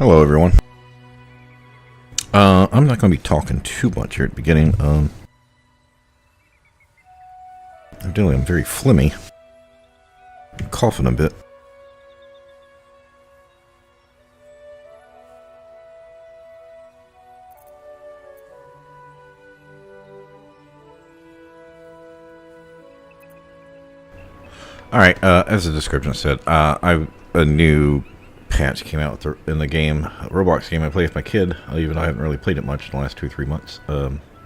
Hello, everyone. I'm not going to be talking too much here at the beginning. I'm very phlegmy. I'm coughing a bit. Alright, as the description said, a new patch came out in the game, a Roblox game I play with my kid, even though I haven't really played it much in the last 2 or 3 months.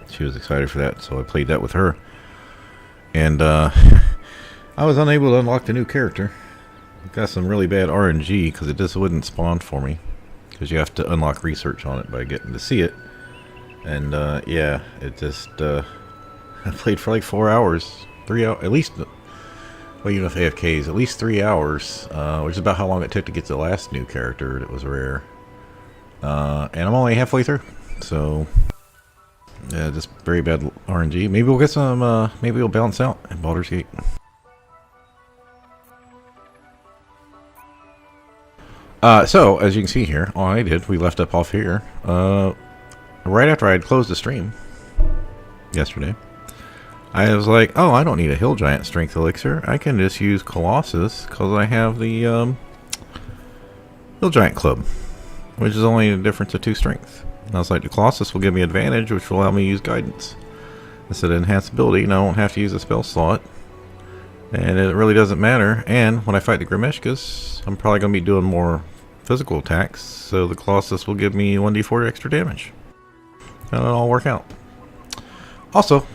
She was excited for that, so I played that with her. And I was unable to unlock the new character. Got some really bad RNG because it just wouldn't spawn for me. Because you have to unlock research on it by getting to see it. And yeah, it just... I played for like 4 hours. 3 hours, at least... Well, even with AFKs, at least 3 hours, which is about how long it took to get to the last new character that was rare. And I'm only halfway through, so yeah, just very bad RNG. Maybe we'll get some, maybe we'll balance out in Baldurs Gate. So, as you can see here, all I did, we left up off here, right after I had closed the stream yesterday. I was like, oh, I don't need a Hill Giant Strength Elixir. I can just use Colossus because I have the Hill Giant Club, which is only a difference of 2 strength. And I was like, the Colossus will give me advantage, which will allow me to use Guidance. Instead of Enhanced Ability, and I won't have to use a spell slot. And it really doesn't matter. And when I fight the Grimeshkas, I'm probably going to be doing more physical attacks, so the Colossus will give me 1d4 extra damage. And it'll all work out. Also,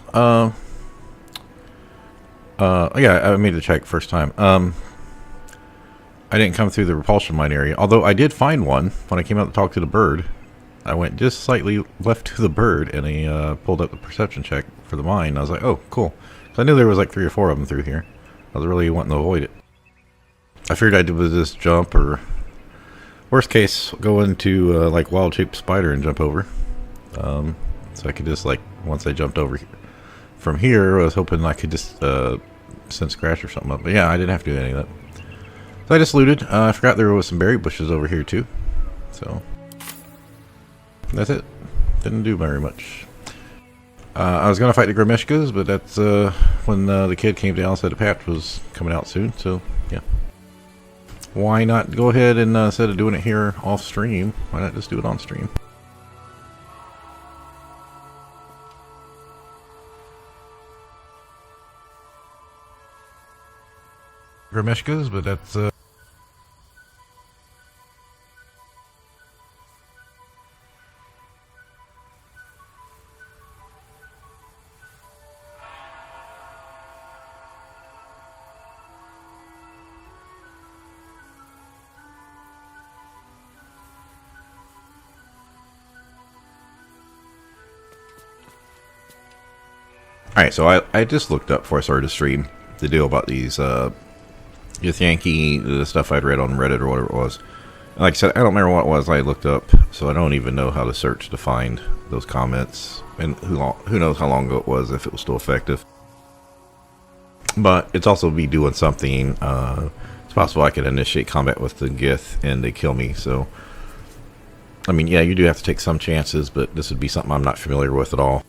yeah, I made the check first time. I didn't come through the repulsion mine area, although I did find one when I came out to talk to the bird. I went just slightly left to the bird, and he pulled up the perception check for the mine. I was like, oh, cool. I knew there was like 3 or 4 of them through here. I was really wanting to avoid it. I figured I'd do this jump, or worst case, go into like wild-shaped spider and jump over. So I could just, like, once I jumped over from here, I was hoping I could just send Scratch or something up. But yeah, I didn't have to do any of that. So I just looted. I forgot there was some berry bushes over here too. So that's it. Didn't do very much. I was going to fight the Grimeshkas, but that's when the kid came down and said the patch was coming out soon. So yeah. Why not go ahead and instead of doing it here off stream, why not just do it on stream? Grimeshkas, but that's alright, so I just looked up before I started to stream the deal about these Yankee, the stuff I'd read on Reddit or whatever it was. And like I said, I don't remember what it was I looked up, so I don't even know how to search to find those comments. And who knows how long ago it was, if it was still effective. But it's also me doing something. It's possible I could initiate combat with the Gith and they kill me. So, I mean, yeah, you do have to take some chances, but this would be something I'm not familiar with at all.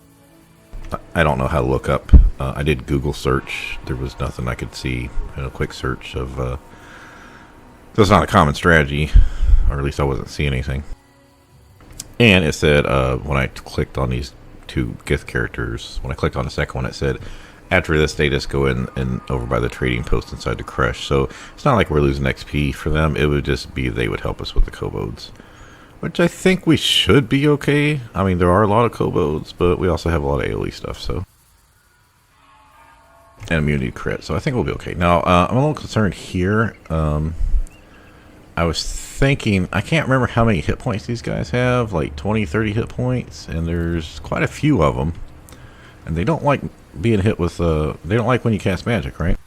I don't know how to look up. I did Google search. There was nothing I could see in a quick search of... so it's not a common strategy, or at least I wasn't seeing anything. And it said, when I clicked on these 2 Gith characters, when I clicked on the second one, it said, after this, they just go in and over by the trading post inside the Crush. So it's not like we're losing XP for them. It would just be they would help us with the kobolds. Which I think we should be okay. I mean, there are a lot of kobolds, but we also have a lot of AoE stuff, so. And immunity to crit, so I think we'll be okay. Now, I'm a little concerned here. I was thinking, I can't remember how many hit points these guys have, like 20, 30 hit points, and there's quite a few of them. And they don't like being hit with, they don't like when you cast magic, right?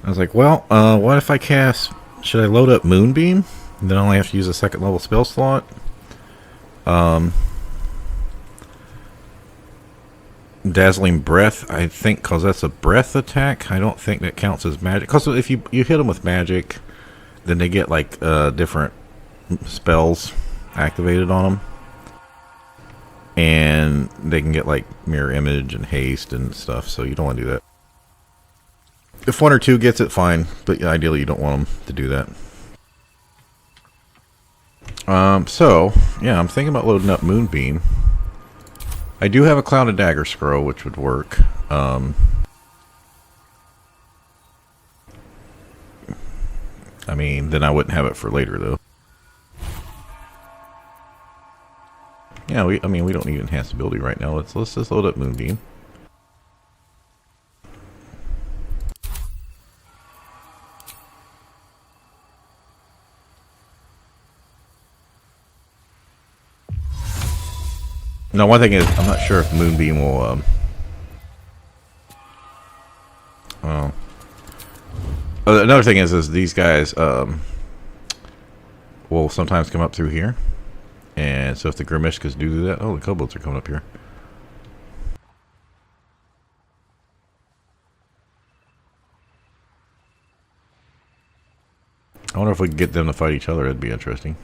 I was like, well, what if I cast, should I load up Moonbeam? Then I only have to use a 2nd level spell slot. Dazzling Breath, I think, because that's a breath attack. I don't think that counts as magic. Because if you hit them with magic, then they get like different spells activated on them. And they can get like mirror image and haste and stuff, so you don't want to do that. If one or two gets it, fine, but ideally you don't want them to do that. So, yeah, I'm thinking about loading up Moonbeam. I do have a Clouded Dagger scroll, which would work. I mean, then I wouldn't have it for later, though. Yeah, we don't need enhanced ability right now. Let's just load up Moonbeam. Now, one thing is, I'm not sure if Moonbeam will, well, another thing is these guys, will sometimes come up through here. And so if the Grimishkas do that, oh, the kobolds are coming up here. I wonder if we can get them to fight each other. That'd be interesting.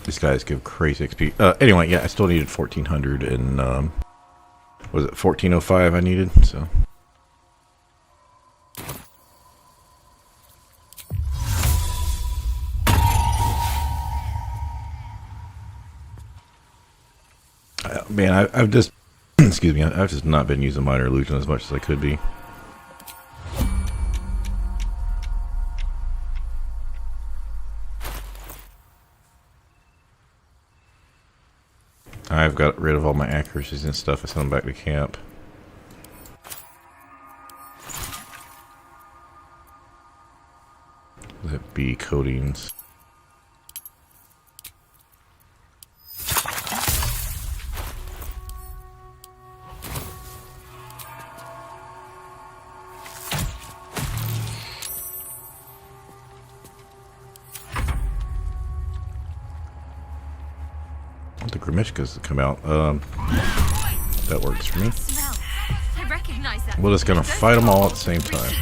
These guys give crazy XP. Anyway, yeah, I still needed 1400 and, was it 1405 I needed? So. Man, I've just, excuse me, I've just not been using Minor Illusion as much as I could be. I've got rid of all my accuracies and stuff. I sent them back to camp. That B coatings. The Grimishkas to come out. That works for me. We're just gonna fight them all at the same time.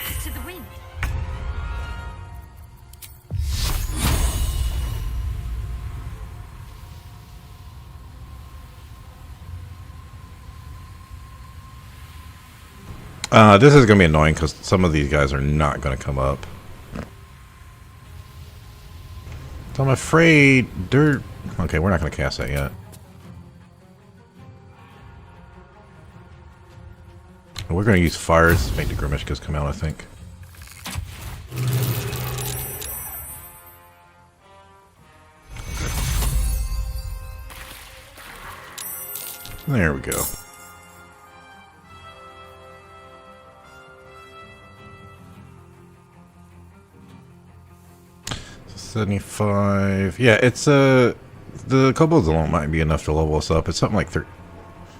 This is gonna be annoying because some of these guys are not gonna come up. So I'm afraid they're... Okay, we're not going to cast that yet. We're going to use fires to make the Grimishkas come out, I think. There we go. So 75. Yeah, it's the kobolds alone might be enough to level us up. It's something like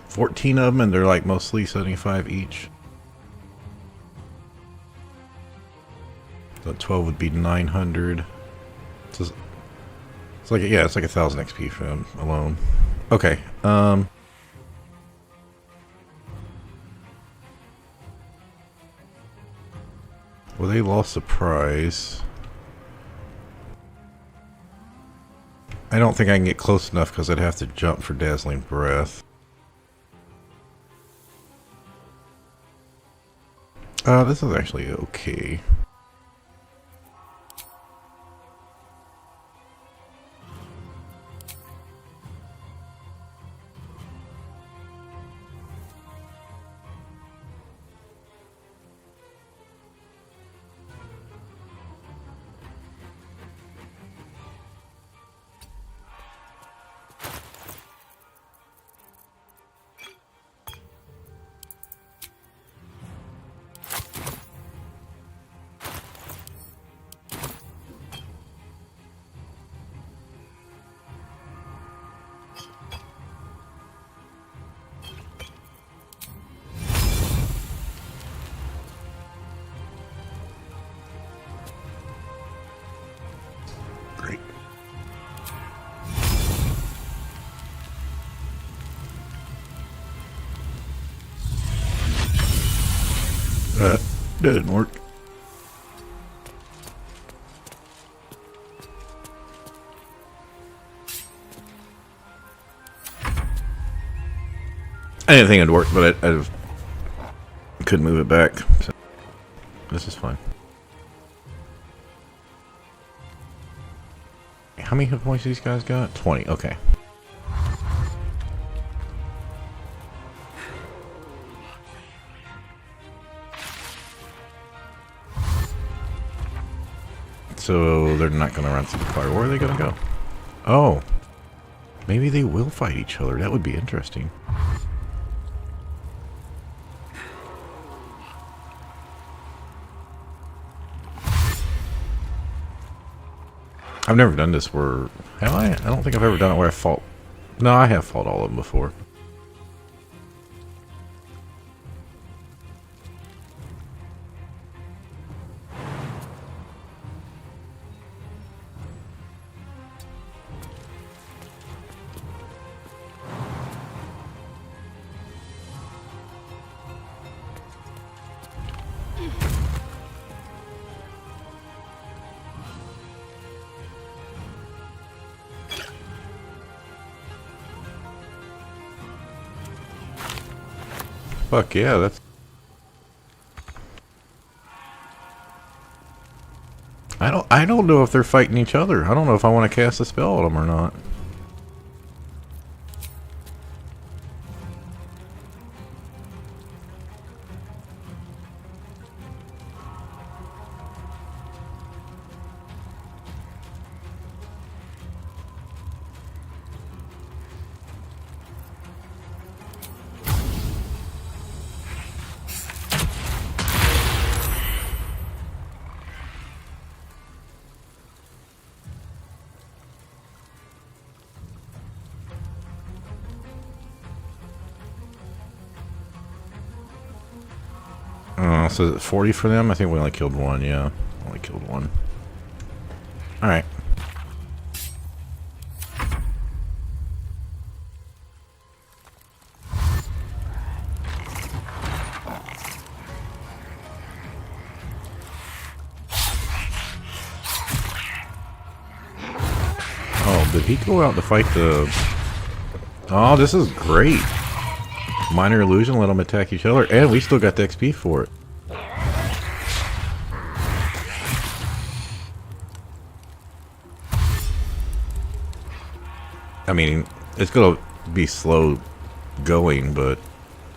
14 of them, and they're like mostly 75 each. So 12 would be 900. It's like, yeah, it's like 1,000 XP for them alone. Okay. Well, they lost the prize. I don't think I can get close enough because I'd have to jump for Dazzling Breath. This is actually okay. Didn't work. I didn't think it'd work, but I just couldn't move it back. So this is fine. How many hit points these guys got? 20. Okay. So they're not going to run through the fire. Where are they going to go? Oh. Maybe they will fight each other. That would be interesting. I've never done this where... Have I? I don't think I've ever done it where I fought... No, I have fought all of them before. Fuck yeah, that's... I don't know if they're fighting each other. I don't know if I want to cast a spell on them or not. So is it 40 for them? I think we only killed one, yeah. Only killed one. Alright. Oh, did he go out to fight the... Oh, this is great. Minor illusion, let them attack each other, and we still got the XP for it. I mean, it's gonna be slow going, but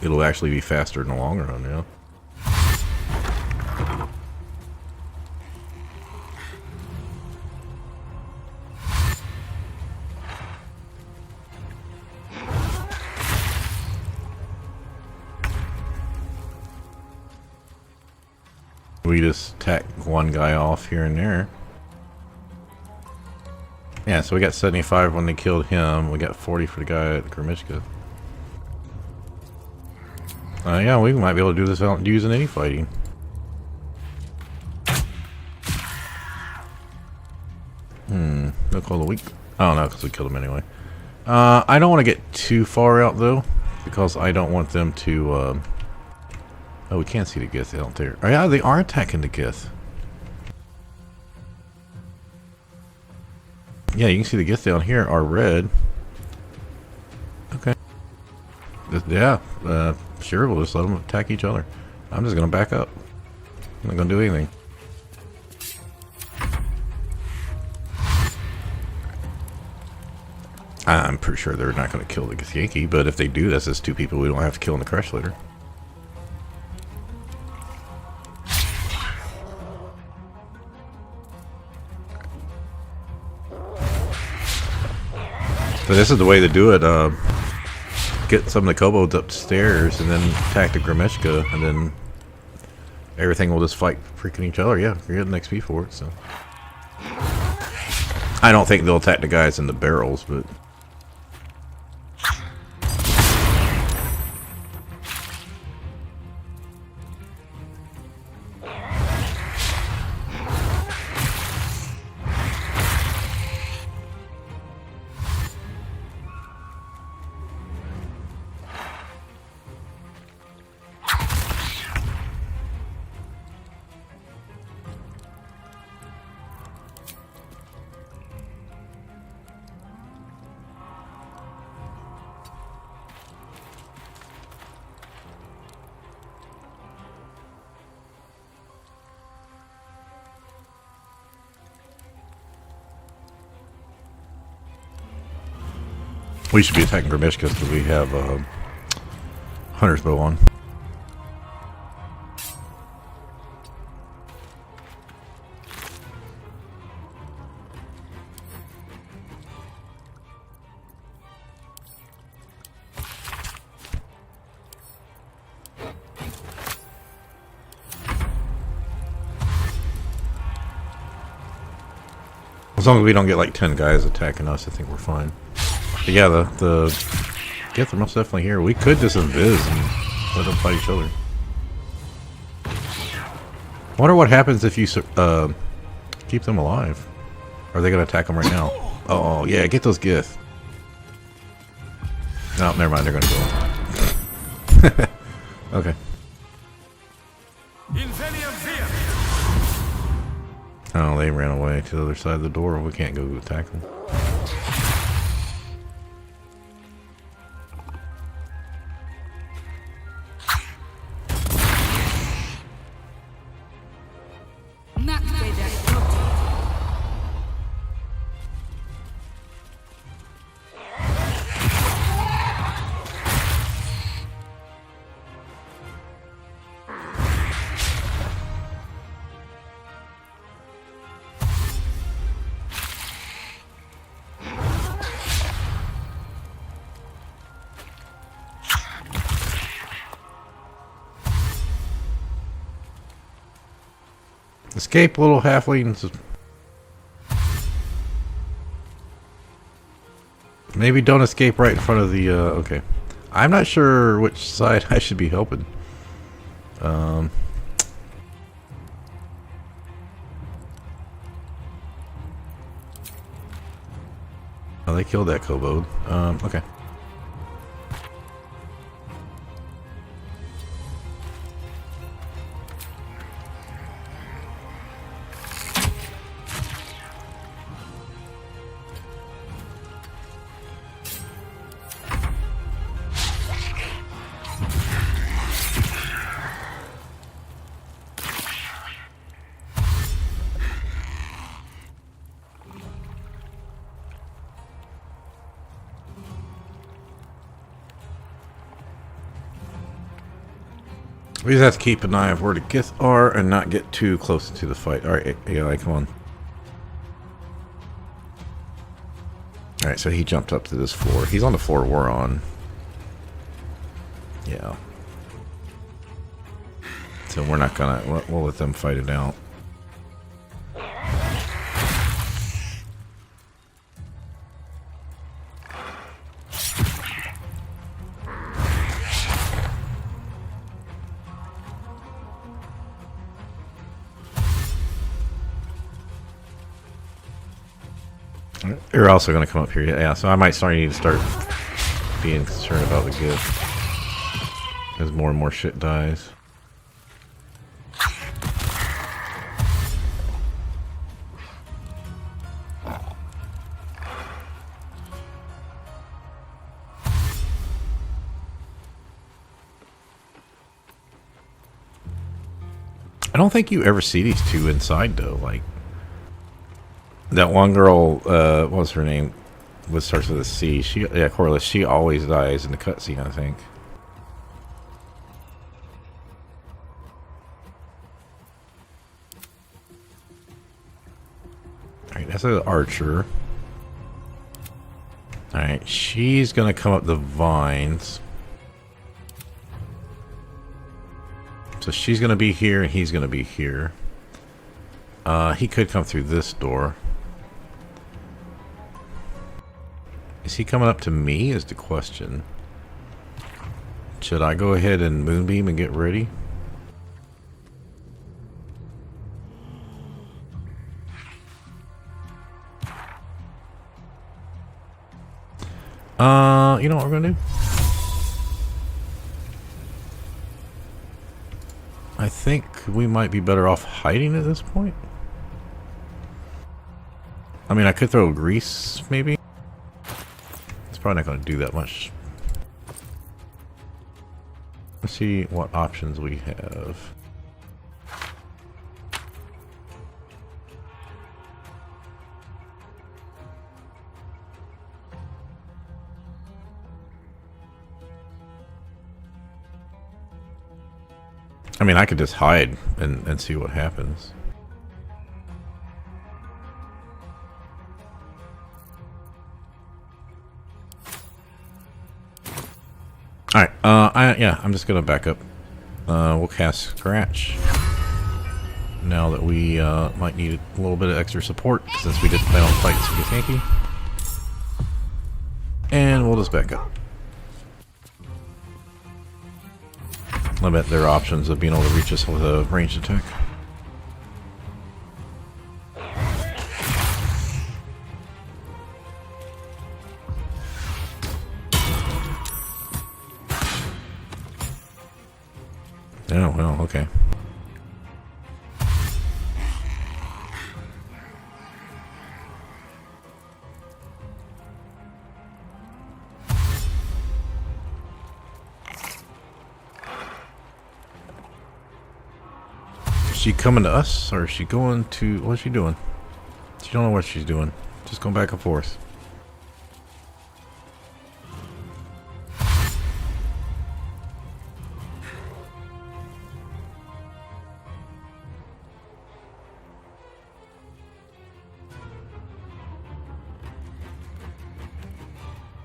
it'll actually be faster in the long run, you know? We just tack one guy off here and there. Yeah, so we got 75 when they killed him. We got 40 for the guy at Grimishka. Yeah, we might be able to do this without using any fighting. No call the week. Oh no, because we killed him anyway. I don't want to get too far out though, because I don't want them to. Oh, we can't see the Gith out there. Oh yeah, they are attacking the Gith. Yeah, you can see the Gith down here are red. Okay. Yeah, sure, we'll just let them attack each other. I'm just going to back up. I'm not going to do anything. I'm pretty sure they're not going to kill the Githyanki, but if they do, that's just two people we don't have to kill in the crash later. So this is the way to do it. Get some of the kobolds upstairs and then attack the Grimishka, and then everything will just fight freaking each other. Yeah, you're getting XP for it, so. I don't think they'll attack the guys in the barrels, but... We should be attacking Grimishkas because we have Hunter's Bow on. As long as we don't get like 10 guys attacking us, I think we're fine. But yeah, the Gith are most definitely here. We could just invis and let them fight each other. I wonder what happens if you keep them alive. Are they going to attack them right now? Oh, yeah, get those Gith. No, never mind, they're going to go. Okay. Oh, they ran away to the other side of the door. We can't go attack them. Escape, little halflings. Maybe don't escape right in front of the, okay. I'm not sure which side I should be helping. Oh, they killed that kobold. Okay. We just have to keep an eye of where the Gith are and not get too close to the fight. Alright, Eli, come on. Alright, so he jumped up to this floor. He's on the floor we're on. Yeah. So we're not gonna... We'll let them fight it out. They're also going to come up here. Yeah, so I might need to start being concerned about the gift as more and more shit dies. I don't think you ever see these two inside though, like that one girl, what was her name? What starts with a C? She, yeah, Corliss. She always dies in the cutscene, I think. Alright, that's an archer. Alright, she's gonna come up the vines. So she's gonna be here and he's gonna be here. He could come through this door. Is he coming up to me is the question. Should I go ahead and moonbeam and get ready? You know what we're gonna do? I think we might be better off hiding at this point. I mean, I could throw grease, maybe. It's probably not going to do that much. Let's see what options we have. I mean, I could just hide and see what happens. Alright, I'm just gonna back up. We'll cast Scratch. Now that we might need a little bit of extra support, since we did plan on fighting some Yankee. And we'll just back up. Limit their options of being able to reach us with a ranged attack. Oh, well, okay. Is she coming to us, or is she going to... What's she doing? She don't know what she's doing. Just going back and forth.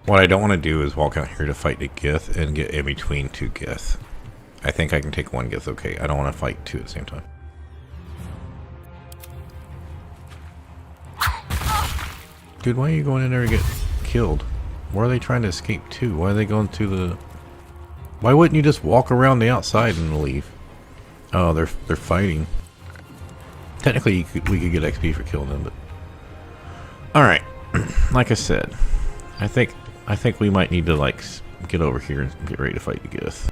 What I don't want to do is walk out here to fight the Gith and get in between two Gith. I think I can take one Gith, okay. I don't want to fight two at the same time. Dude, why are you going in there to get killed? Why are they trying to escape too? Why are they going to the... Why wouldn't you just walk around the outside and leave? Oh, they're fighting. Technically, we could get XP for killing them, but... Alright. Like I said, I think we might need to, like, get over here and get ready to fight the Gith.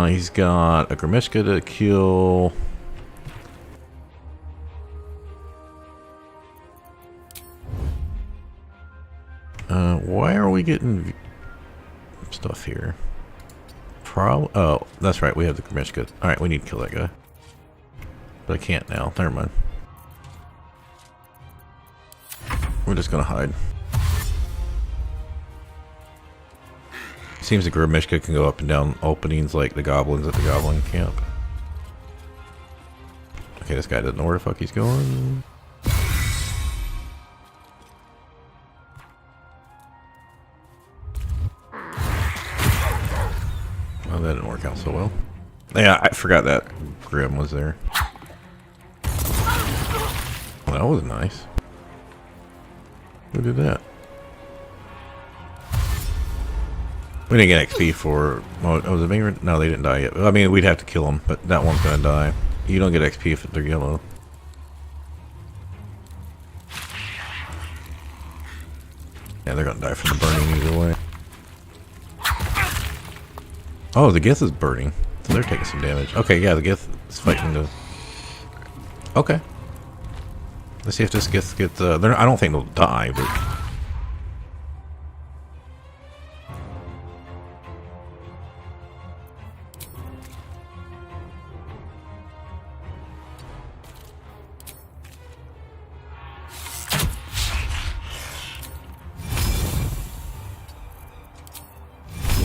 He's got a Grimishka to kill. Why are we getting stuff here? Oh, that's right, we have the Grimishka. Alright, we need to kill that guy. But I can't now. Never mind. We're just gonna hide. Seems the Grimishka can go up and down openings like the goblins at the goblin camp. Okay, this guy doesn't know where the fuck he's going. Oh, that didn't work out so well. Yeah, I forgot that Grim was there. Well, that was nice. Who did that? We didn't get XP for... Oh, was it Bingrid? No, they didn't die yet. I mean, we'd have to kill them, but that one's gonna die. You don't get XP if they're yellow. Yeah, they're gonna die from the burning either way. Oh, the Gith is burning. So they're taking some damage. Okay, yeah, the Gith is fighting the... Okay. Let's see if this Gith gets... I don't think they'll die, but...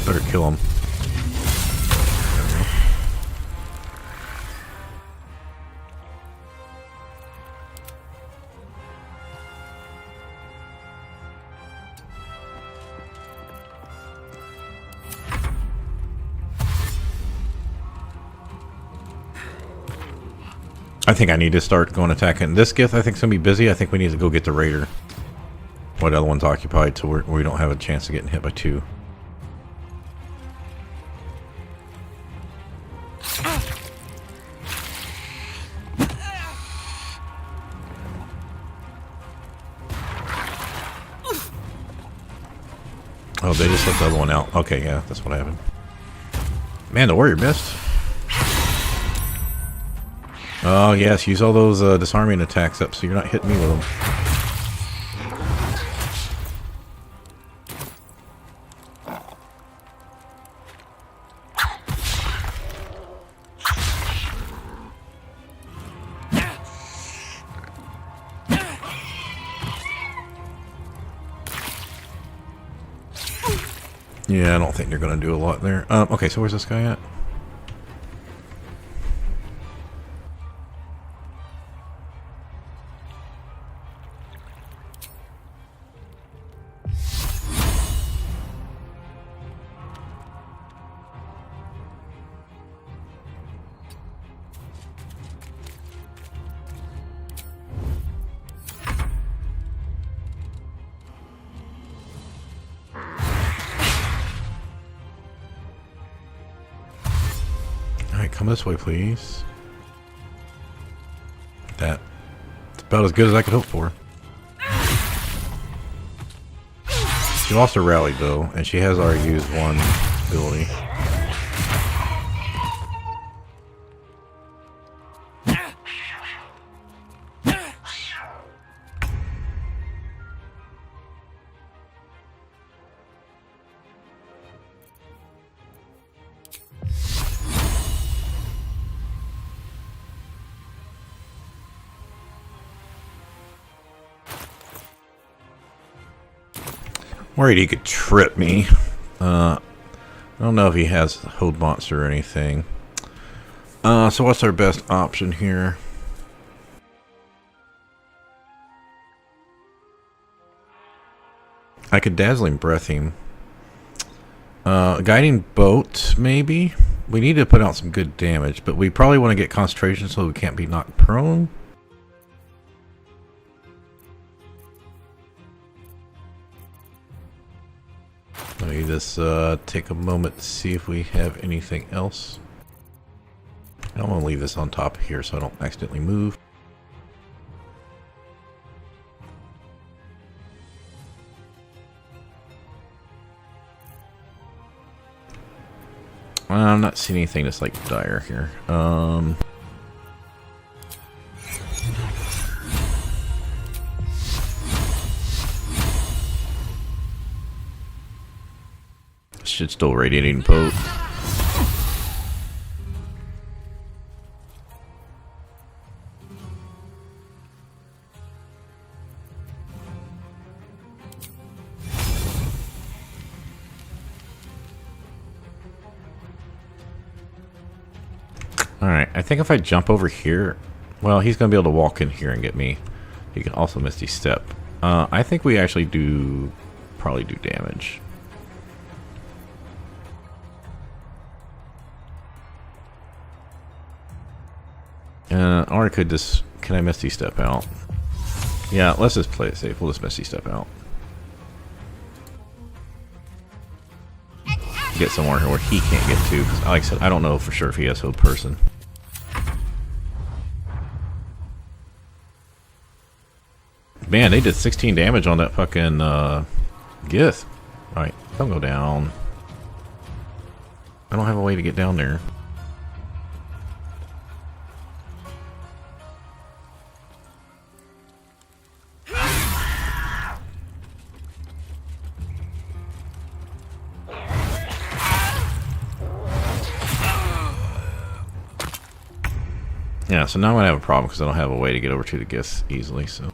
Better kill him. I think I need to start going attacking. This Gith I think is going to be busy. I think we need to go get the Raider. What other one's occupied so we don't have a chance of getting hit by two. Oh, they just let the other one out. Okay, yeah, that's what happened. Man, the warrior missed. Oh, yes, use all those disarming attacks up so you're not hitting me with them. Yeah, I don't think they're going to do a lot there. Okay, so where's this guy at? Alright, come this way, please. That's about as good as I could hope for. She lost her rally, though, and she has already used one ability. Worried he could trip me. I don't know if he has Hold Monster or anything. So what's our best option here? I could Dazzling Breath him. Guiding Boat, maybe? We need to put out some good damage, but we probably want to get concentration so we can't be knocked prone. Let me just take a moment to see if we have anything else. I don't want to leave this on top here so I don't accidentally move. I'm not seeing anything that's like dire here. Shit's still radiating pote. Alright, I think if I jump over here, well, he's going to be able to walk in here and get me. He can also Misty Step. I think we actually probably do damage. Or I could just... Can I Misty Step out? Yeah, let's just play it safe. We'll just Misty Step out. Get somewhere where he can't get to. Because like I said, I don't know for sure if he has Hold Person. Man, they did 16 damage on that fucking Gith. Alright, don't go down. I don't have a way to get down there. Yeah, so now I'm going to have a problem because I don't have a way to get over to the Gith easily, so...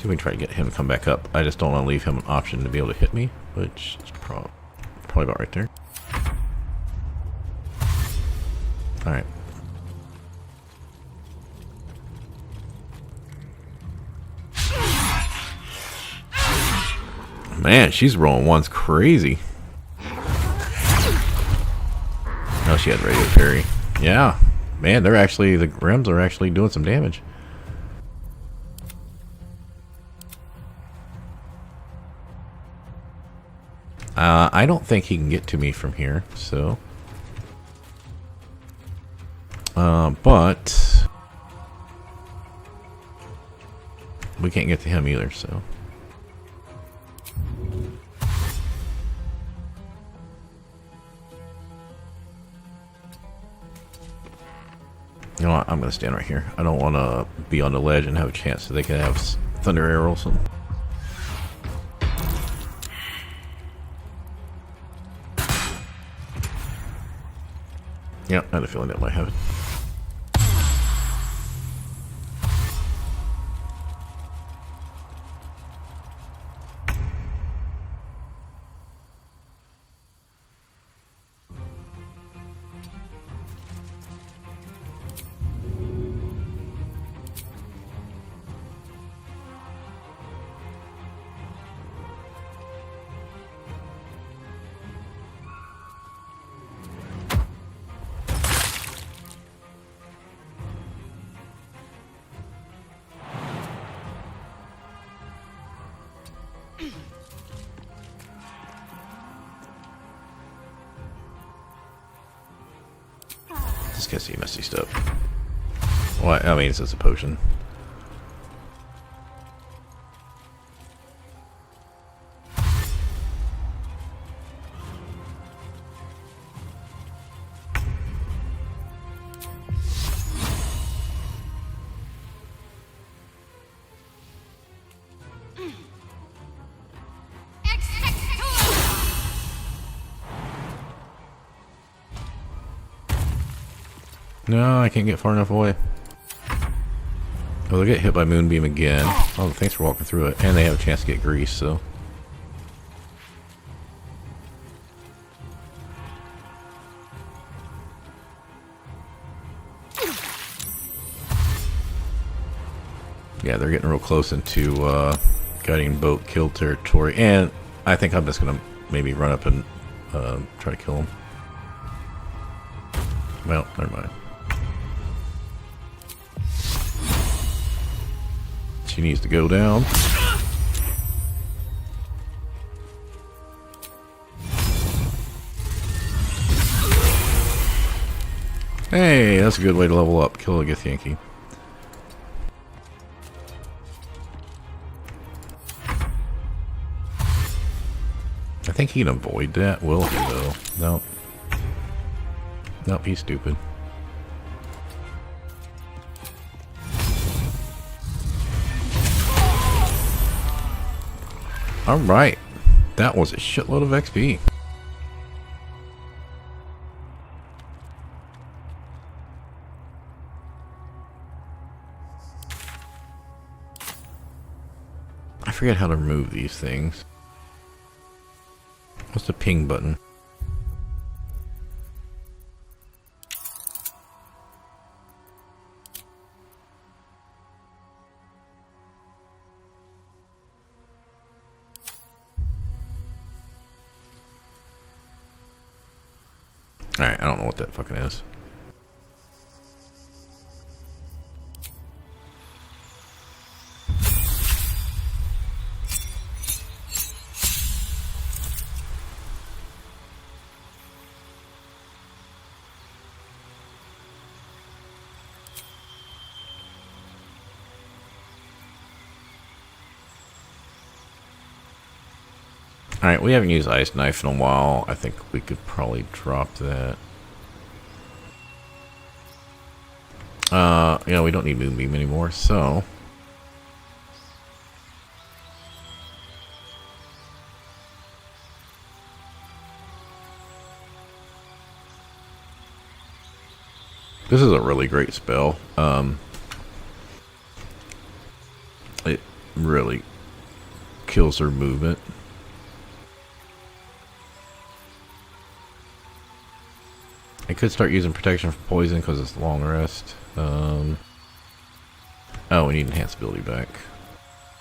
We can try to get him to come back up. I just don't want to leave him an option to be able to hit me, which is probably about right there. Alright. Man, she's rolling ones crazy. Oh, she had radio parry. Yeah. Man, they're actually, the Rims are actually doing some damage. I don't think he can get to me from here, so... but... we can't get to him either, so... You know what? I'm gonna stand right here. I don't want to be on the ledge and have a chance so they can have thunder arrows. Yeah, I had a feeling that might happen. Just can't see messy stuff. Well, I mean, it's just a potion. No, I can't get far enough away. Oh, they'll get hit by Moonbeam again. Oh, thanks for walking through it. And they have a chance to get grease, so. Yeah, they're getting real close into guiding boat kill territory. And I think I'm just going to maybe run up and try to kill them. Well, never mind. She needs to go down. Hey, that's a good way to level up. Kill a Githyanki. I think he can avoid that, will he though? Nope. Nope, he's stupid. Alright. That was a shitload of XP. I forget how to remove these things. What's the ping button? Alright, I don't know what that fucking is. Alright, we haven't used Ice Knife in a while. I think we could probably drop that. Yeah, we don't need Moonbeam anymore, so... This is a really great spell. It really kills their movement. I could start using protection from poison because it's long rest. Oh, we need enhanced ability back.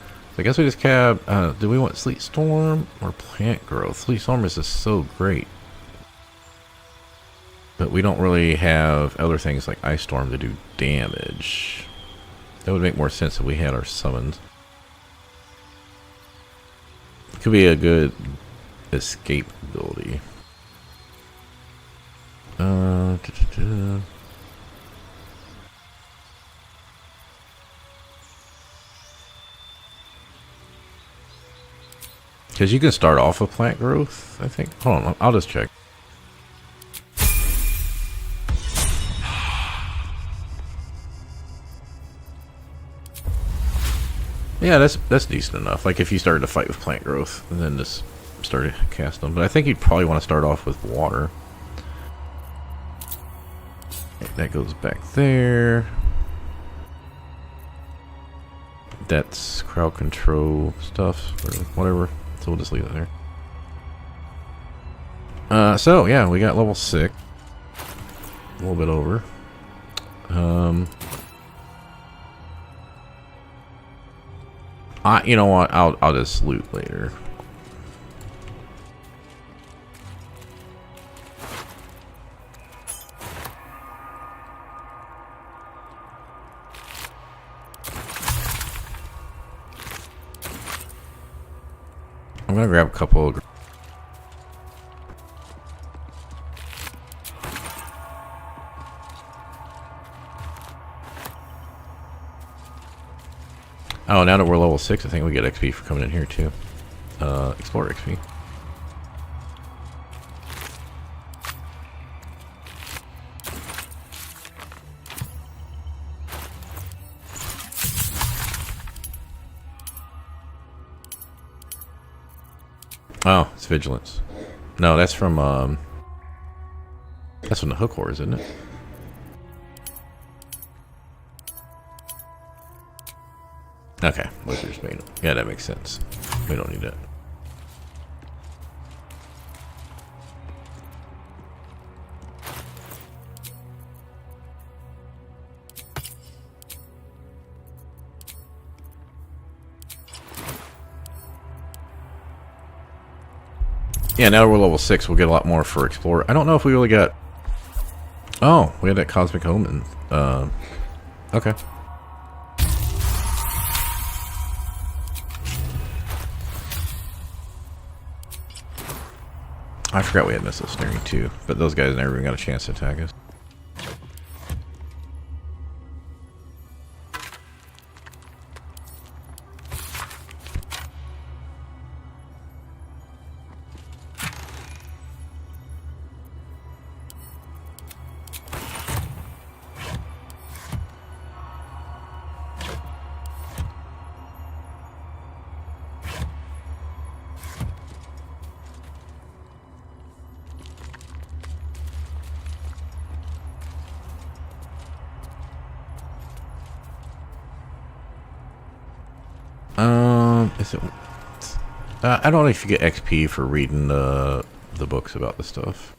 So I guess we just cab. Do we want Sleet Storm or Plant Growth? Sleet Storm is just so great. But we don't really have other things like Ice Storm to do damage. That would make more sense if we had our summons. It could be a good escape ability. Because you can start off with plant growth, I think. Hold on, I'll just check. Yeah, that's decent enough. Like if you started to fight with plant growth and then just started to cast them. But I think you'd probably want to start off with water. That goes back there. That's crowd control stuff or whatever. So we'll just leave it there. So yeah, we got level 6. A little bit over. You know what? I'll just loot later. I'm gonna grab a couple of... Oh, now that we're level 6, I think we get XP for coming in here too. Explorer XP. Oh, it's vigilance. No, that's from the hook horrors, isn't it? Okay, Wizard's Manual. Yeah, that makes sense. We don't need it. Yeah, now we're level 6, we'll get a lot more for Explorer. I don't know if we really got... Oh, we had that Cosmic Omen. Okay. I forgot we had missile snaring too, but those guys never even got a chance to attack us. Is it? I don't know if you get XP for reading the books about the stuff.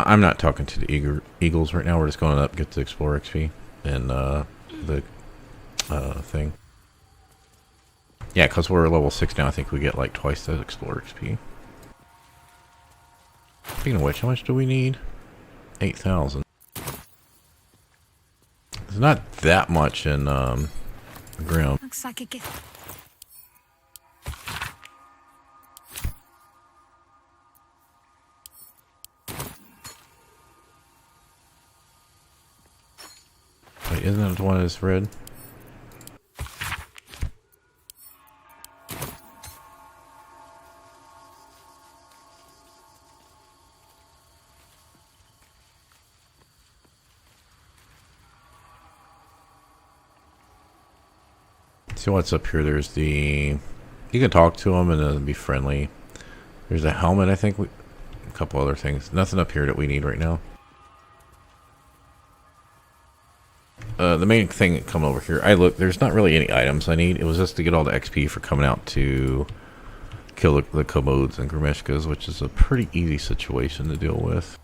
I'm not talking to the Eagles right now. We're just going up, get the Explorer XP, and the thing. Yeah, because we're level 6 now, I think we get like twice the Explorer XP. Speaking of which, how much do we need? 8,000. It's not that much in Grim. Looks like a gift. Wait, isn't that the one that's red? See what's up here. There's the... You can talk to them and then be friendly. There's a helmet, I think. A couple other things. Nothing up here that we need right now. the main thing coming over here, I look, there's not really any items I need. It was just to get all the XP for coming out to kill the Komods and Grimeshkas, which is a pretty easy situation to deal with.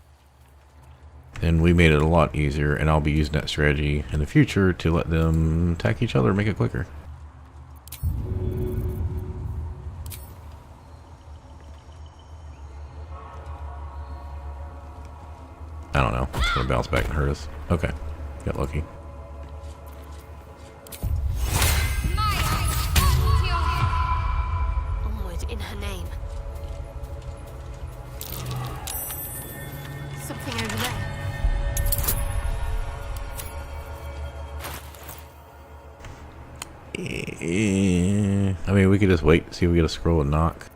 And we made it a lot easier, and I'll be using that strategy in the future to let them attack each other and make it quicker. I don't know. It's going to bounce back and hurt us. Okay. Got lucky. Onward in her name. Something over there. I mean, we could just wait, see if we get a scroll and knock.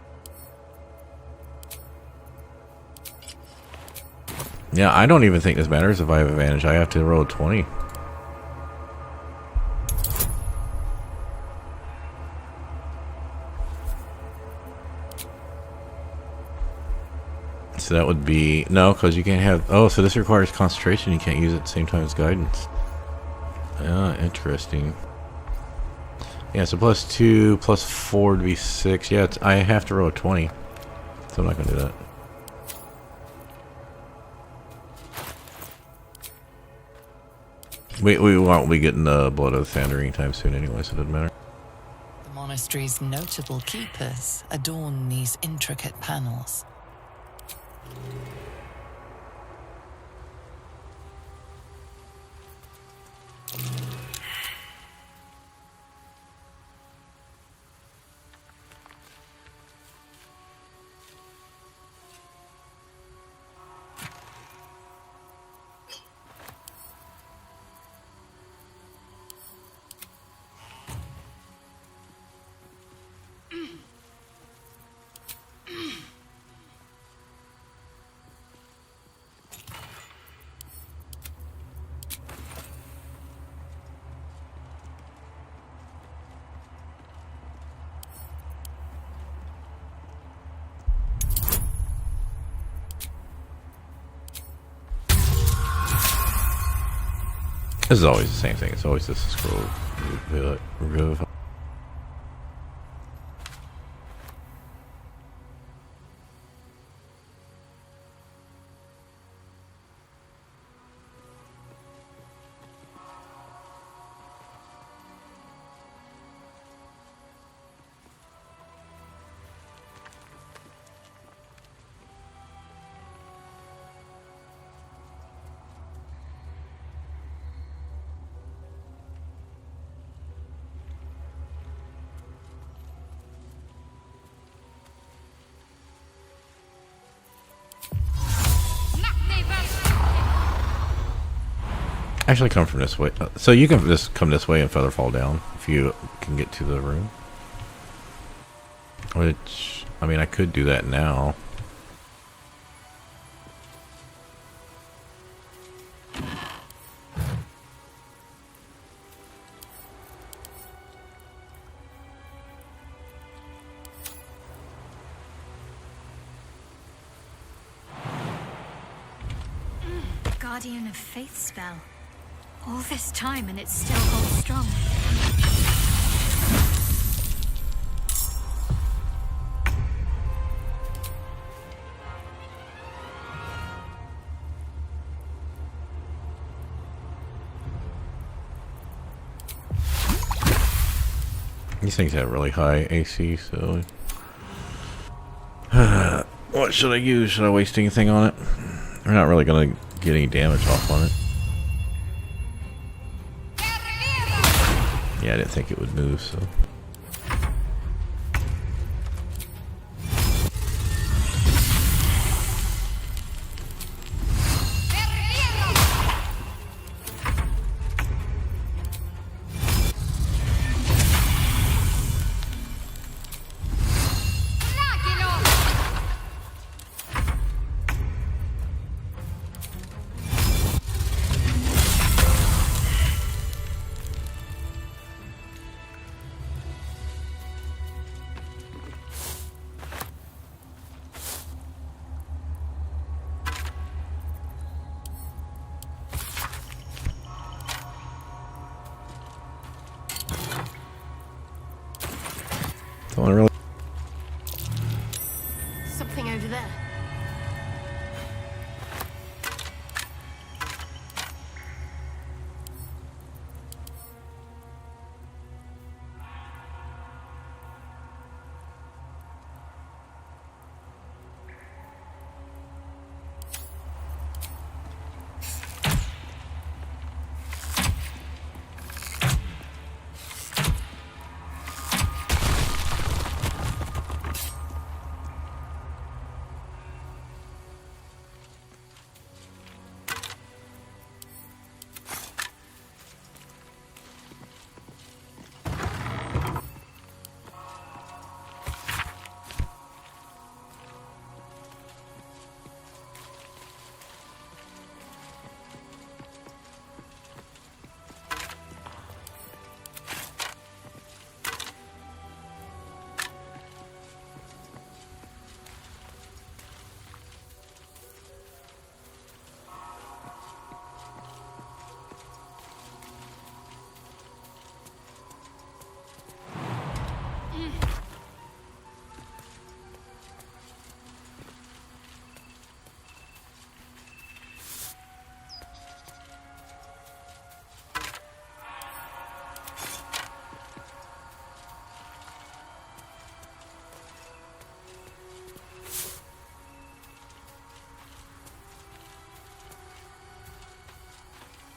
Yeah, I don't even think this matters if I have advantage. I have to roll 20. So that would be... No, because you can't have... Oh, so this requires concentration. You can't use it at the same time as guidance. Interesting. Yeah, so +2, +4 would be 6. Yeah, I have to roll 20. So I'm not going to do that. We won't be getting the Blood of the Thunder anytime soon anyway, so it doesn't matter. The monastery's notable keepers adorn these intricate panels. This is always the same thing. It's always this scroll. Actually, come from this way. So you can just come this way and feather fall down if you can get to the room. Which, I mean, I could do that now. Guardian of Faith spell. All this time and it still holds strong. These things have really high AC, so... what should I use? Should I waste anything on it? We're not really going to get any damage off on it. Yeah, I didn't think it would move, so...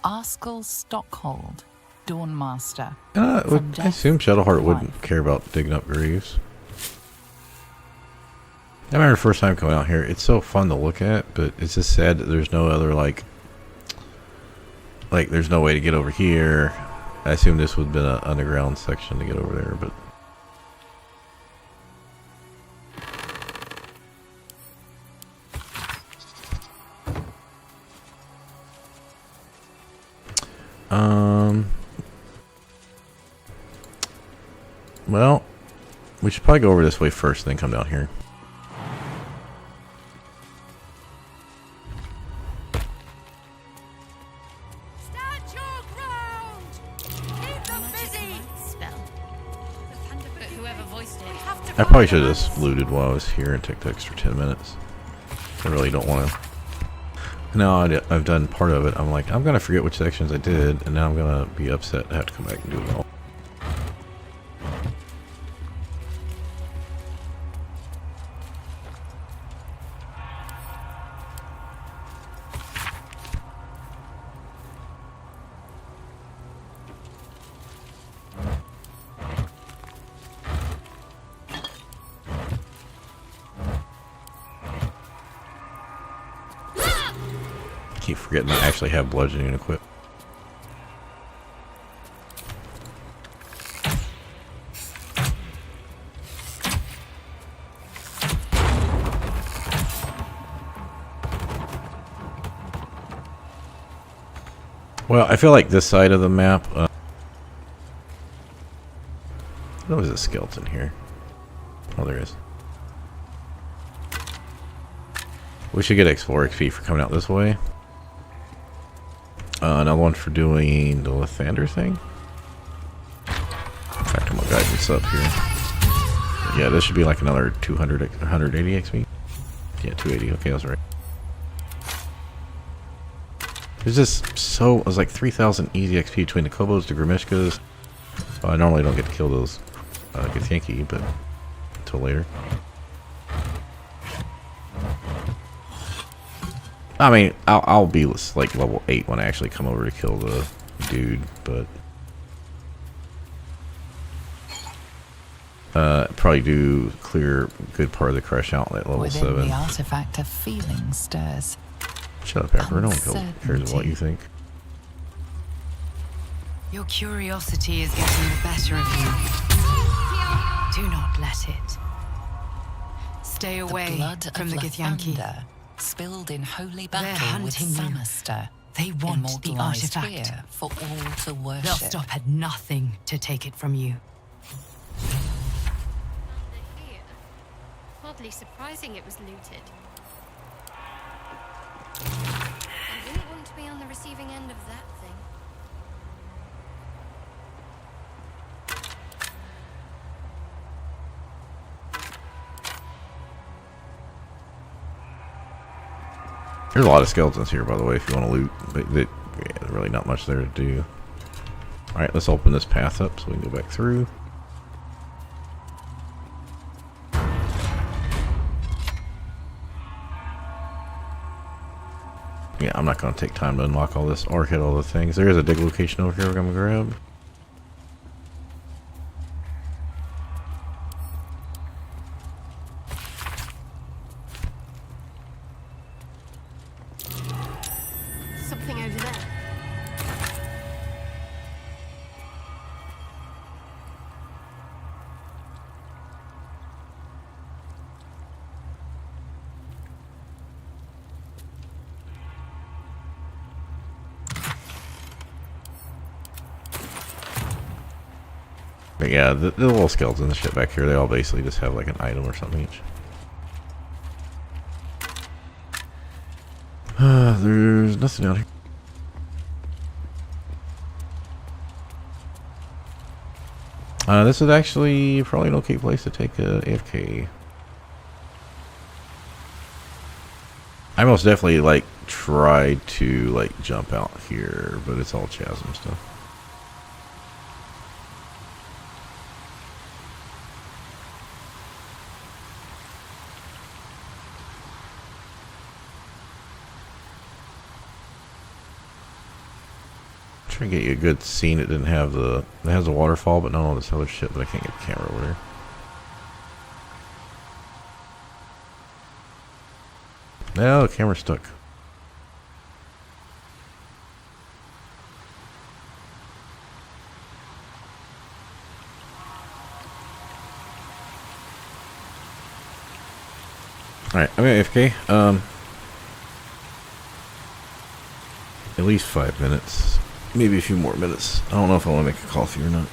Askell Stockhold, Dawnmaster. I assume Soloheart wouldn't care about digging up graves. I remember the first time coming out here, it's so fun to look at, but it's just sad that there's no other, like there's no way to get over here. I assume this would have been an underground section to get over there, but... Well, we should probably go over this way first, then come down here. Stand your ground! Keep them busy! Spell. But whoever voiced it. I probably should have just looted while I was here and took the extra 10 minutes. I really don't want to. Now I've done part of it. I'm like, I'm going to forget which sections I did, and now I'm going to be upset to have to come back and do it all. Keep forgetting I actually have bludgeoning equipped. Well, I feel like this side of the map. There was a skeleton here. Oh, there is. We should get Explore XP for coming out this way. Another one for doing the Lathander thing. In fact, I'm gonna guide this up here. Yeah, this should be like another 180 XP. Yeah, 280. Okay, I was right. There's just so... It was like 3,000 easy XP between the Kobolds, the Grimishkas. I normally don't get to kill those Githyanki, but until later. I mean, I'll be like level 8 when I actually come over to kill the dude, but probably do clear a good part of the crush out at level Within 7. The artifact of feeling stirs. Shut up, Pepper. No one cares what you think. Your curiosity is getting the better of you. Do not let it. Stay away The blood from the of Githyanki. Lathander, spilled in holy They're battle with hunting you. Samaster. They want the Immortalized artifact. here for all to worship. They'll stop at nothing to take it from you. Here. Oddly surprising it was looted. I wouldn't want to be on the receiving end of that thing. There's a lot of skeletons here, by the way, if you want to loot. But yeah, there's really not much there to do. Alright, let's open this path up so we can go back through. Yeah, I'm not going to take time to unlock all this or hit all the things. There is a dig location over here we're going to grab. Something over there. But yeah, the little skeletons and shit back here, they all basically just have like an item or something each. There's nothing out here. This is actually probably an okay place to take a AFK. I most definitely like tried to like jump out here, but it's all chasm stuff. try to get you a good scene. It didn't have the... It has a waterfall, but not all this other shit, but I can't get the camera over there. No, the camera's stuck. Alright, I'm AFK. At least 5 minutes. Maybe a few more minutes. I don't know if I want to make a coffee or not.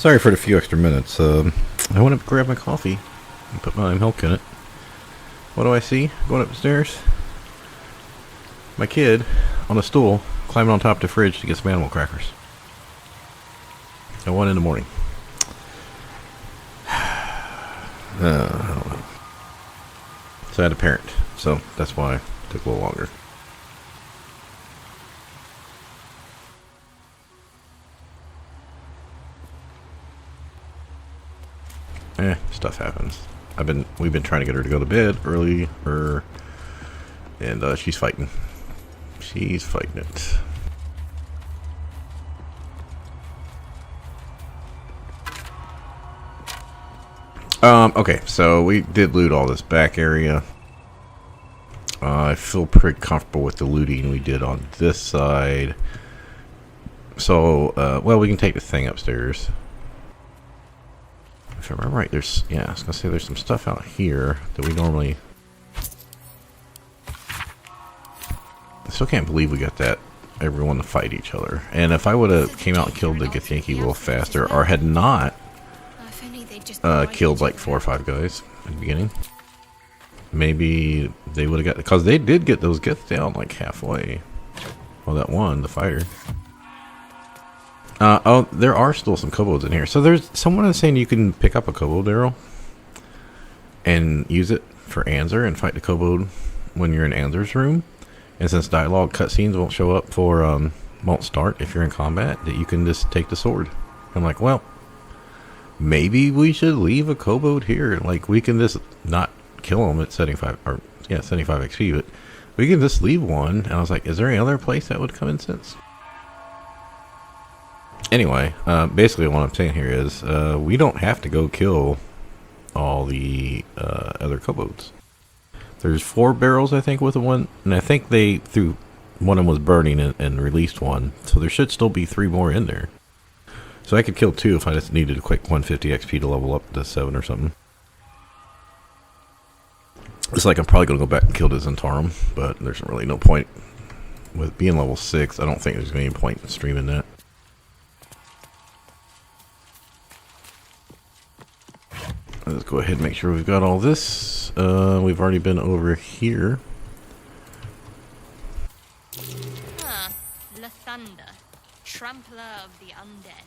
Sorry for the few extra minutes. I went up to grab my coffee and put my milk in it. What do I see? Going upstairs. My kid on a stool climbing on top of the fridge to get some animal crackers. At 1 in the morning. I don't know. So I had a parent, so that's why it took a little longer. Stuff happens. We've been trying to get her to go to bed earlier, and she's fighting. She's fighting it. Okay, so we did loot all this back area. I feel pretty comfortable with the looting we did on this side. So, well, we can take the thing upstairs. If I remember right, I was gonna say there's some stuff out here that we normally... I still can't believe we got everyone to fight each other. And if I would have came out and killed the Githyanki a little faster, or had not killed like 4 or 5 guys at the beginning, maybe they would have got... Because they did get those Giths down like halfway. Well, that one, the fighter. Oh, there are still some kobolds in here. So there's someone is saying you can pick up a kobold arrow and use it for Anzer and fight the kobold when you're in Anzer's room. And since dialogue cutscenes won't show up won't start if you're in combat, that you can just take the sword. I'm like, well, maybe we should leave a kobold here. Like, we can just not kill them at 75 XP, but we can just leave one. And I was like, is there any other place that would come in sense? Anyway, basically what I'm saying here is we don't have to go kill all the other kobolds. There's 4 barrels, I think, with the one, and I think they threw one of them was burning and released one, so there should still be 3 more in there. So I could kill 2 if I just needed a quick 150 XP to level up to 7 or something. It's like I'm probably going to go back and kill the Zentarum, but there's really no point. With being level 6, I don't think there's any point in streaming that. Let's go ahead and make sure we've got all this. We've already been over here. Lathunder, trampler of the undead.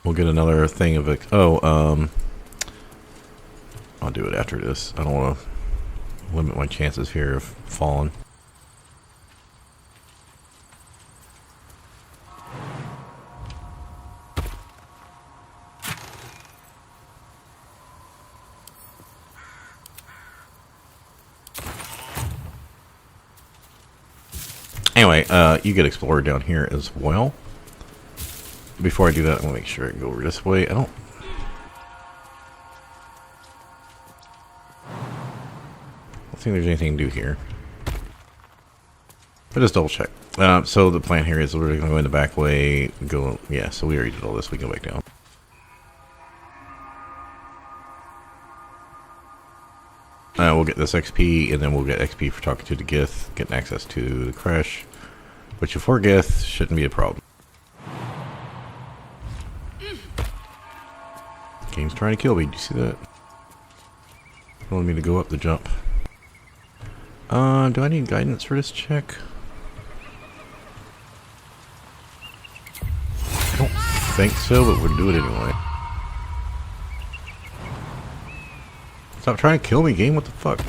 We'll get another thing of it. I'll do it after this. I don't want to limit my chances here of falling. Anyway, you get Explorer down here as well. Before I do that, I want to make sure I can go over this way. I don't think there's anything to do here. But just double check. So the plan here is we're going to go in the back way. Yeah, so we already did all this. We can go back down. We'll get this XP, and then we'll get XP for talking to the Gith, getting access to the Crash, which for Gith shouldn't be a problem. Game's trying to kill me. Do you see that? Wanted me to go up the jump. Do I need guidance for this check? I don't think so, but we'll do it anyway. Stop trying to kill me, game. What the fuck?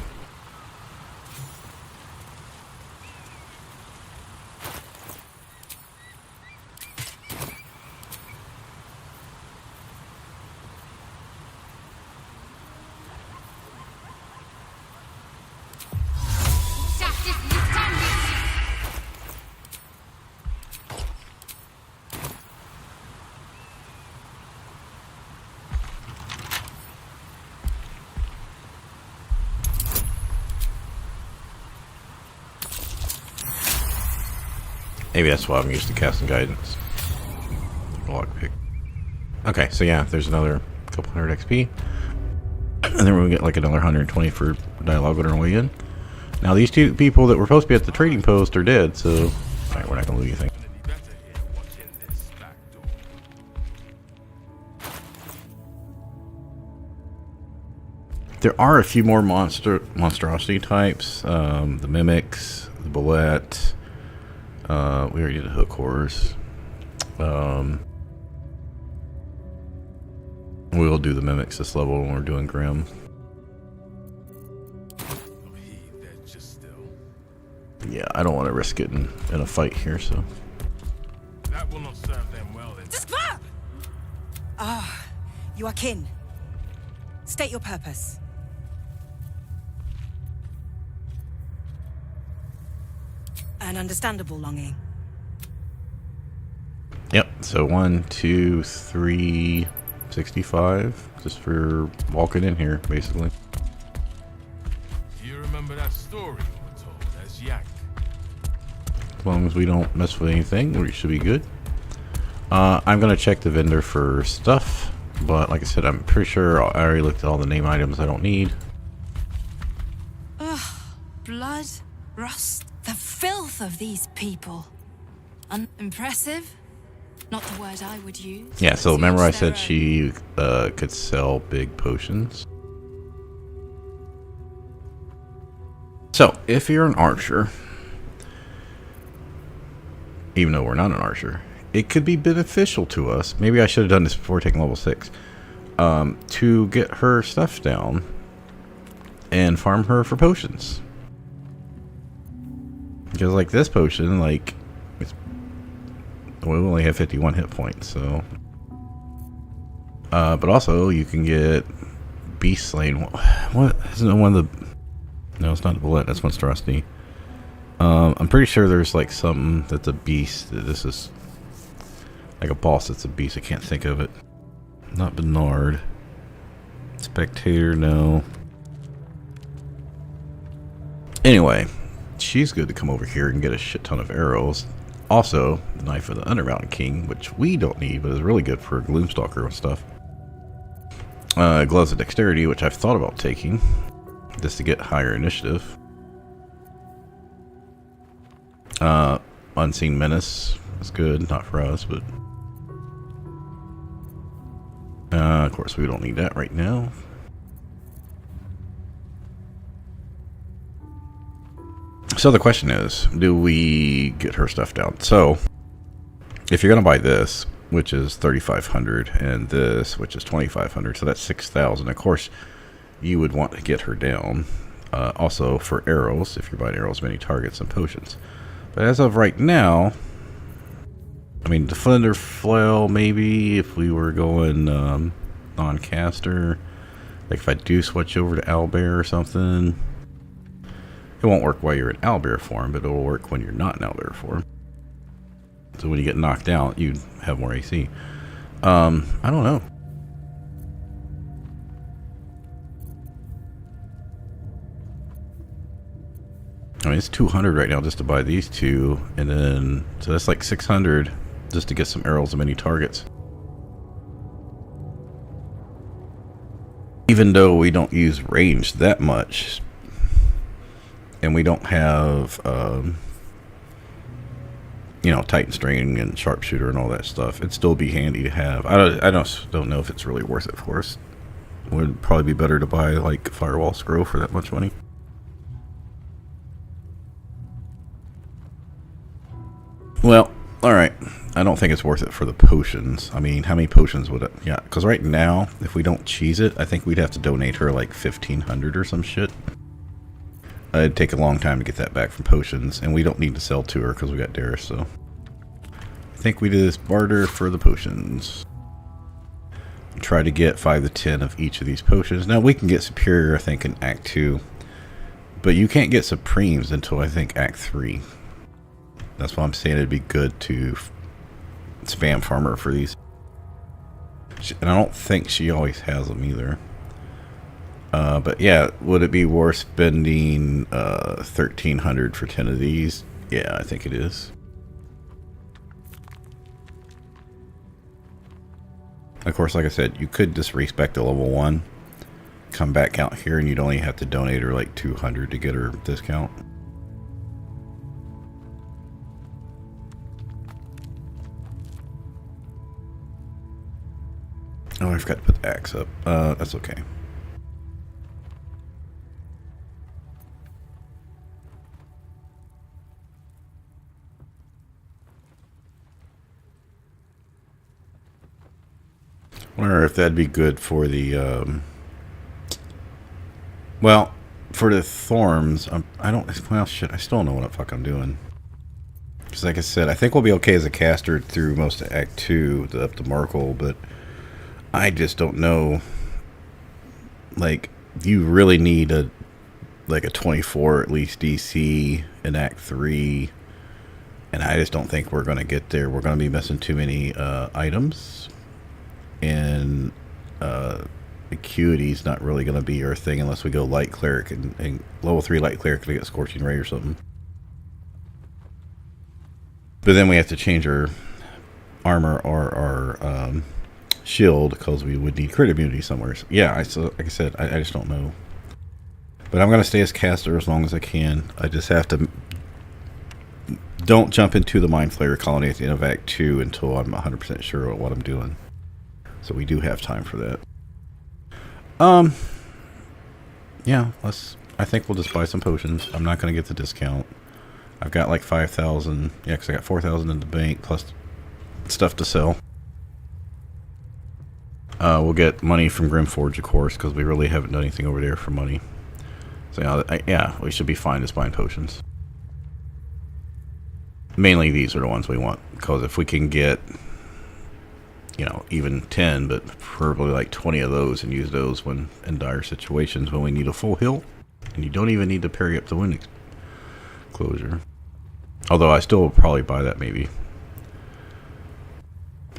Maybe that's why I'm used to casting guidance. Lockpick. Okay, so yeah, there's another couple hundred XP. And then we'll get like another 120 for dialogue on our way in. Now these 2 people that were supposed to be at the trading post are dead, so alright, we're not gonna lose anything. There are a few more monstrosity types. The mimics, the bullet. We already did the hook horrors. We'll do the mimics this level when we're doing Grim. Yeah, I don't want to risk getting in a fight here, so. That will not serve them well. You are kin. State your purpose. An understandable longing. Yep, so 1, 2, 3, 65. Just for walking in here, basically. Do you remember that story you were told as Yak? As long as we don't mess with anything, we should be good. I'm going to check the vendor for stuff. But like I said, I'm pretty sure I already looked at all the name items I don't need. Ugh, blood, rust, the filth of these people. Unimpressive? Not the word I would use. Yeah, so remember I said Their she could sell big potions. So, if you're an archer, even though we're not an archer, it could be beneficial to us. Maybe I should have done this before taking level 6. To get her stuff down and farm her for potions. Because like this potion, like, we only have 51 hit points, so. But also you can get Beast Slain. What isn't it one of the? No, it's not the bullet. That's monstrosity. I'm pretty sure there's like something that's a beast. This is like a boss that's a beast. I can't think of it. Not Bernard. Spectator, no. Anyway, she's good to come over here and get a shit ton of arrows. Also, the Knife of the Undermountain King, which we don't need, but is really good for Gloomstalker and stuff. Gloves of Dexterity, which I've thought about taking, just to get higher initiative. Unseen Menace is good, not for us, but of course we don't need that right now. So the question is, do we get her stuff down? So, if you're going to buy this, which is 3,500, and this, which is 2,500, so that's 6,000. Of course, you would want to get her down. Also, for arrows, if you're buying arrows, many targets, and potions. But as of right now, I mean, Defender Flail, maybe, if we were going non-caster. Like, if I do switch over to Owlbear or something. It won't work while you're in owlbear form, but it'll work when you're not in owlbear form. So when you get knocked out, you have more AC. I don't know. I mean, it's 200 right now just to buy these two, and then so that's like 600 just to get some arrows and many targets. Even though we don't use range that much. And we don't have, you know, Titan String and Sharpshooter and all that stuff. It'd still be handy to have. I don't know if it's really worth it for us. Would probably be better to buy like Firewall Scroll for that much money. Well, all right. I don't think it's worth it for the potions. I mean, how many potions would it? Yeah, because right now, if we don't cheese it, I think we'd have to donate her like 1,500 or some shit. It'd take a long time to get that back from potions, and we don't need to sell to her because we got Darius, so I think we do this barter for the potions. Try to get 5 to 10 of each of these potions. Now we can get Superior, I think, in Act 2, but you can't get Supremes until I think Act 3. That's why I'm saying it'd be good to spam farmer for these. And I don't think she always has them either. But yeah, would it be worth spending 1,300 for 10 of these? Yeah, I think it is. Of course, like I said, you could just respec to level 1, come back out here, and you'd only have to donate her like 200 to get her discount. Oh, I forgot to put the axe up. That's okay. Wonder if that'd be good for the, well, for the Thorns, I don't, well, shit, I still don't know what the fuck I'm doing. Because like I said, I think we'll be okay as a caster through most of Act 2, up to Markle, but I just don't know. Like, you really need a 24 at least DC in Act 3, and I just don't think we're going to get there. We're going to be missing too many items, and Acuity's not really going to be our thing unless we go Light Cleric and level 3 Light Cleric to get Scorching Ray or something. But then we have to change our armor or our shield because we would need crit immunity somewhere. So, yeah, like I said, I just don't know. But I'm going to stay as caster as long as I can. I just have to... Don't jump into the Mind Flayer colony at the end of Act 2 until I'm 100% sure of what I'm doing. So we do have time for that. Yeah, I think we'll just buy some potions. I'm not going to get the discount. I've got like 5,000. Yeah, because I got 4,000 in the bank plus stuff to sell. We'll get money from Grimforge, of course, because we really haven't done anything over there for money. So yeah, we should be fine just buying potions. Mainly these are the ones we want, because if we can get, you know, even 10, but preferably like 20 of those and use those when in dire situations when we need a full heal, and you don't even need to parry up the wound closure. Although I still will probably buy that maybe.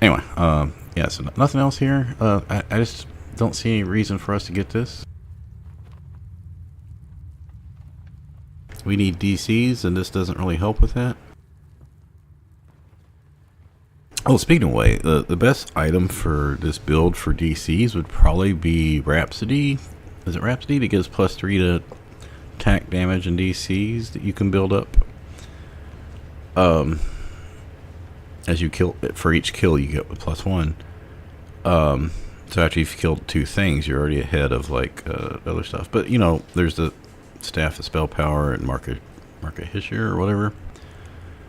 Anyway, yeah, so nothing else here. I just don't see any reason for us to get this. We need DCs, and this doesn't really help with that. Oh, speaking of way, the best item for this build for DCs would probably be Rhapsody. Is it Rhapsody that gives +3 to attack damage and DCs that you can build up? As you kill, for each kill you get +1. So after you've killed 2 things, you're already ahead of like other stuff. But you know, there's the Staff of Spell Power and Market Hishir or whatever.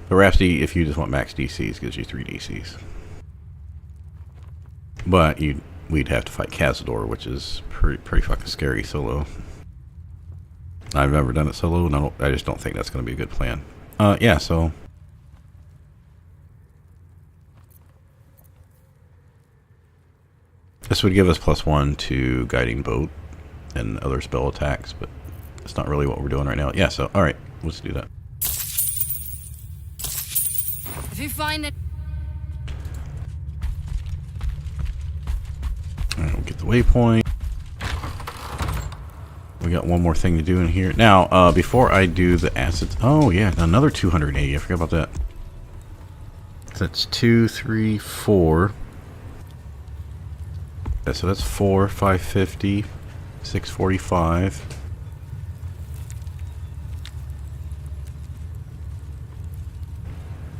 But Rhapsody, if you just want max DCs, gives you 3 DCs. But we'd have to fight Cazador, which is pretty fucking scary solo. I've never done it solo, and I just don't think that's going to be a good plan. Yeah, so... This would give us +1 to Guiding Bolt and other spell attacks, but that's not really what we're doing right now. Yeah, so, alright, let's do that. If you find it... Alright, we'll get the waypoint. We got one more thing to do in here. Now, before I do the acids... Oh, yeah, another 280. I forgot about that. So that's 2, 3, 4... Yeah, so that's 4, 550, 645.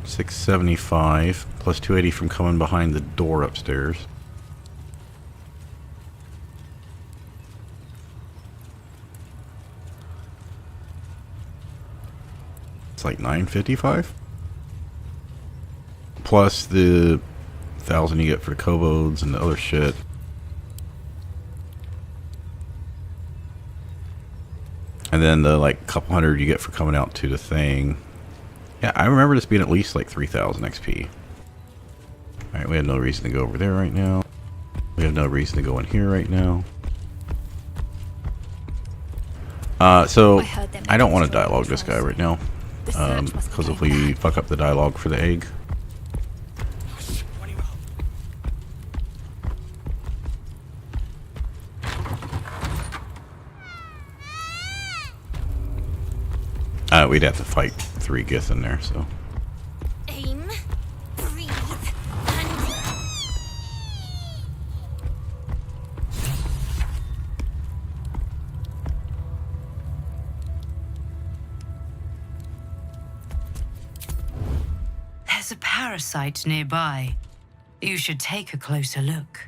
$675 plus 280 from coming behind the door upstairs. It's like 955 plus the 1,000 you get for kobolds and the other shit. And then the like couple hundred you get for coming out to the thing. Yeah, I remember this being at least like 3,000 XP. Alright, we have no reason to go over there right now. We have no reason to go in here right now. So I don't want to dialogue this guy right now. Because if we fuck up the dialogue for the egg. We'd have to fight 3 Gith in there, so. Aim, breathe, and... There's a parasite nearby. You should take a closer look.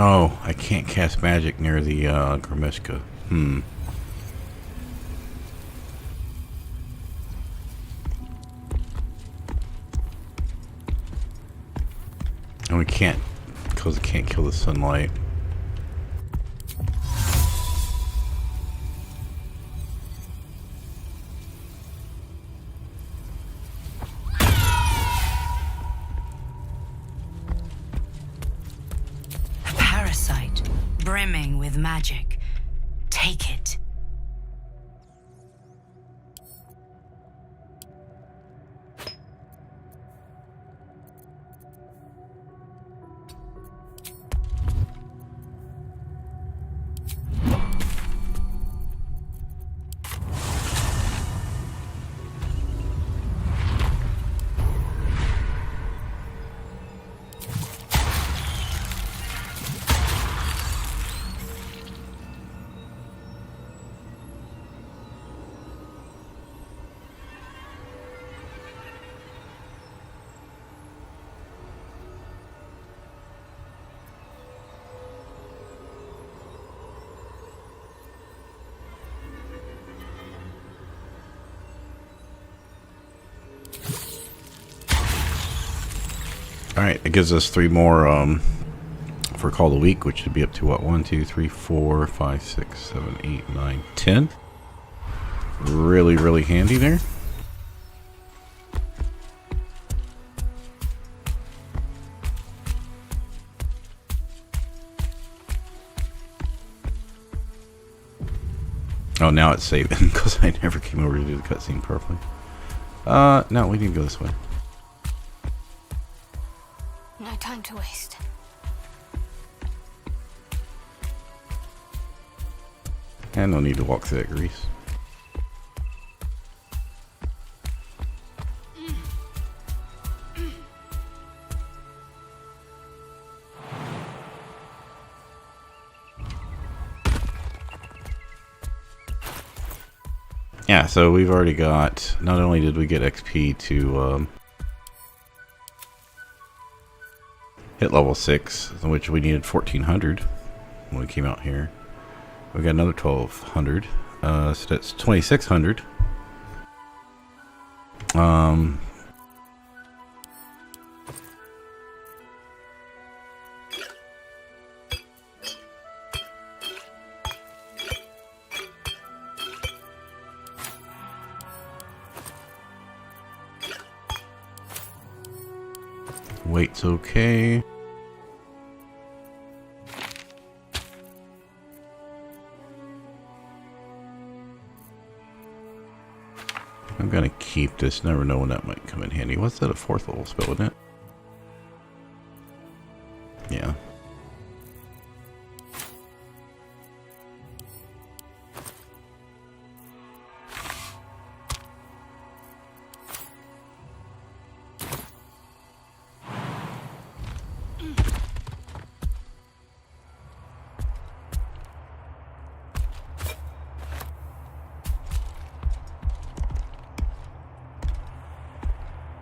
Oh, I can't cast magic near the Grimishka. And we can't, because it can't kill the sunlight. A parasite, brimming with magic. Take it. Alright, it gives us 3 more for Call of the Week, which should be up to what? 1, 2, 3, 4, 5, 6, 7, 8, 9, 10. Really, really handy there. Oh, now it's saving because I never came over to do the cutscene properly. No, we need to go this way. No time to waste. And no need to walk through that grease. Yeah, so we've already got, not only did we get XP to hit level 6, which we needed 1400 when we came out here. We got another 1200, so that's 2600. Weight's okay. I'm gonna keep this. Never know when that might come in handy. What's that? A 4th level spell, isn't it? Yeah.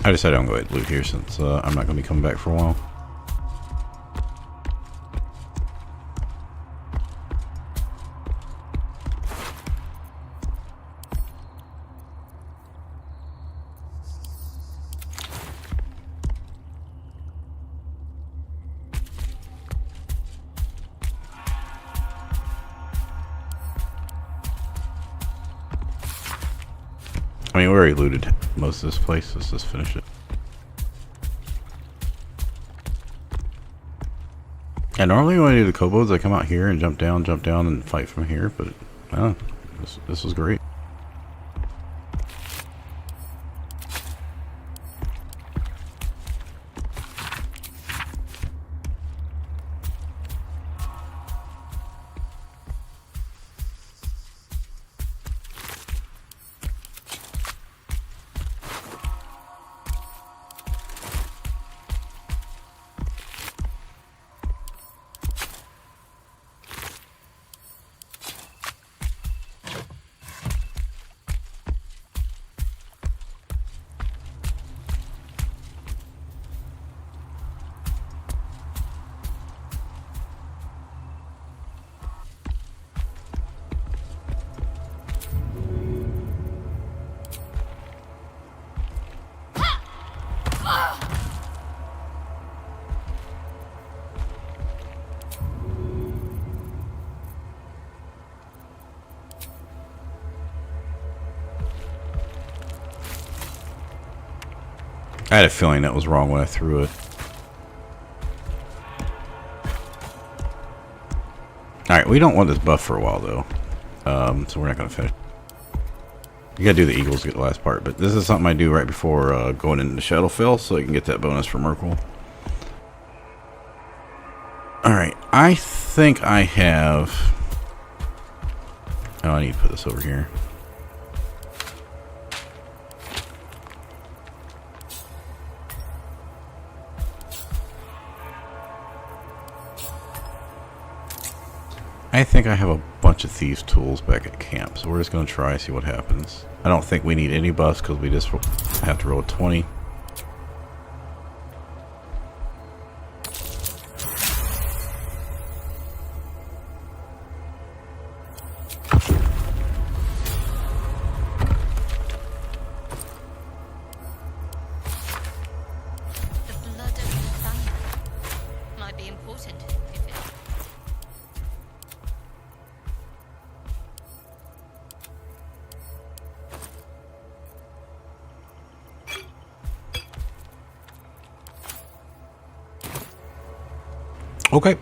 I decided I'm going to go ahead and loot here since I'm not going to be coming back for a while. I mean, we already looted most of this place. Let's just finish it. And normally when I do the kobolds, I come out here and jump down, and fight from here. But this was great. I had a feeling that was wrong when I threw it. Alright, we don't want this buff for a while, though. So we're not going to finish. You gotta do the eagles to get the last part, but this is something I do right before going into Shadowfell, so you can get that bonus for Merkel. Alright, I think I have... Oh, I need to put this over here. I think I have a bunch of thieves tools back at camp, so we're just going to try and see what happens. I don't think we need any buffs because we just have to roll 20. The blood of the thunder might be important if it... Okay.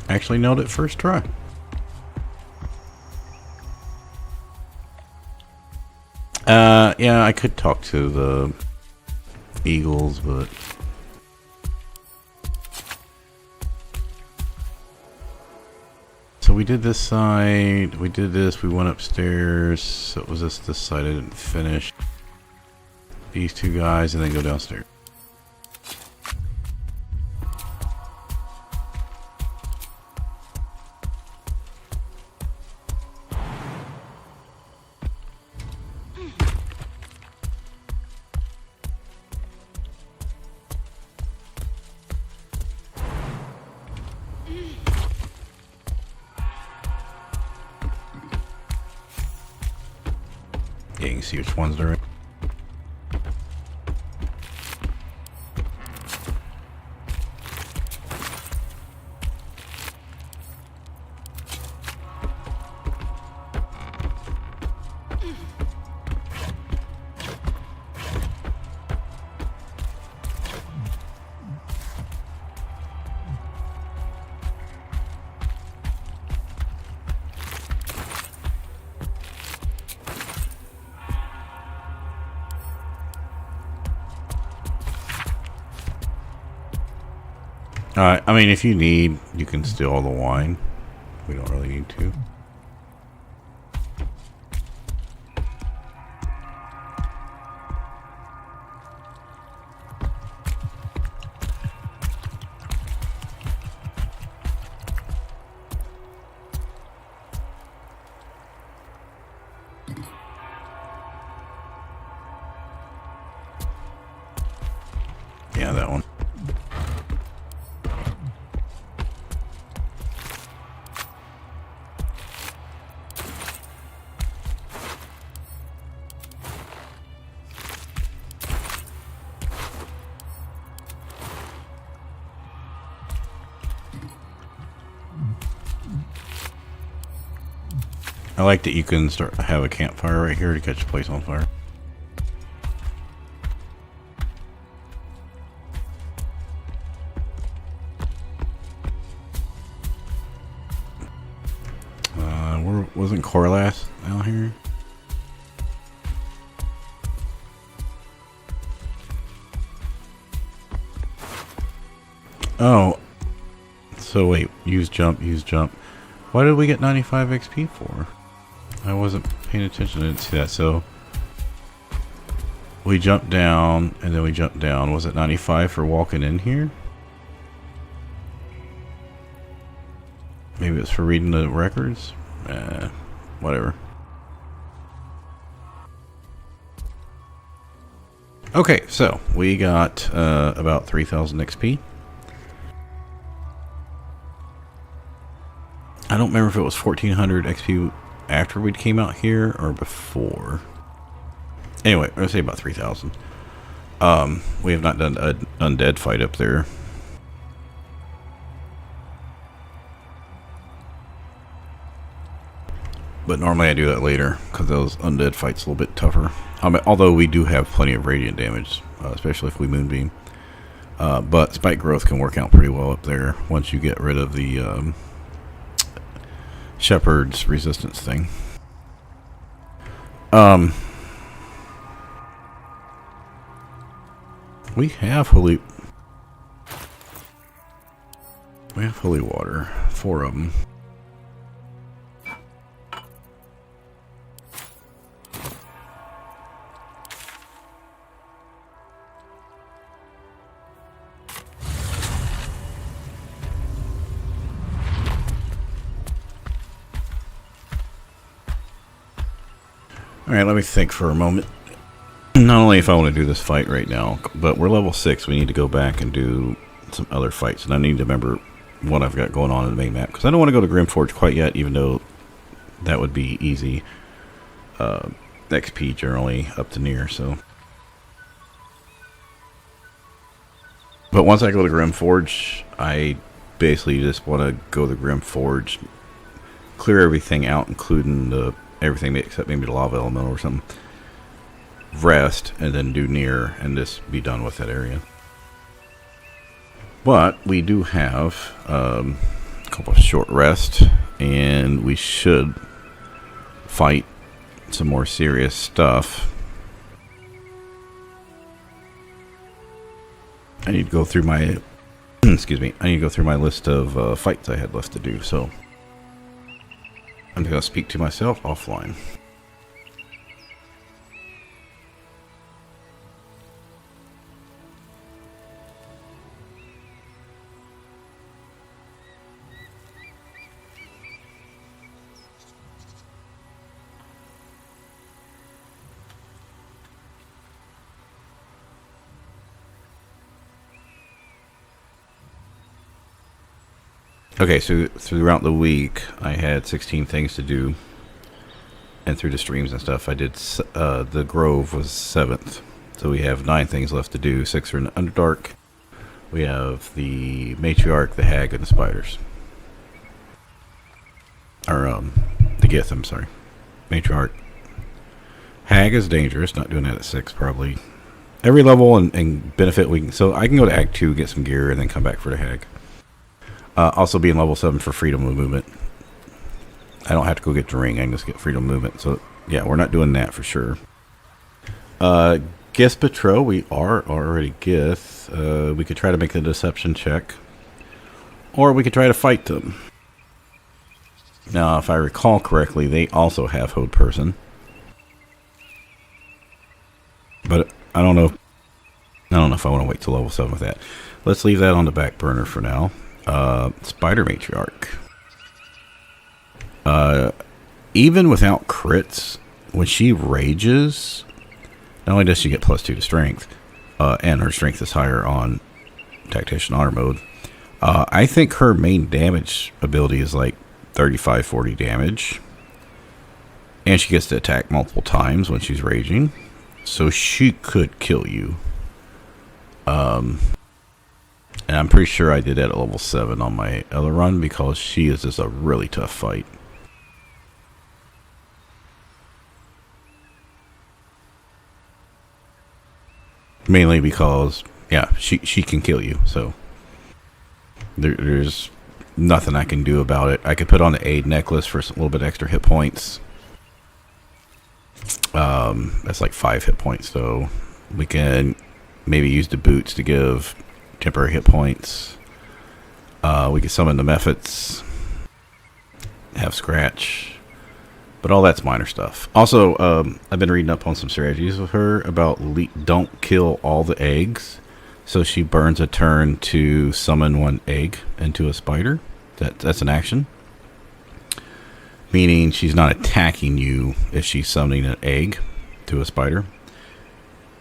Actually nailed it first try. Yeah, I could talk to the eagles, but... So we did this side, we did this, we went upstairs, so it was just this side I didn't finish. These two guys, and then go downstairs. Yeah, you can see which ones they're in. I mean, if you need, you can steal all the wine. We don't really need to. Yeah, that one. I like that you can have a campfire right here to catch the place on fire. Wasn't Corlass out here? Oh. So wait, use jump. Why did we get 95 XP for? I wasn't paying attention, I didn't see that. So we jumped down and then we jumped down. Was it 95 for walking in here? Maybe it's for reading the records? Whatever. Okay, so we got about 3,000 XP. I don't remember if it was 1,400 XP after we came out here or before. Anyway, let's say about 3,000. We have not done an undead fight up there. But normally I do that later because those undead fights a little bit tougher. Although we do have plenty of radiant damage, especially if we moonbeam. But spike growth can work out pretty well up there once you get rid of the shepherd's resistance thing. We have holy water, 4 of them. Alright, let me think for a moment. Not only if I want to do this fight right now, but we're level 6. We need to go back and do some other fights. And I need to remember what I've got going on in the main map. Because I don't want to go to Grimforge quite yet, even though that would be easy. XP generally up to near, so. But once I go to Grimforge, I basically just want to go to Grimforge, clear everything out, including everything except maybe the lava element or something. Rest, and then do near, and just be done with that area. But we do have a couple of short rests, and we should fight some more serious stuff. I need to go through my excuse me. I need to go through my list of fights I had left to do. So I'm going to speak to myself offline. Okay, so throughout the week, I had 16 things to do, and through the streams and stuff, I did, the Grove was 7th, so we have 9 things left to do. 6 are in the Underdark. We have the Matriarch, the Hag, and the Spiders. Or, the Gith, I'm sorry. Matriarch. Hag is dangerous, not doing that at 6, probably. Every level and benefit we can, so I can go to Act 2, get some gear, and then come back for the Hag. Also being level 7 for freedom of movement. I don't have to go get the ring. I can just get freedom of movement. So, yeah, we're not doing that for sure. Gith Patrol, we are already Gith. We could try to make the deception check. Or we could try to fight them. Now, if I recall correctly, they also have Hode Person. But I don't know. I don't know if I want to wait till level 7 with that. Let's leave that on the back burner for now. Spider Matriarch. Even without crits, when she rages, not only does she get +2 to strength, and her strength is higher on Tactician Honor mode, I think her main damage ability is like 35-40 damage. And she gets to attack multiple times when she's raging. So she could kill you. And I'm pretty sure I did that at level 7 on my other run because she is just a really tough fight. Mainly because, yeah, she can kill you. So there's nothing I can do about it. I could put on the aid necklace for a little bit extra hit points. That's like 5 hit points, so we can maybe use the boots to give temporary hit points. We can summon the Mephits, have Scratch, but all that's minor stuff. Also, I've been reading up on some strategies with her about don't kill all the eggs, so she burns a turn to summon 1 egg into a spider. That's an action, meaning she's not attacking you if she's summoning an egg to a spider.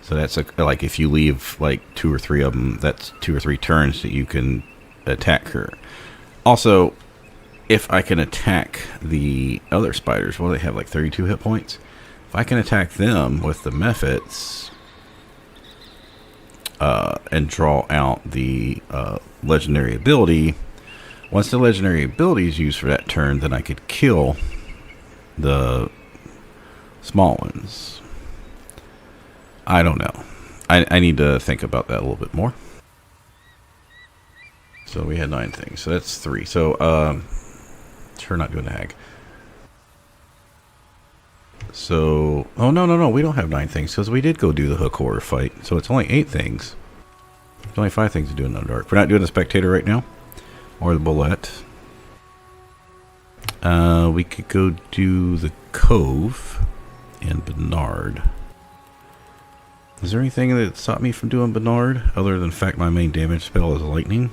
So that's like if you leave like 2 or 3 of them, that's 2 or 3 turns that you can attack her. Also, if I can attack the other spiders, well, they have like 32 hit points. If I can attack them with the Mephits and draw out the legendary ability, once the legendary ability is used for that turn, then I could kill the small ones. I don't know. I need to think about that a little bit more. So we had 9 things. So that's 3. So, sure, not doing a hag. So, oh, no. We don't have 9 things because we did go do the hook horror fight. So it's only 8 things. There's only 5 things to do in Underdark. We're not doing the spectator right now. Or the bullet. We could go do the cove and Bernard. Is there anything that stopped me from doing Bernard other than the fact my main damage spell is lightning?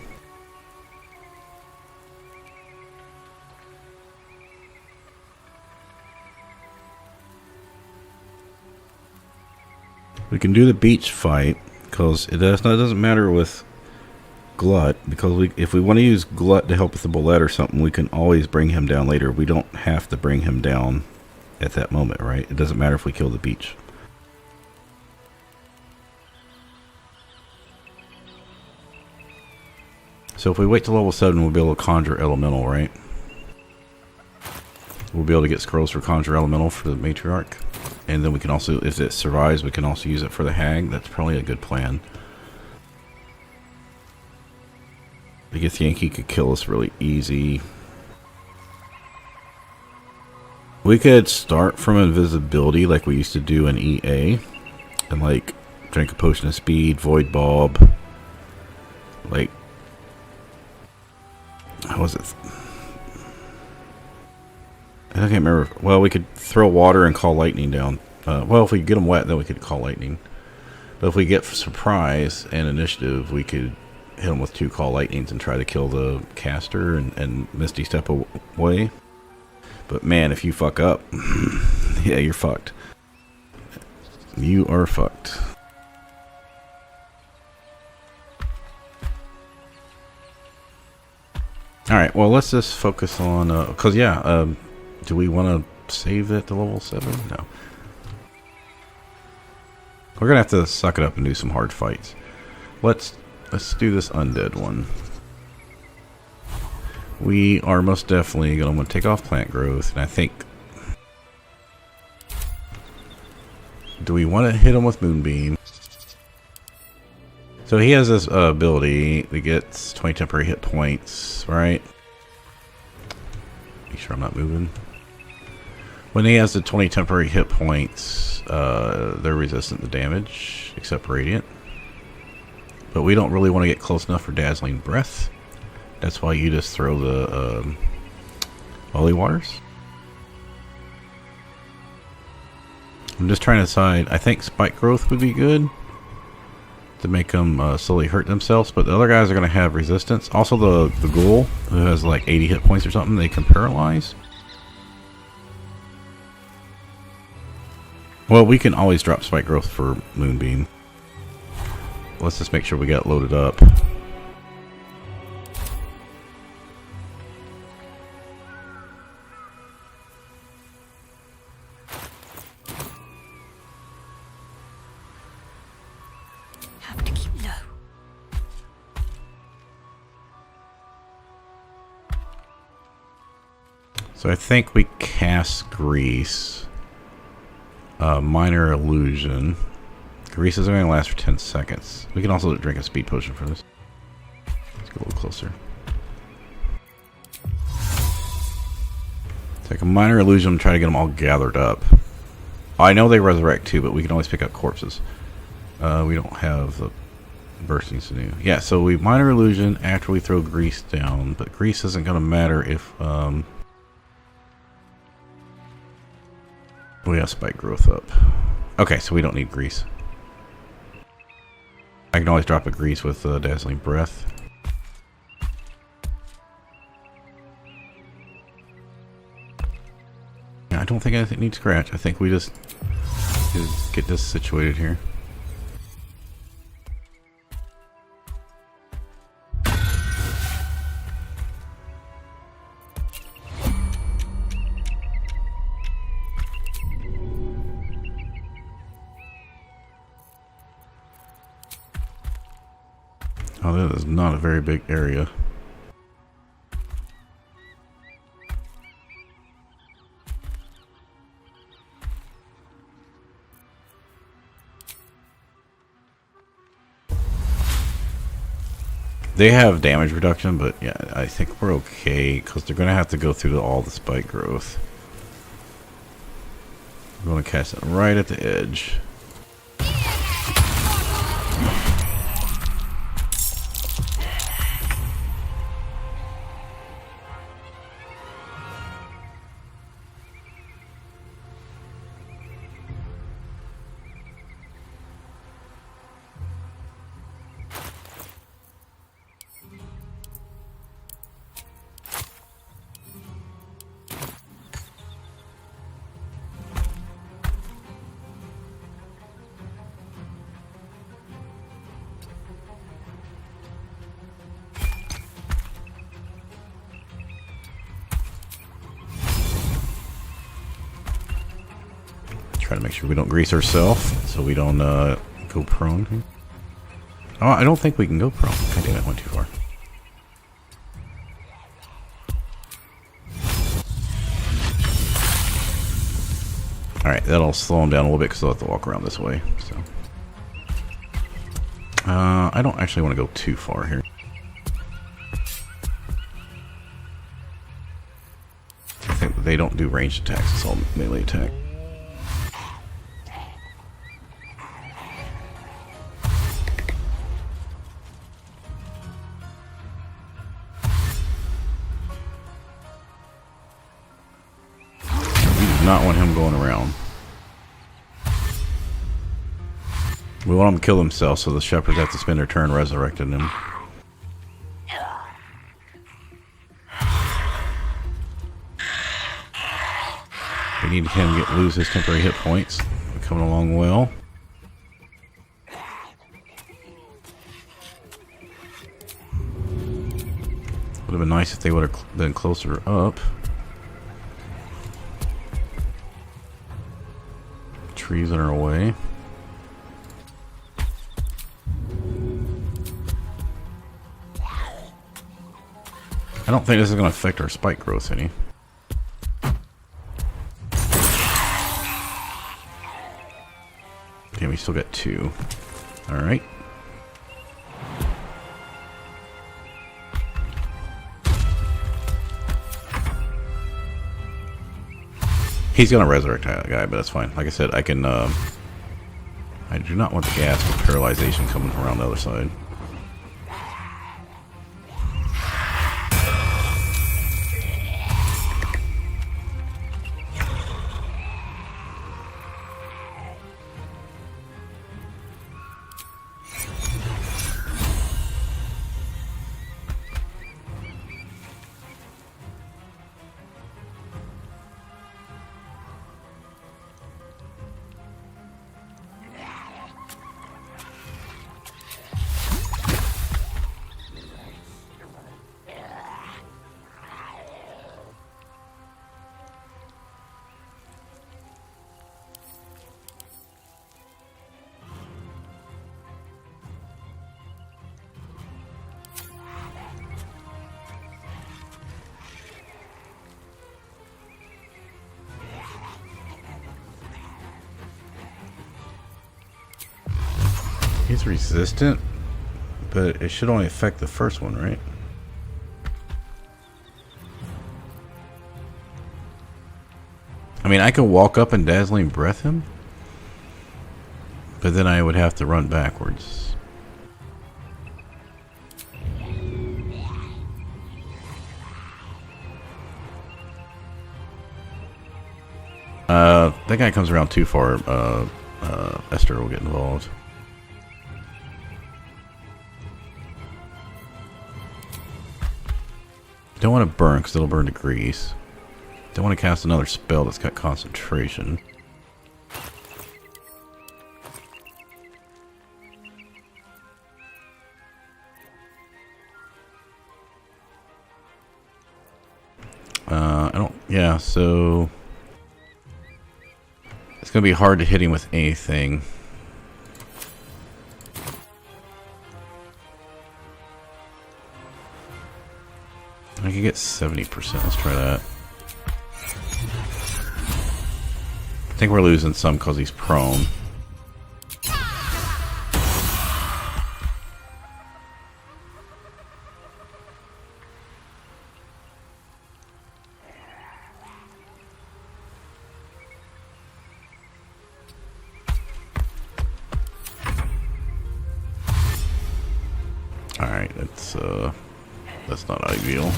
We can do the beach fight because it doesn't matter with Glut, because if we want to use Glut to help with the bullet or something, we can always bring him down later. We don't have to bring him down at that moment, right? It doesn't matter if we kill the beach. So if we wait till level 7, we'll be able to conjure elemental, right? We'll be able to get scrolls for conjure elemental for the matriarch, and then we can also, if it survives, we can also use it for the hag. That's probably a good plan. The Githyanki could kill us really easy. We could start from invisibility like we used to do in EA. And like drink a potion of speed, void bulb. Like, how was it? I can't remember. Well, we could throw water and call lightning down. Well, if we get them wet, then we could call lightning. But if we get surprise and initiative, we could hit them with 2 call lightnings and try to kill the caster and misty step away. But man, if you fuck up, yeah, you're fucked. You are fucked. Alright, well, let's just focus on, because yeah, do we want to save it to level 7? No. We're going to have to suck it up and do some hard fights. Let's do this undead one. We are most definitely going to want to take off plant growth, and I think... Do we want to hit him with Moonbeam? So he has this ability that gets 20 temporary hit points, right? Be sure I'm not moving. When he has the 20 temporary hit points, they're resistant to damage, except Radiant. But we don't really want to get close enough for Dazzling Breath. That's why you just throw the Holy Waters. I'm just trying to decide. I think Spike Growth would be good to make them slowly hurt themselves, but the other guys are going to have resistance. Also, the Ghoul, who has like 80 hit points or something, they can paralyze. Well, we can always drop Spike Growth for Moonbeam. Let's just make sure we got loaded up. Have to keep low. So I think we cast Grease. Minor Illusion. Grease is only going to last for 10 seconds. We can also drink a speed potion for this. Let's go a little closer. Take a minor illusion and try to get them all gathered up. I know they resurrect too, but we can always pick up corpses. We don't have the bursting sinew. Yeah, so we minor illusion after we throw Grease down, but Grease isn't going to matter if we have Spike Growth up. Okay, so we don't need Grease. I can always drop a Grease with Dazzling Breath. Yeah, I don't think anything needs Scratch. I think we just get this situated here. Oh, that is not a very big area. They have damage reduction, but yeah, I think we're okay because they're going to have to go through all the spike growth. I'm going to cast it right at the edge. Try to make sure we don't grease ourselves, so we don't go prone here. Oh, I don't think we can go prone. God damn it, went too far. Alright, that'll slow him down a little bit because they'll have to walk around this way. So, I don't actually want to go too far here. I think they don't do ranged attacks, it's all melee attack. Not want him going around. We want him to kill himself, so the shepherds have to spend their turn resurrecting him. We need him to lose his temporary hit points. We're coming along well. Would have been nice if they would have been closer up. Trees in our way. I don't think this is going to affect our spike growth any. Okay, we still got 2. Alright. He's gonna resurrect that guy, but that's fine. Like I said, I can, I do not want the gas or paralyzation coming around the other side. He's resistant, but it should only affect the first one, right? I mean, I could walk up and dazzling breath him, but then I would have to run backwards. That guy comes around too far. Esther will get involved. Don't want to burn because it'll burn to grease. Don't want to cast another spell that's got concentration. I don't. Yeah, so it's gonna be hard to hit him with anything. I can get 70%. Let's try that. I think we're losing some because he's prone. That's not ideal.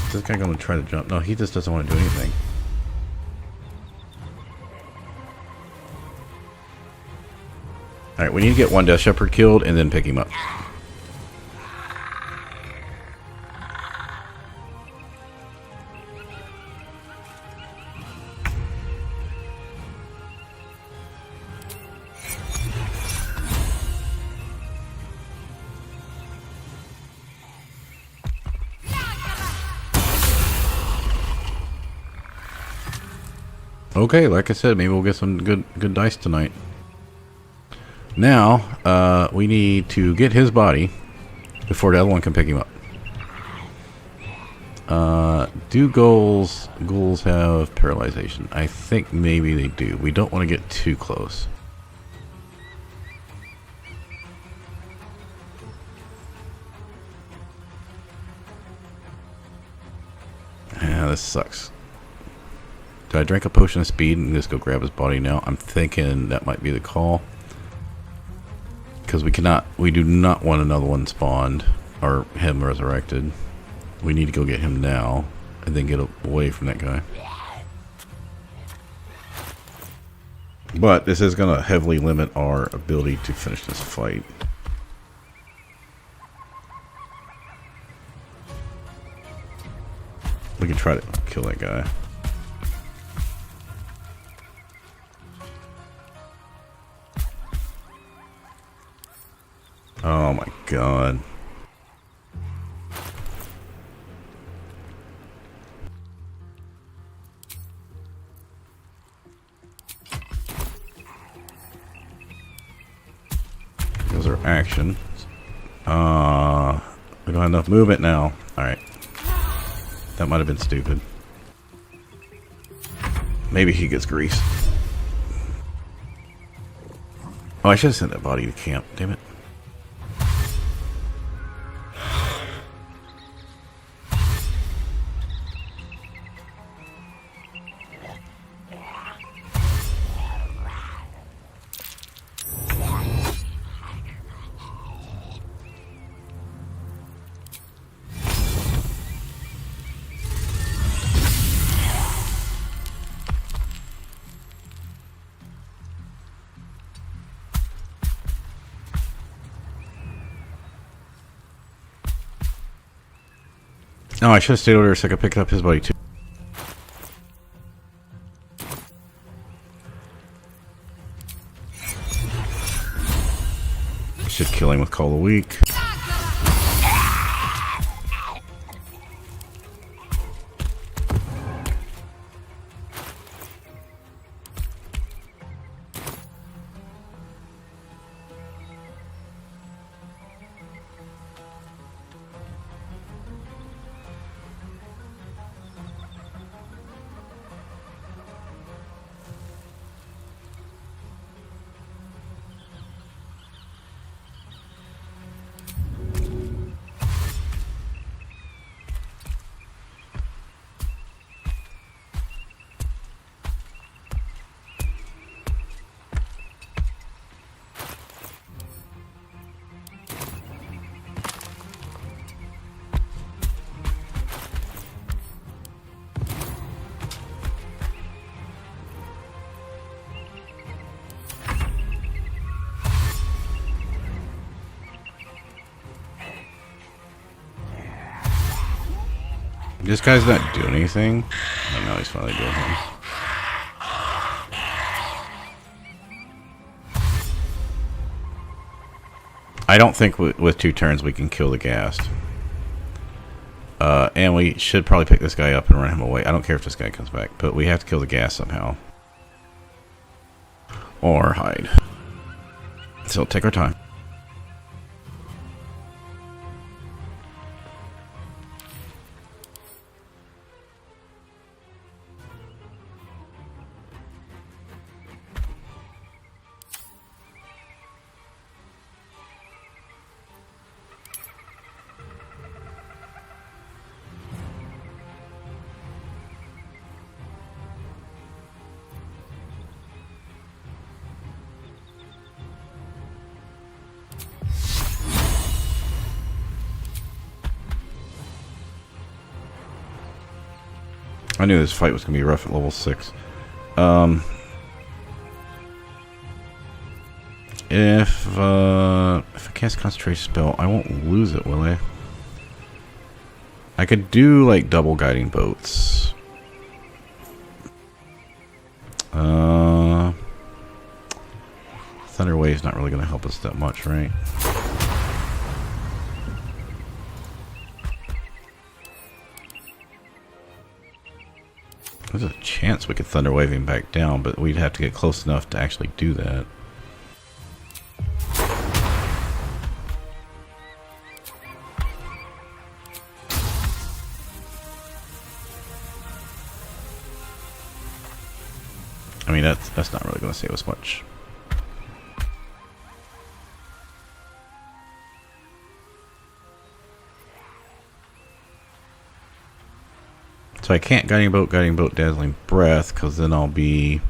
Is this guy gonna try to jump? No, he just doesn't want to do anything. Alright, we need to get one Death Shepherd killed and then pick him up. Okay, like I said, maybe we'll get some good dice tonight. Now, we need to get his body before the other one can pick him up. Do ghouls have paralyzation? I think maybe they do. We don't want to get too close. Yeah, this sucks. Do I drink a potion of speed and just go grab his body now? I'm thinking that might be the call. Because we do not want another one spawned or him resurrected. We need to go get him now and then get away from that guy. But this is going to heavily limit our ability to finish this fight. We can try to kill that guy. Oh my god. Those are action. We don't have enough movement now. Alright. That might have been stupid. Maybe he gets greased. Oh, I should have sent that body to camp. Damn it. No, I should have stayed over there so I could pick up his body too. Should kill him with Call of the Week. This guy's not doing anything. Oh no, he's finally doing him. I don't think with 2 turns we can kill the ghast. And we should probably pick this guy up and run him away. I don't care if this guy comes back, but we have to kill the ghast somehow. Or hide. So take our time. I knew this fight was going to be rough at level 6. If I cast concentration spell, I won't lose it, will I? I could do like double guiding boats. Thunder Wave's not really going to help us that much, right? There's a chance we could Thunder Wave him back down, but we'd have to get close enough to actually do that. I mean, that's not really going to save us much. So I can't guiding boat, dazzling breath, because then I'll be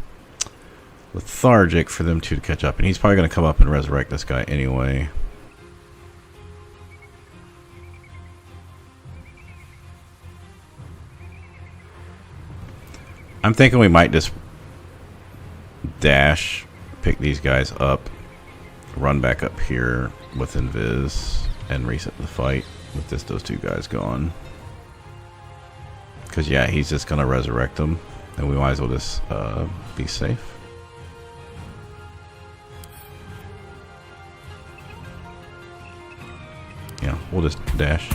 lethargic for them two to catch up, and he's probably going to come up and resurrect this guy anyway. I'm thinking we might just dash, pick these guys up, run back up here with Invis, and reset the fight with just those two guys gone. Because, yeah, he's just going to resurrect them, and we might as well just be safe. Yeah, we'll just dash.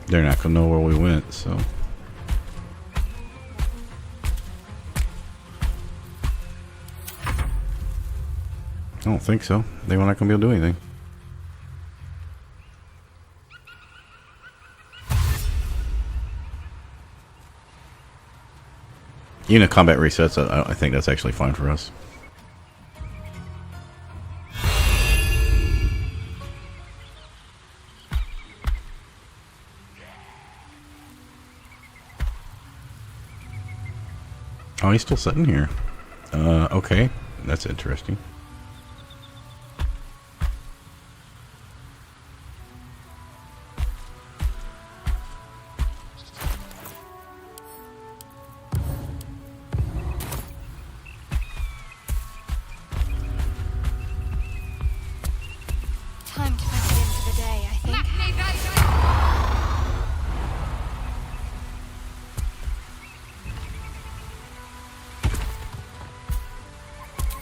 They're not gonna know where we went, so. I don't think so. They were not gonna be able to do anything. Unit combat resets, I think that's actually fine for us. Oh, he's still sitting here. Okay. That's interesting. Time to put it in for the day, I think.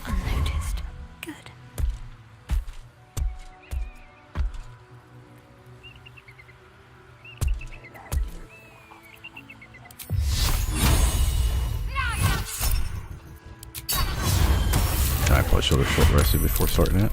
Unnoticed. Good. I probably should have short rested before starting it.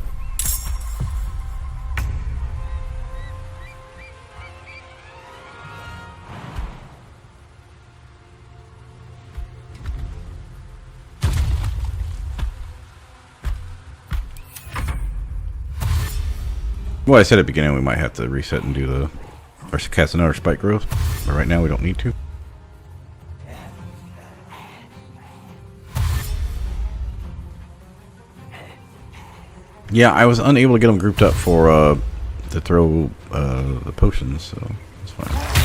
Well, I said at the beginning we might have to reset and do the, or cast another spike growth, but right now we don't need to. Yeah, I was unable to get them grouped up for to throw the potions, so it's fine.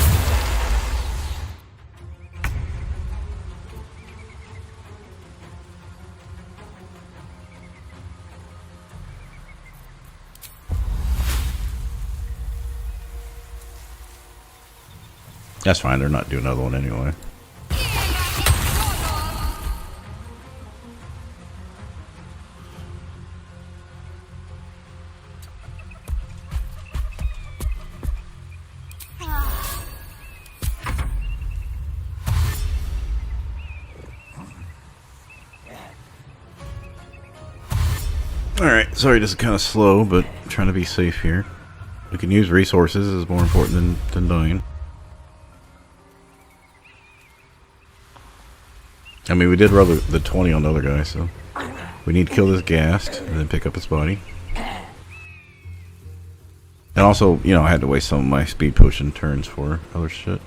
That's fine, they're not doing another one anyway. Alright, sorry this is kind of slow, but I'm trying to be safe here. We can use resources is more important than dying. I mean, we did roll the 20 on the other guy, so... We need to kill this ghast, and then pick up his body. And also, you know, I had to waste some of my speed potion turns for other shit.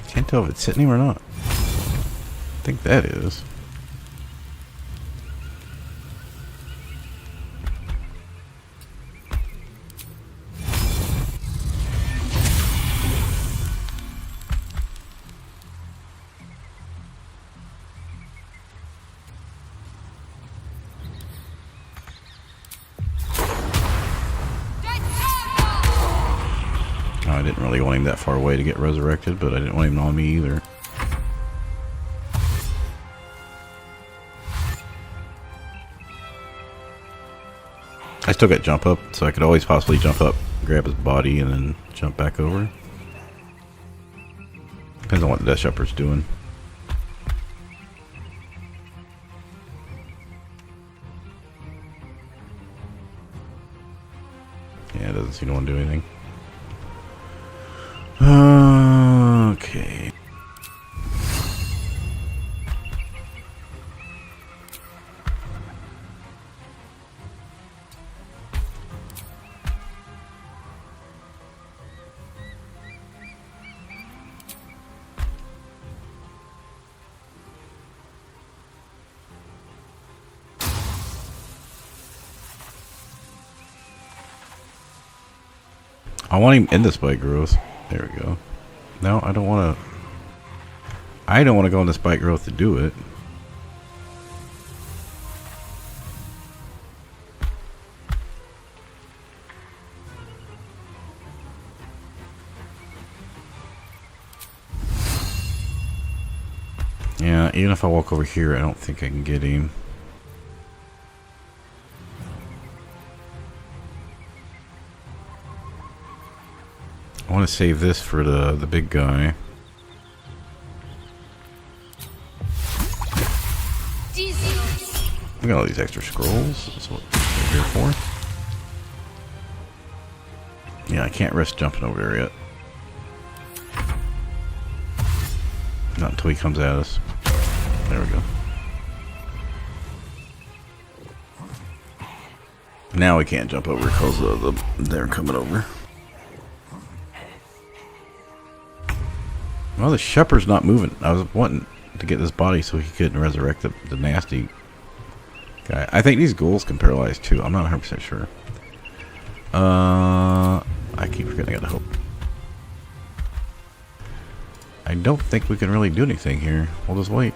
Can't tell if it's hitting him or not. I think that is. I didn't really want him that far away to get resurrected, but I didn't want him on me either. I still got jump up, so I could always possibly jump up, grab his body, and then jump back over. Depends on what the Death Shepherd's doing. Yeah, it doesn't seem to want to do anything. Okay. I want him in the spike growth. There we go. No, I don't want to. I don't want to go in the spike growth to do it. Yeah, even if I walk over here, I don't think I can get him. I want to save this for the big guy. Look at all these extra scrolls. That's what they're here for. Yeah, I can't risk jumping over there yet. Not until he comes at us. There we go. Now we can't jump over because they're coming over. Well, the shepherd's not moving. I was wanting to get this body so he couldn't resurrect the nasty guy. I think these ghouls can paralyze too. I'm not 100% sure. I keep forgetting I gotta hope. I don't think we can really do anything here. We'll just wait.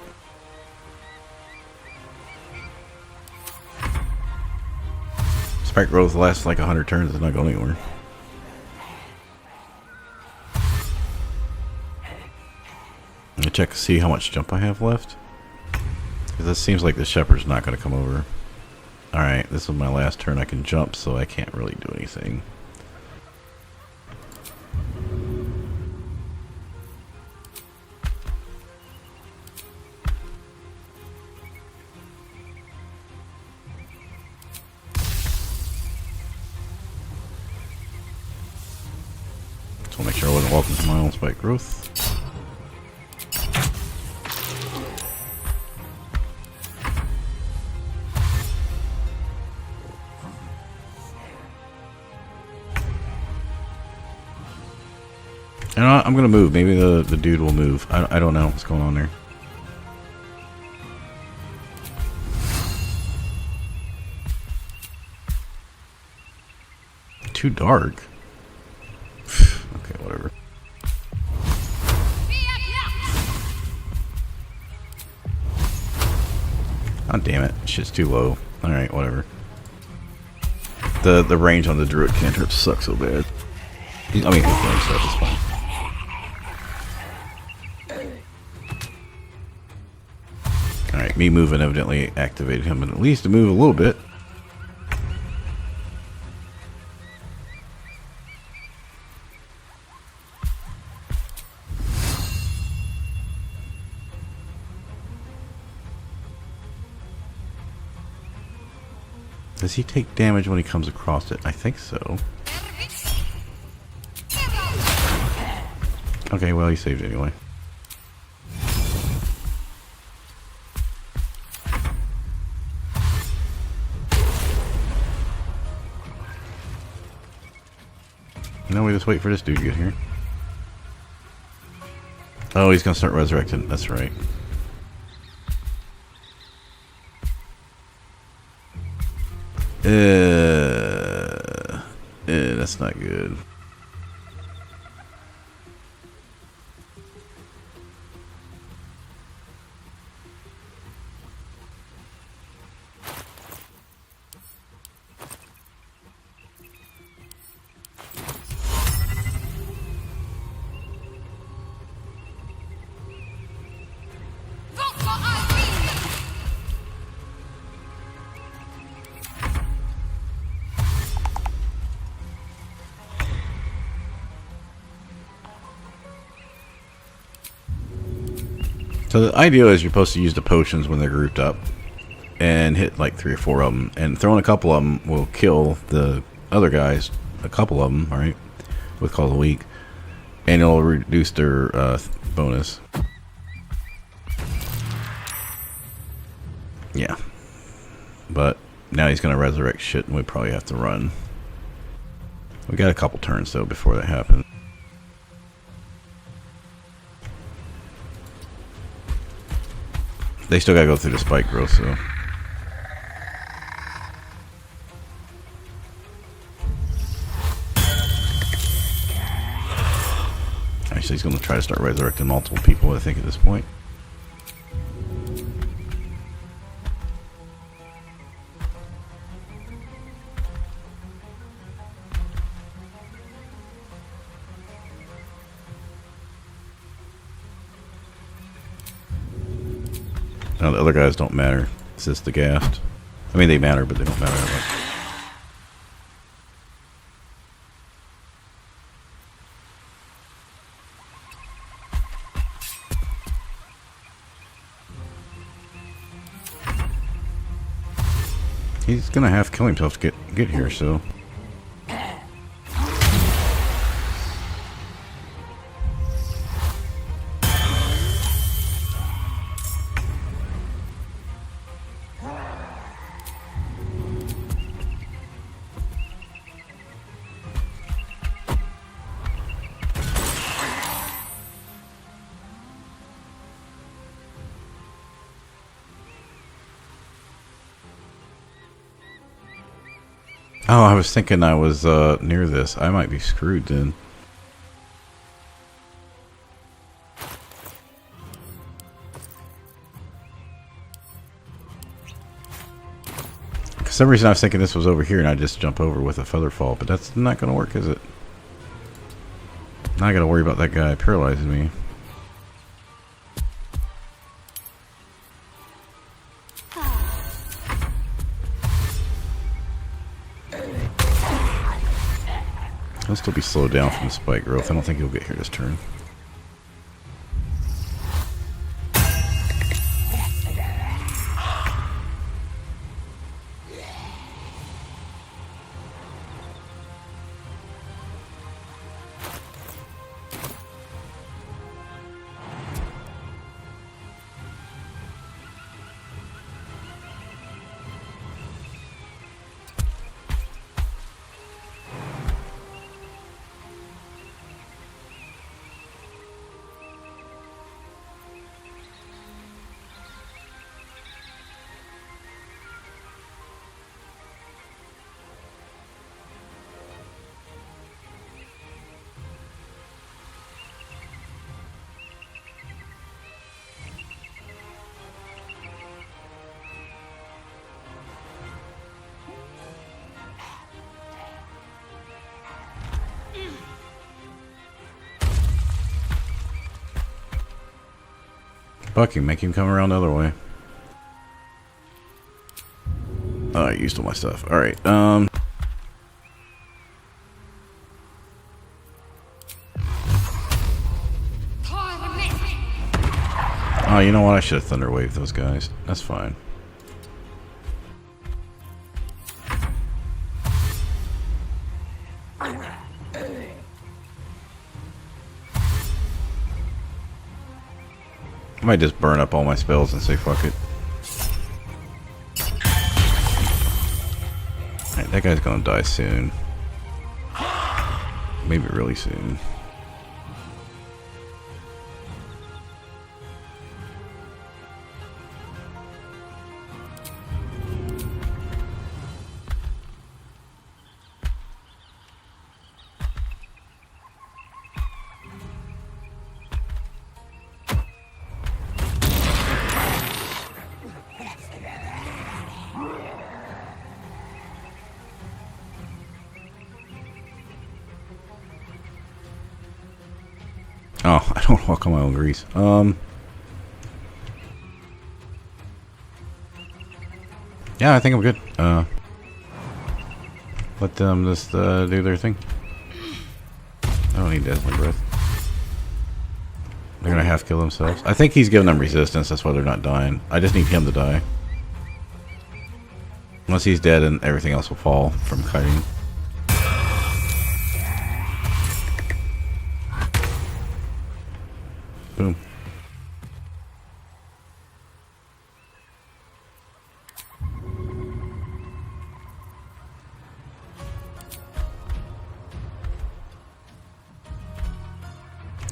Spike growth lasts like 100 turns and not go anywhere. Let me check to see how much jump I have left. Because this seems like the shepherd's not going to come over. Alright, this is my last turn I can jump, so I can't really do anything. Just want to make sure I wasn't walking to my own spike growth. And I'm gonna move. Maybe the dude will move. I don't know what's going on there. Too dark. Okay, whatever. Oh damn it! Shit's too low. All right, whatever. The range on the druid cantrip sucks so bad. I mean, healing stuff is fine. Alright, me moving evidently activated him, but at least to move a little bit. Does he take damage when he comes across it? I think so. Okay, well, he saved anyway. Now we just wait for this dude to get here. Oh, he's gonna start resurrecting. That's right. That's not good. So the idea is you're supposed to use the potions when they're grouped up and hit like 3 or 4 of them, and throwing a couple of them will kill the other guys, a couple of them, alright, with Call of the Week, and it'll reduce their bonus. Yeah. But now he's going to resurrect shit and we probably have to run. We got a couple turns though before that happens. They still gotta go through the spike growth, so. Actually, he's gonna try to start resurrecting multiple people, I think, at this point. Now the other guys don't matter. It's just the ghast. I mean, they matter, but they don't matter that much. He's gonna have to kill himself to get here, so. Oh, I was thinking I was near this. I might be screwed then. For some reason I was thinking this was over here and I just jump over with a feather fall, but that's not going to work, is it? Not going to worry about that guy paralyzing me. He'll still be slowed down from the spike growth. I don't think he'll get here this turn. Bucky, make him come around the other way. Oh, I used all my stuff. Alright, oh, you know what? I should have Thunderwaved those guys. That's fine. I might just burn up all my spells and say fuck it. Alright, that guy's gonna die soon. Maybe really soon. Oh, I don't walk on my own grease. Yeah, I think I'm good. Let them just do their thing. I don't need Dazzling Breath. They're gonna half kill themselves. I think he's giving them resistance, that's why they're not dying. I just need him to die. Once he's dead, and everything else will fall from kiting. Boom.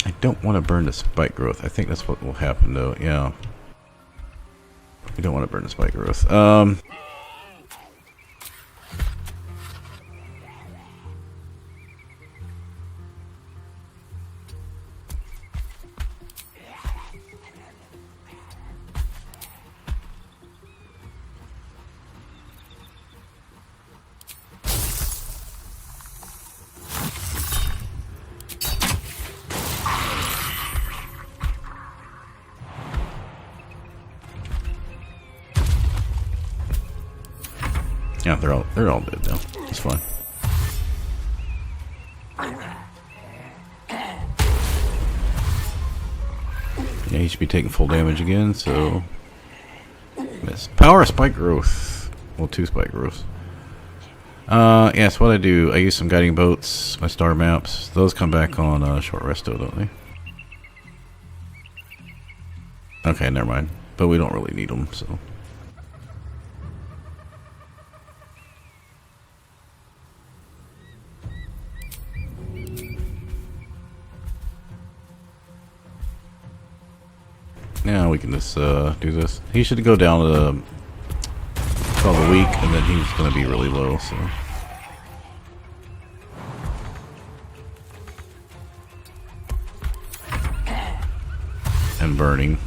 I don't want to burn the spike growth. I think that's what will happen though. Yeah. We don't want to burn the spike growth. Yeah, they're all dead now. It's fine. Yeah, he should be taking full damage again, so miss. Power spike growth. Well, 2 spike growths. Yes, what I do, I use some guiding boats, my star maps. Those come back on short resto, don't they? Okay, never mind. But we don't really need them, so. Yeah, we can just do this. He should go down to call the weak, and then he's going to be really low, so. And burning.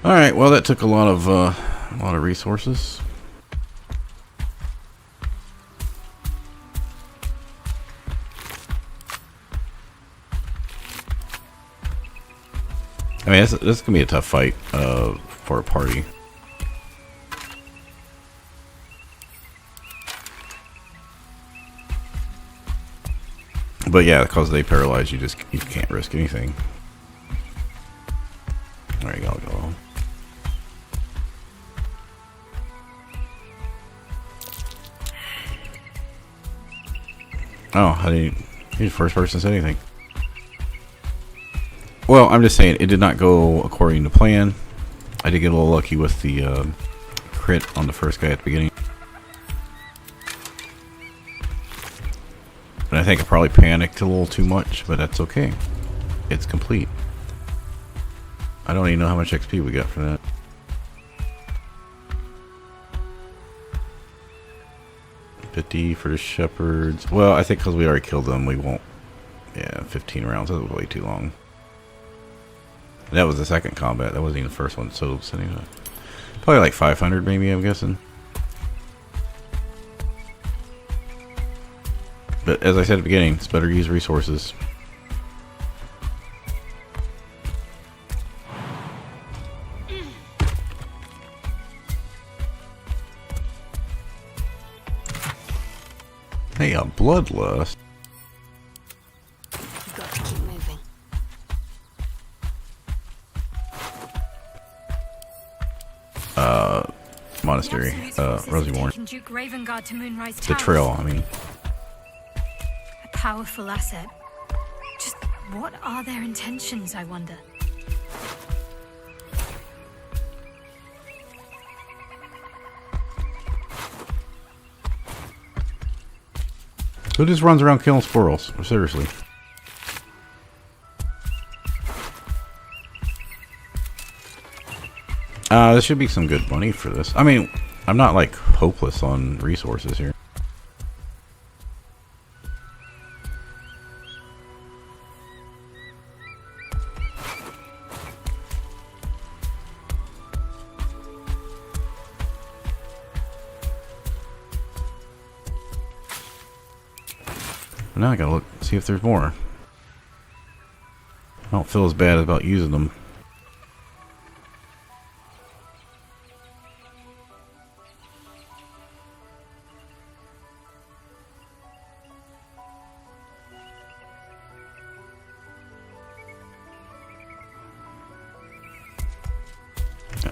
All right. Well, that took a lot of resources. I mean, this gonna be a tough fight for a party. But yeah, because they paralyze you, you can't risk anything. There you go. Oh, how did you're the first person to say anything? Well, I'm just saying, it did not go according to plan. I did get a little lucky with the crit on the first guy at the beginning. And I think I probably panicked a little too much, but that's okay. It's complete. I don't even know how much XP we got for that. 50 for the shepherds. Well, I think because we already killed them, we won't. Yeah, 15 rounds. That was way too long. And that was the second combat. That wasn't even the first one. So probably like 500 maybe, I'm guessing. But as I said at the beginning, it's better to use resources. Hey, a bloodlust. You've got to keep moving. Monastery, Rosymorn. Duke Ravengard to Moonrise The Towers. trail, I mean. A powerful asset. Just what are their intentions, I wonder? Who just runs around killing squirrels? Seriously. There should be some good money for this. I mean, I'm not like hopeless on resources here. But now I gotta look, see if there's more. I don't feel as bad about using them.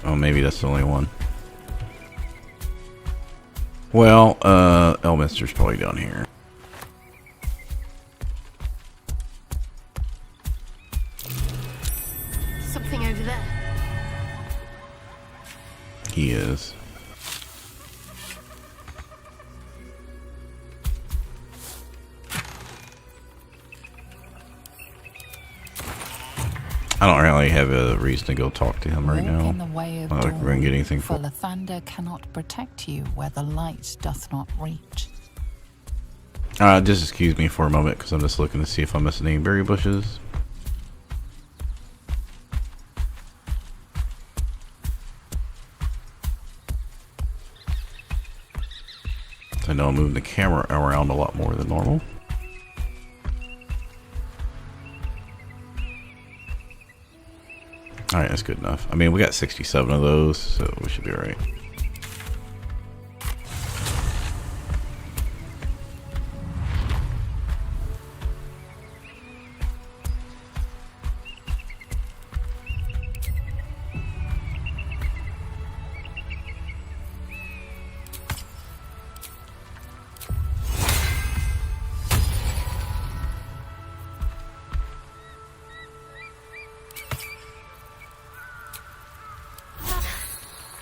Oh, maybe that's the only one. Well, Elminster's probably down here. Something over there. He is. I don't really have a reason to go talk to him right Walk now. in the way of I don't think we're gonna get anything for for. Lathander cannot protect you where the light doth not reach. Just excuse me for a moment because I'm just looking to see if I'm missing any berry bushes. I know I'm moving the camera around a lot more than normal. Alright, that's good enough. I mean, we got 67 of those, so we should be alright.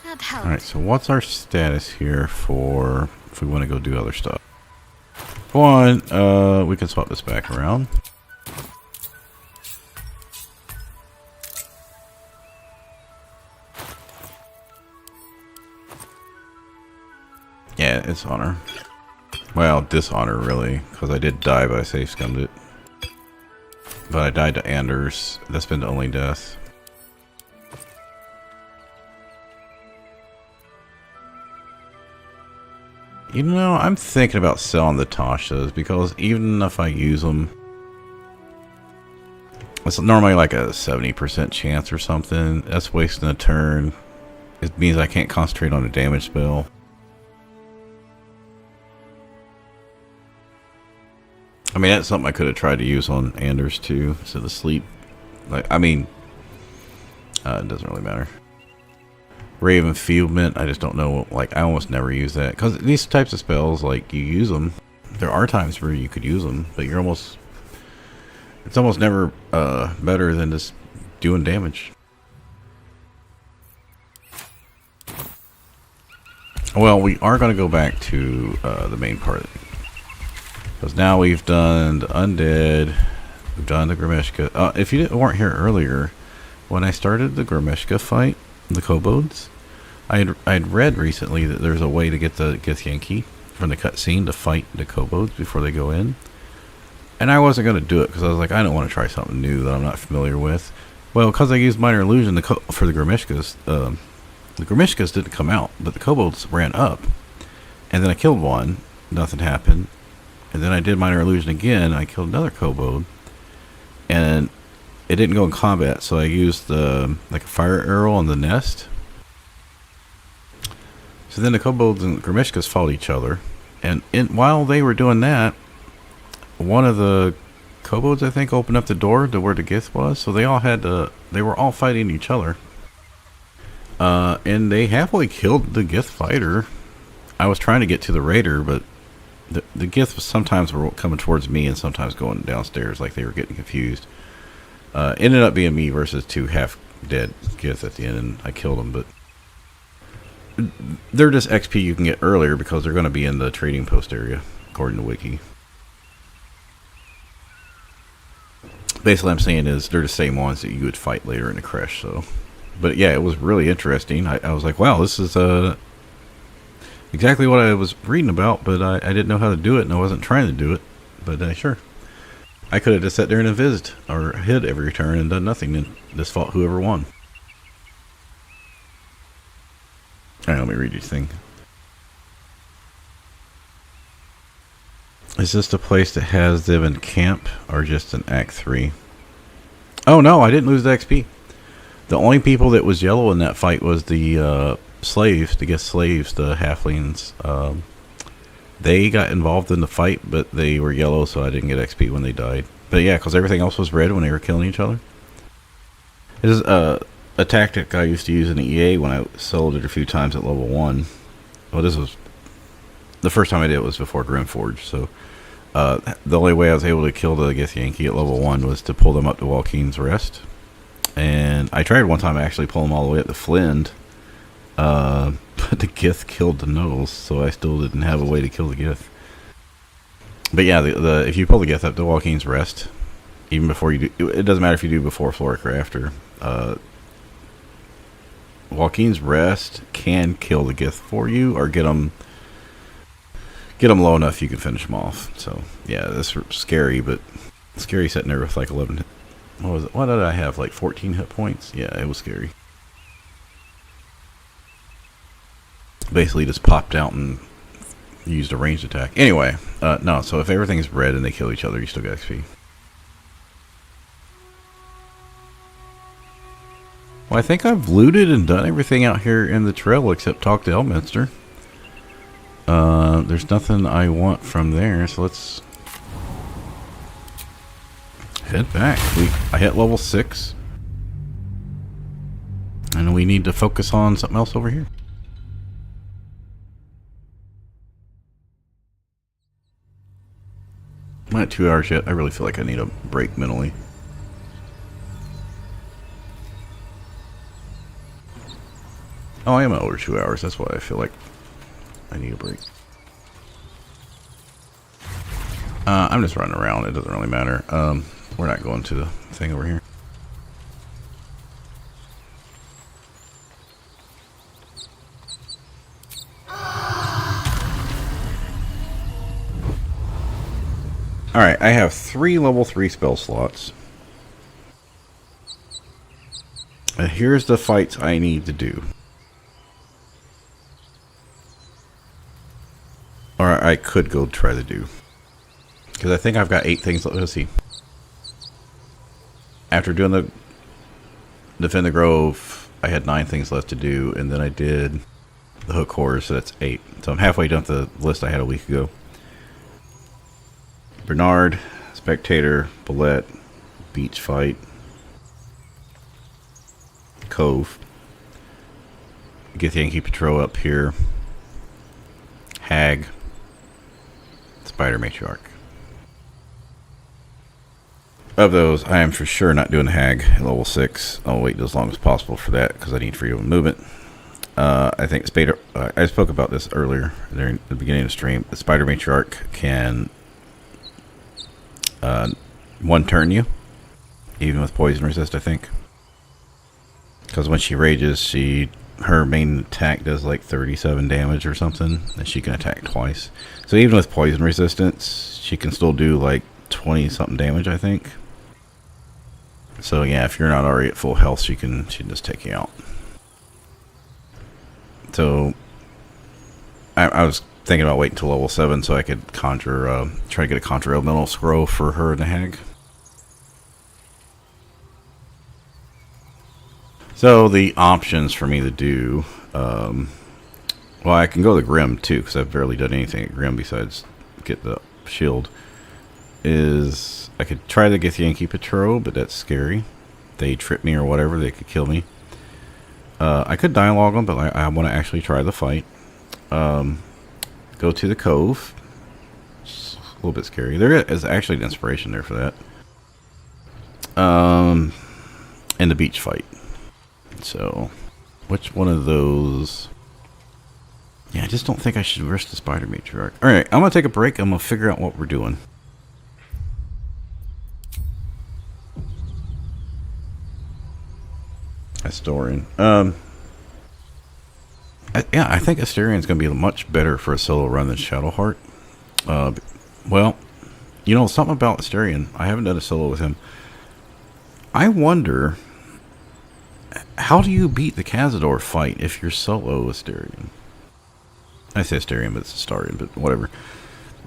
That helped. Alright, so what's our status here for if we want to go do other stuff? One, we can swap this back around. Yeah, it's honor. Well, dishonor really, because I did die, but I safe scummed it. But I died to Anders. That's been the only death. You know, I'm thinking about selling the Tashas because even if I use them, it's normally like a 70% chance or something. That's wasting a turn. It means I can't concentrate on a damage spell. I mean, that's something I could have tried to use on Anders too, instead of sleep. Like, I mean, it doesn't really matter. Raven Fieldment, I just don't know. Like, I almost never use that because these types of spells, like, you use them. There are times where you could use them, but you're almost. It's almost never better than just doing damage. Well, we are going to go back to the main part. Because now we've done the Undead, we've done the Grimeshka. If you weren't here earlier, when I started the Grimeshka fight, the kobolds, I had read recently that there's a way to get the Githyanki, from the cutscene to fight the kobolds before they go in. And I wasn't going to do it because I was like, I don't want to try something new that I'm not familiar with. Well, because I used Minor Illusion for the Grimishkas, the Grimishkas didn't come out, but the kobolds ran up. And then I killed one, nothing happened. And then I did Minor Illusion again, and I killed another kobold. And it didn't go in combat, so I used like a fire arrow on the nest. So then the kobolds and the Grimishkas fought each other. And while they were doing that, one of the kobolds, I think, opened up the door to where the Gith was. So they were all fighting each other. And they halfway killed the Gith fighter. I was trying to get to the raider, but the Gith sometimes were coming towards me and sometimes going downstairs, like they were getting confused. Ended up being me versus 2 half-dead Gith at the end, and I killed them. But they're just XP you can get earlier because they're going to be in the trading post area, according to Wiki. Basically, I'm saying is they're the same ones that you would fight later in the crash. So, but yeah, it was really interesting. I was like, wow, this is exactly what I was reading about, but I didn't know how to do it, and I wasn't trying to do it. But sure, I could have just sat there and invised or hid every turn and done nothing, and just fought whoever won. All right, let me read you the thing. Is this the place that has them in camp, or just in Act 3? Oh no, I didn't lose the XP. The only people that was yellow in that fight was the slaves, the Gith slaves, the halflings. They got involved in the fight, but they were yellow, so I didn't get XP when they died. But yeah, because everything else was red when they were killing each other. This is a tactic I used to use in the EA when I sold it a few times at level 1. Well, this was the first time I did it was before Grimforge, so the only way I was able to kill the Gith Yankee at level 1 was to pull them up to Walkeen's Rest. And I tried one time to actually pull them all the way up to Flint, but the Gith killed the Gnolls, so I still didn't have a way to kill the Gith. But yeah, if you pull the Gith up to Walkeen's Rest, even before you do, it doesn't matter if you do before Floric or after, Walkeen's Rest can kill the Gith for you, or get them low enough you can finish them off. So yeah, that's scary, but scary sitting there with like 11. What was it? What did I have? Like 14 hit points? Yeah, it was scary. Basically just popped out and used a ranged attack. Anyway, no, so if everything's red and they kill each other, you still get XP. Well, I think I've looted and done everything out here in the trail except talk to Elminster. There's nothing I want from there, so let's head back. I hit level 6. And we need to focus on something else over here. I'm at 2 hours yet. I really feel like I need a break mentally. Oh, I am at over 2 hours. That's why I feel like I need a break. I'm just running around. It doesn't really matter. We're not going to the thing over here. Alright, I have 3 level 3 spell slots. And here's the fights I need to do. Or I could go try to do. Because I think I've got 8 things. Let's see. After doing the Defend the Grove, I had 9 things left to do. And then I did the Hook Horror, so that's 8. So I'm halfway done the list I had a week ago. Bernard, Spectator, Bullet, Beach Fight, Cove, Gith Yankee Patrol up here, Hag, Spider Matriarch. Of those, I am for sure not doing the Hag at level 6. I'll wait as long as possible for that because I need freedom of movement. I think Spider. I spoke about this earlier during the beginning of the stream. The Spider Matriarch can one turn you, even with poison resist, I think. Because when she rages, she her main attack does like 37 damage or something, and she can attack twice. So even with poison resistance, she can still do like 20 something damage, I think. So yeah, if you're not already at full health, she can just take you out. So I was thinking about waiting until level 7 so I could conjure, try to get a conjure elemental scroll for her and the hag. So the options for me to do, well, I can go to Grim too, because I've barely done anything at Grim besides get the shield. Is I could try the Githyanki Patrol, but that's scary. They trip me or whatever, they could kill me. I could dialogue them, but I want to actually try the fight. Go to the Cove. It's a little bit scary. There is actually an inspiration there for that. And the beach fight. So, which one of those? Yeah, I just don't think I should risk the spider matriarch. Alright, I'm going to take a break. I'm going to figure out what we're doing. Astorian. Yeah, I think Asterian's going to be much better for a solo run than Shadowheart. Well, you know, something about Asterian. I haven't done a solo with him. I wonder, how do you beat the Cazador fight if you're solo Asterian? I say Asterian, but it's Astarian, but whatever.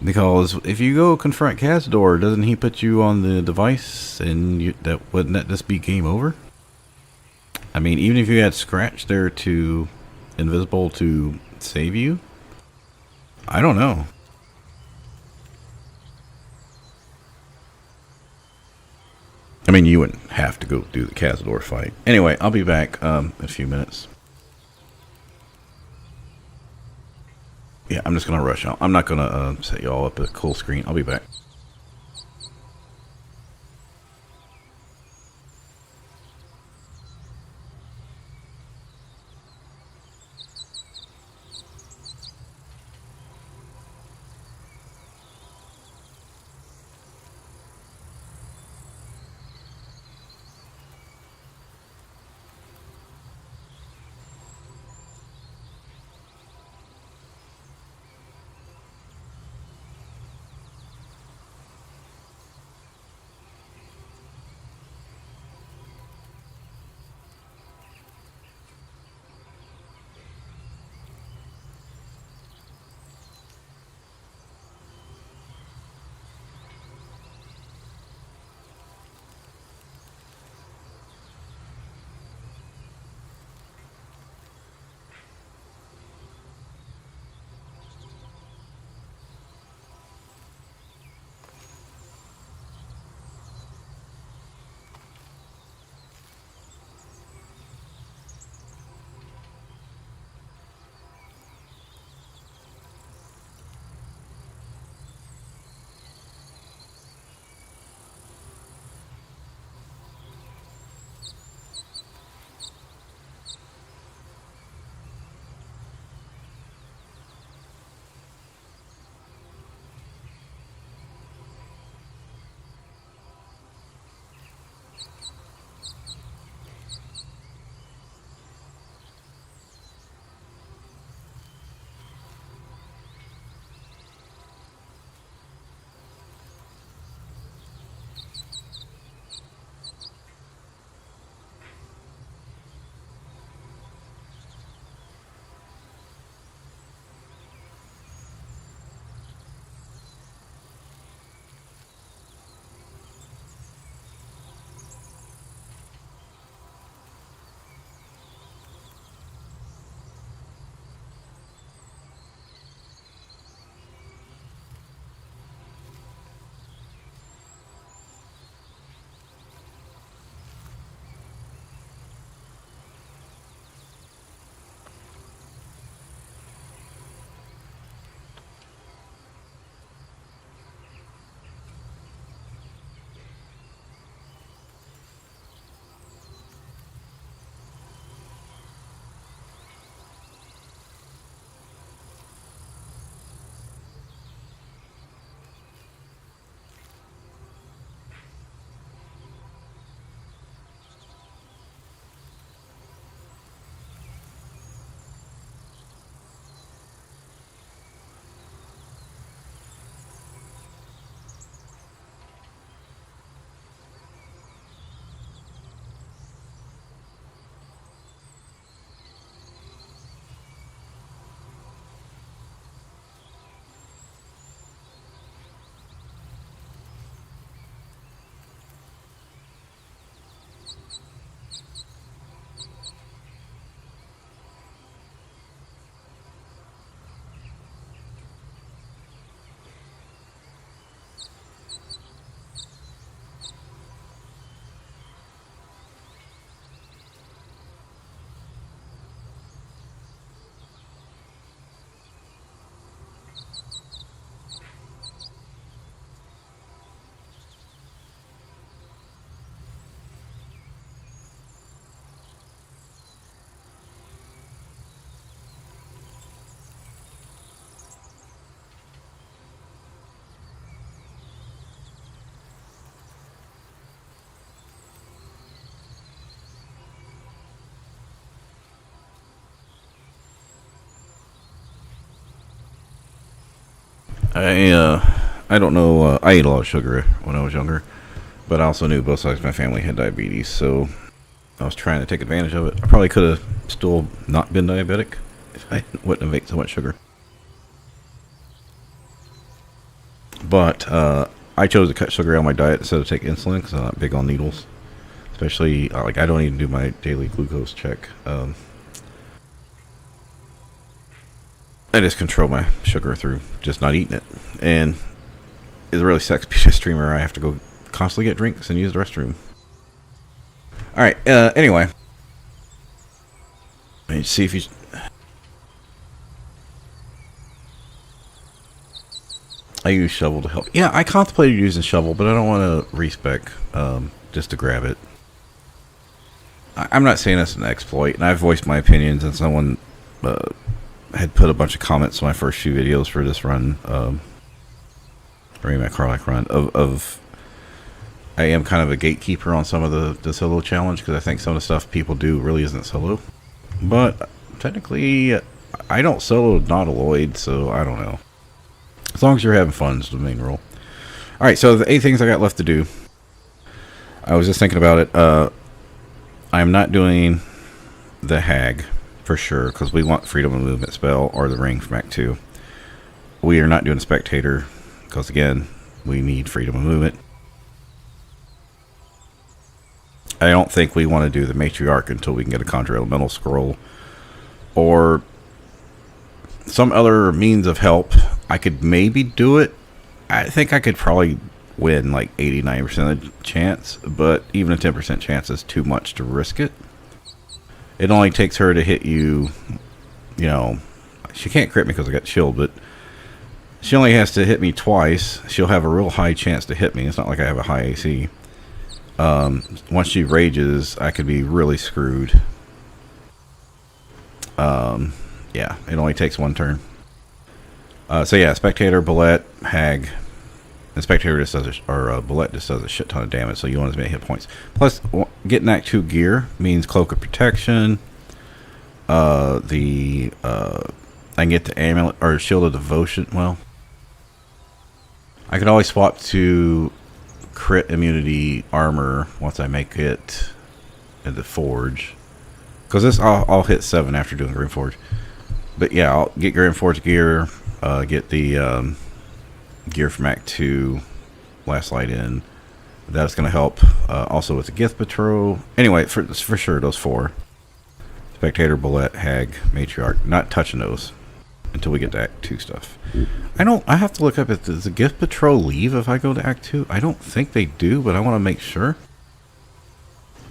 Because if you go confront Cazador, doesn't he put you on the device, and wouldn't that just be game over? I mean, even if you had Scratch there to invisible to save you, I don't know. I mean, you wouldn't have to go do the Cazador fight. Anyway, I'll be back in a few minutes. Yeah, I'm just going to rush out. I'm not going to set you all up a cool screen. I'll be back. I don't know. I ate a lot of sugar when I was younger, but I also knew both sides of my family had diabetes, so I was trying to take advantage of it. I probably could have still not been diabetic if I wouldn't have ate so much sugar. But I chose to cut sugar out of my diet instead of take insulin because I'm not big on needles. Especially, like, I don't even do my daily glucose check. I just control my sugar through just not eating it. And as a really sexy streamer, I have to go constantly get drinks and use the restroom. Alright, anyway. Let me see if you... I use shovel to help. Yeah, I contemplated using shovel, but I don't want to respec just to grab it. I'm not saying that's an exploit, and I've voiced my opinions, and someone had put a bunch of comments on my first few videos for this run, my Carlac run, of I am kind of a gatekeeper on some of the solo challenge, because I think some of the stuff people do really isn't solo. But technically, I don't solo Nautiloid, so I don't know. As long as you're having fun is the main rule. Alright, so the 8 things I got left to do. I was just thinking about it. I'm not doing the Hag for sure, because we want Freedom of Movement spell or the Ring from Act 2. We are not doing a Spectator, because again, we need Freedom of Movement. I don't think we want to do the Matriarch until we can get a Conjure Elemental Scroll. Or some other means of help. I could maybe do it. I think I could probably win like 80-90% of the chance, but even a 10% chance is too much to risk it. It only takes her to hit you, you know, she can't crit me because I got shield, but she only has to hit me twice. She'll have a real high chance to hit me. It's not like I have a high AC. Once she rages, I could be really screwed. Yeah, it only takes one turn. So yeah, Spectator, Bullet, Hag. The Spectator just does Bullet just does a shit ton of damage, so you want as many hit points. Plus, getting Act 2 gear means Cloak of Protection. I can get the Amulet or Shield of Devotion. Well, I could always swap to crit immunity armor once I make it in the Forge. Because this, I'll hit 7 after doing Greenforge. But yeah, I'll get Greenforge gear, get the gear from Act 2, Last Light In. That's going to help. Also with the Gift Patrol. Anyway, for sure, those 4. Spectator, Bullet, Hag, Matriarch. Not touching those until we get to Act 2 stuff. I have to look up if does the Gift Patrol leave if I go to Act 2? I don't think they do, but I want to make sure.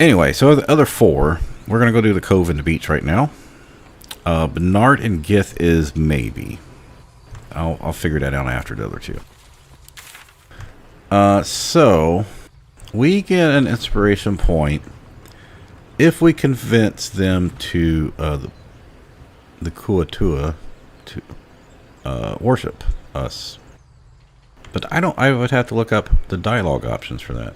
Anyway, so the other 4, we're going to go do the Cove and the Beach right now. Bernard and Gith is maybe. I'll figure that out after the other 2. So we get an inspiration point if we convince them to the Kuatua to worship us. But I would have to look up the dialogue options for that.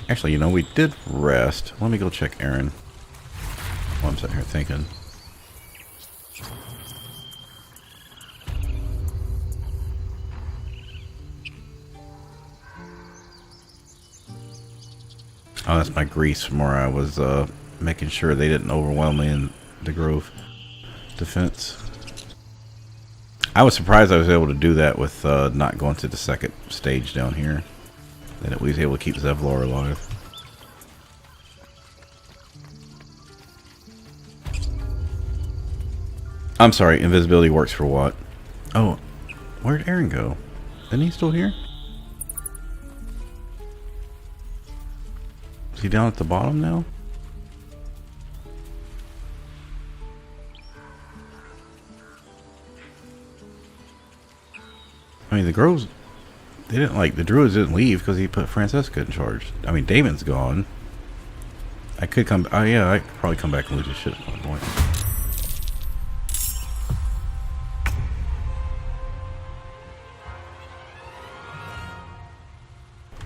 Actually, you know, we did rest. Let me go check Aaron while I'm sitting here thinking. Oh, that's my grease from where I was making sure they didn't overwhelm me in the Grove defense. I was surprised I was able to do that with not going to the second stage down here. That we was able to keep Zevlor alive. I'm sorry, invisibility works for what? Oh, where'd Aaron go? Isn't he still here? Is he down at the bottom now? I mean, the Groves, they didn't like, the Druids didn't leave because he put Francesca in charge. I mean, Damon's gone. I could come, oh yeah, I could probably come back and lose his shit at one point.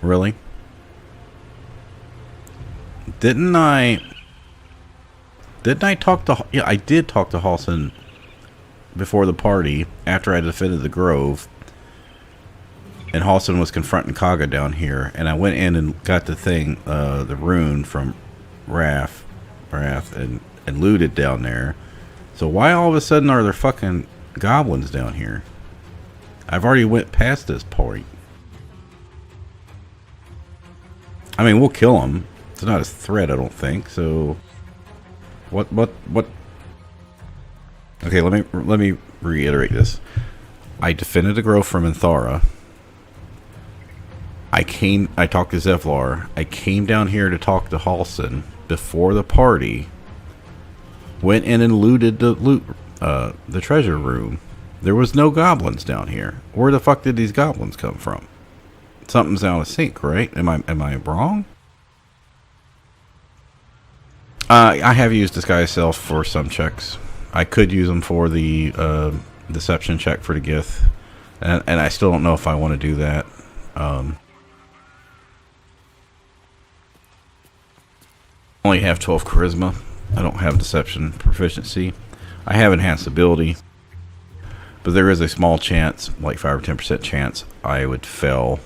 Really? Didn't I Didn't I talk to... Yeah, I did talk to Halsin before the party, after I defended the Grove. And Halsin was confronting Kaga down here. And I went in and got the thing, the rune from Wrath, and looted down there. So why all of a sudden are there fucking goblins down here? I've already went past this point. I mean, we'll kill them. It's not a threat, I don't think. So, what? Okay, let me reiterate this. I defended the Grove from Anthara. I talked to Zevlar. I came down here to talk to Halsin before the party. Went in and looted the treasure room. There was no goblins down here. Where the fuck did these goblins come from? Something's out of sync, right? Am I wrong? I have used Disguise Self for some checks. I could use them for the deception check for the Gith, and I still don't know if I want to do that. I only have 12 charisma. I don't have deception proficiency. I have enhanced ability, but there is a small chance, like 5 or 10% chance, I would fail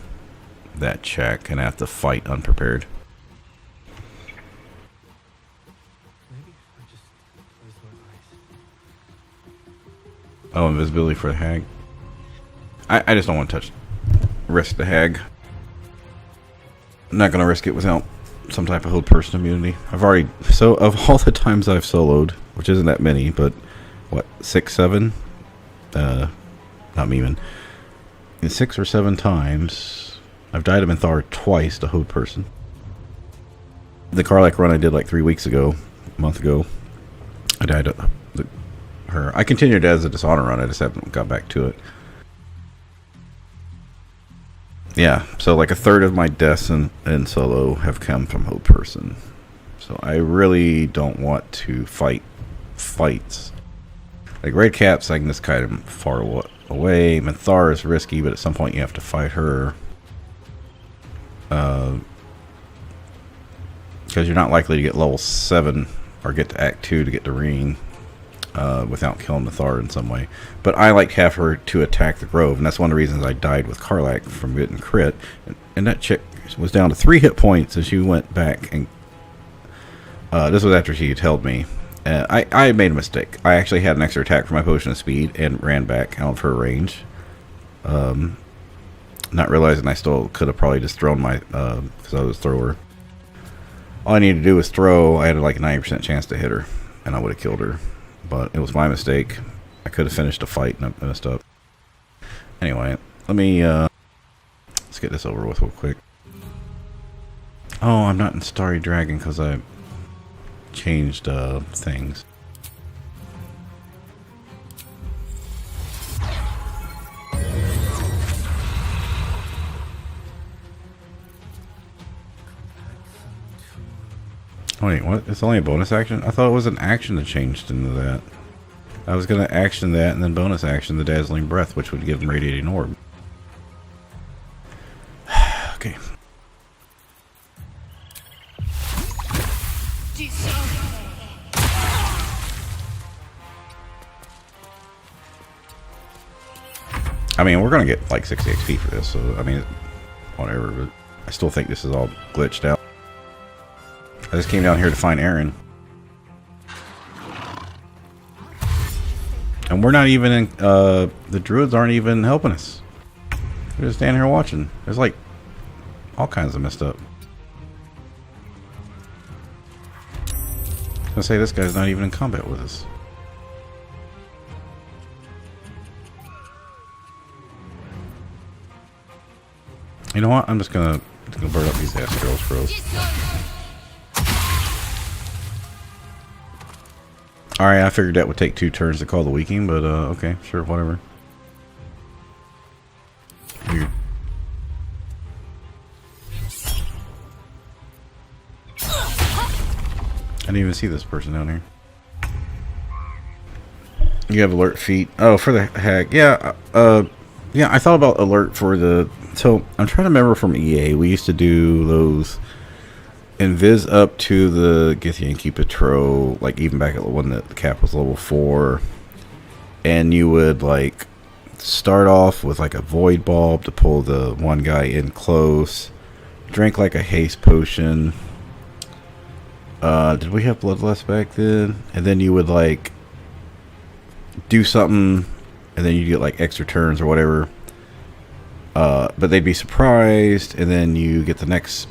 that check and have to fight unprepared. Oh, invisibility for the hag. I just don't want to risk the hag. I'm not going to risk it without some type of hold person immunity. I've already, so of all the times I've soloed, which isn't that many, but what, 6, 7? Not even. In 6 or 7 times, I've died of Anthar twice to hold person. The Karlach run I did like 3 weeks ago, a month ago, I died of her. I continued as a dishonor run, I just haven't got back to it. Yeah, so like a third of my deaths in solo have come from hold person. So I really don't want to fight fights. Like Red Caps, I can just kind of far away. Manthar is risky, but at some point you have to fight her. Because you're not likely to get level 7 or get to Act 2 to get to Reen without killing Manthar in some way. But I like to have her to attack the Grove, and that's one of the reasons I died with Karlach from getting crit. And that chick was down to 3 hit points, and she went back and this was after she had held me. I made a mistake. I actually had an extra attack for my potion of speed and ran back out of her range. Not realizing I still could have probably just thrown my because I was a thrower. All I needed to do was throw. I had like a 90% chance to hit her, and I would have killed her. But it was my mistake. I could have finished a fight and I messed up. Anyway, let me let's get this over with real quick. Oh, I'm not in Starry Dragon because I changed things. Wait, what? It's only a bonus action? I thought it was an action that changed into that. I was going to action that and then bonus action the Dazzling Breath, which would give him Radiating Orb. Okay. I mean, we're going to get like 60 XP for this, so I mean, whatever, but I still think this is all glitched out. I just came down here to find Aaron. And we're not even in, the druids aren't even helping us. They're just standing here watching. There's like all kinds of messed up. I was gonna say this guy's not even in combat with us. You know what? I'm just gonna burn up these ass girls froze. Alright, I figured that would take 2 turns to call the weakening, but okay, sure, whatever. Weird. I didn't even see this person down here. You have alert feat. Oh, for the hag. Yeah, yeah, I thought about alert for the... So, I'm trying to remember from EA, we used to do those invis up to the Githyanki Patrol, like even back at when the cap was level 4, and you would like start off with like a void bulb to pull the one guy in close, drink like a haste potion. Did we have bloodlust back then? And then you would like do something, and then you get like extra turns or whatever. But they'd be surprised, and then you get the next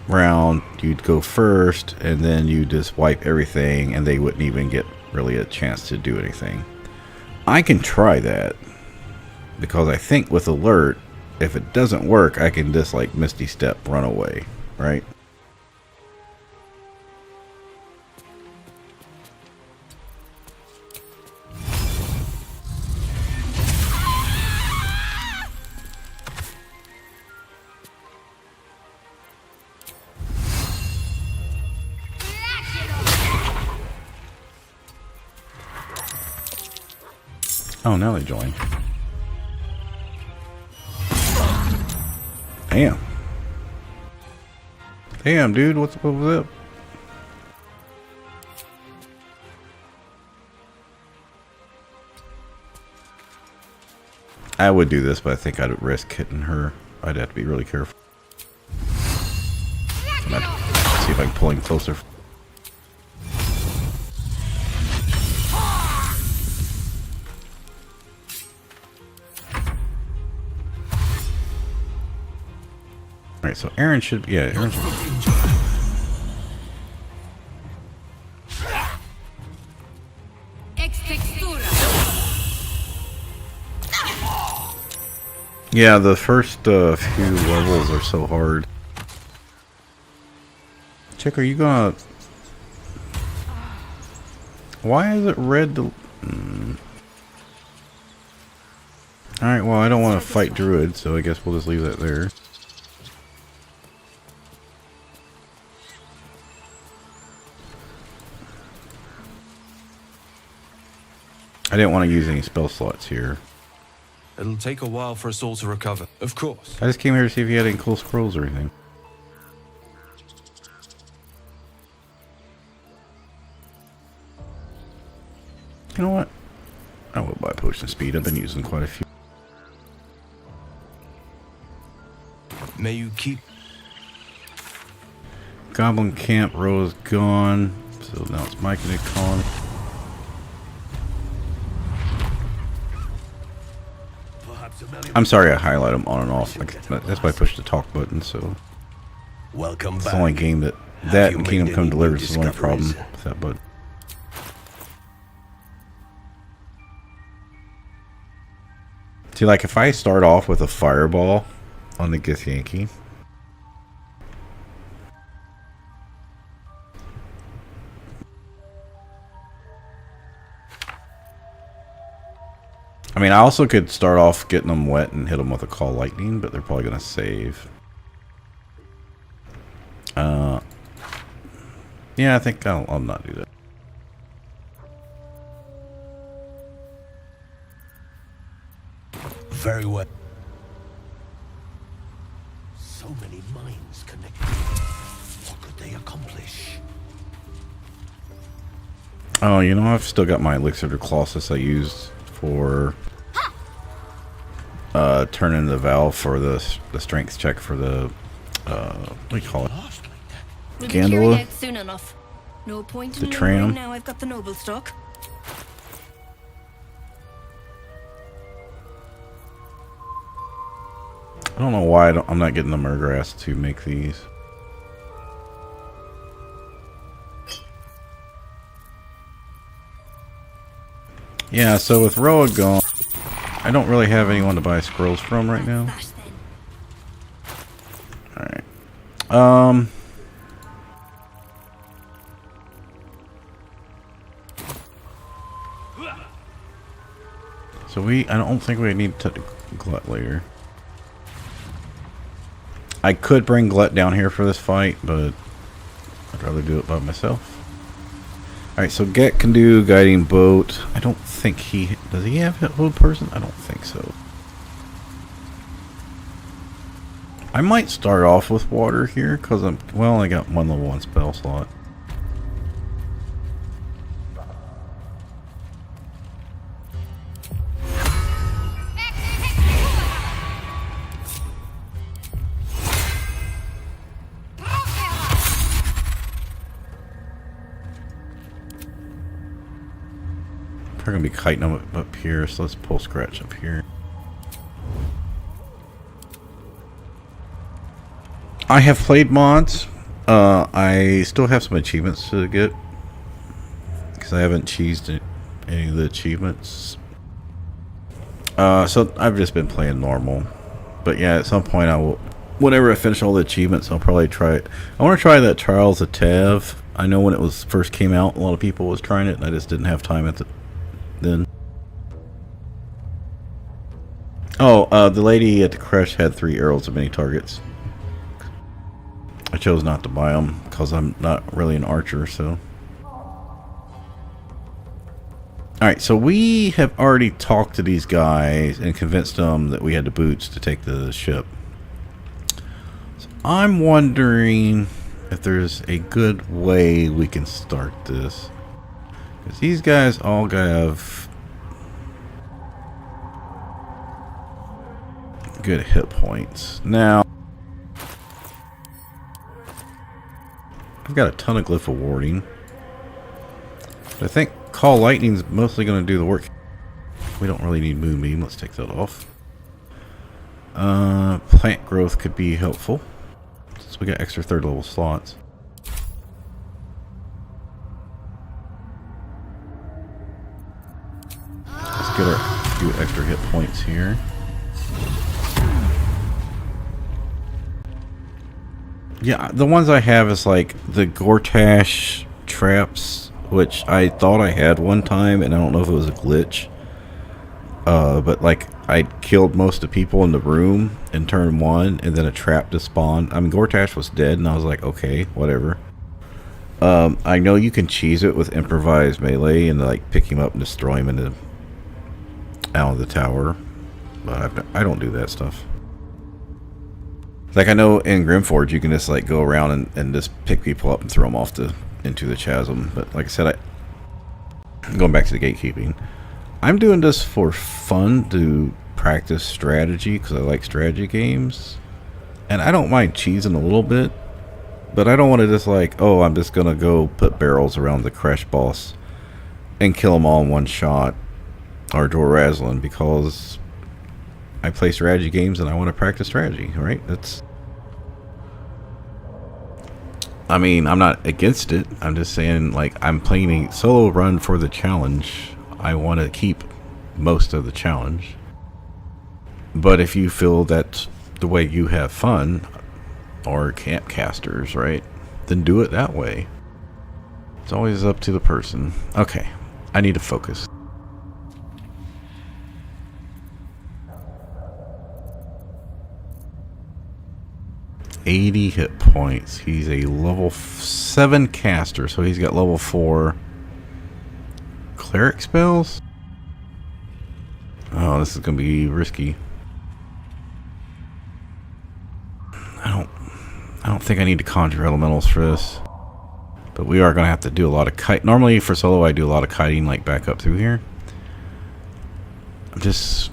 round, you'd go first, and then you just wipe everything, and they wouldn't even get really a chance to do anything. I can try that, because I think with alert, if it doesn't work, I can just like Misty Step run away, right? Oh, now they join. Damn. Damn, dude, what's up? I would do this, but I think I'd risk hitting her. I'd have to be really careful. I'm gonna see if I can pull him closer. Alright, so Aaron should be, yeah, Aaron should be. Yeah, the first few levels are so hard. Chick, are you gonna... Why is it red to... Alright, well, I don't want to fight Druid, so I guess we'll just leave that there. I didn't want to use any spell slots here. It'll take a while for us all to recover. Of course. I just came here to see if you had any cool scrolls or anything. You know what? I will buy potion speed. I've been using quite a few. May you keep... Goblin Camp Row is gone. So now it's Mike and Nick calling. I'm sorry I highlight them on and off. That's why I pushed the talk button, so... Welcome back. It's the only game that and Kingdom Come Deliverance is the only problem with that button. See, like if I start off with a fireball on the Githyanki, I mean, I also could start off getting them wet and hit them with a Call Lightning, but they're probably going to save. Yeah, I think I'll not do that. Very well. So many minds connected. What could they accomplish? Oh, you know, I've still got my Elixir to Colossus I used for turning the valve for the strength check for the what do you call it? Gandola? Soon enough. No point The in tram? Now I've got the noble stock. I don't know why I'm not getting the Murgrass to make these. Yeah, so with Roa gone, I don't really have anyone to buy scrolls from right now. Alright. So I don't think we need to Glut later. I could bring Glut down here for this fight, but I'd rather do it by myself. Alright, so Get can do Guiding Boat. I don't think does he have Hold Person? I don't think so. I might start off with water here because I got one level 1 spell slot. We're gonna be kiting them up here, so let's pull scratch up here. I have played mods. I still have some achievements to get because I haven't cheesed any of the achievements. So I've just been playing normal. But yeah, at some point I will. Whenever I finish all the achievements, I'll probably try it. I want to try that Trials of Tav. I know when it was first came out, a lot of people was trying it, and I just didn't have time at the then. Oh, the lady at the crash had 3 arrows of many targets. I chose not to buy them because I'm not really an archer, so. Alright, so we have already talked to these guys and convinced them that we had the boots to take the ship. So I'm wondering if there's a good way we can start this. Because these guys all have good hit points. Now, I've got a ton of glyph awarding. But I think Call Lightning's mostly going to do the work. We don't really need Moonbeam. Let's take that off. Plant growth could be helpful since we got extra 3rd level slots. Let's get a few extra hit points here. Yeah, the ones I have is like the Gortash traps, which I thought I had one time, and I don't know if it was a glitch. But like I killed most of the people in the room in turn 1, and then a trap just spawned. I mean, Gortash was dead, and I was like, okay, whatever. I know you can cheese it with improvised melee and like pick him up and destroy him out of the tower, but I don't do that stuff. Like I know in Grimforge you can just like go around and just pick people up and throw them off into the chasm. But like I said, going back to the gatekeeping, I'm doing this for fun to practice strategy because I like strategy games, and I don't mind cheesing a little bit, but I don't want to just like, oh, I'm just gonna go put barrels around the crash boss and kill them all in one shot, or Dor Razlin, because I play strategy games and I want to practice strategy, right? I mean, I'm not against it. I'm just saying, like, I'm playing a solo run for the challenge. I want to keep most of the challenge. But if you feel that's the way you have fun, or camp casters, right, then do it that way. It's always up to the person. Okay, I need to focus. $80 hit points. He's a level 7 caster, so he's got level 4 cleric spells. Oh, this is gonna be risky. I don't think I need to conjure elementals for this, but we are gonna have to do a lot of kite. Normally for solo I do a lot of kiting, like back up through here. I'm just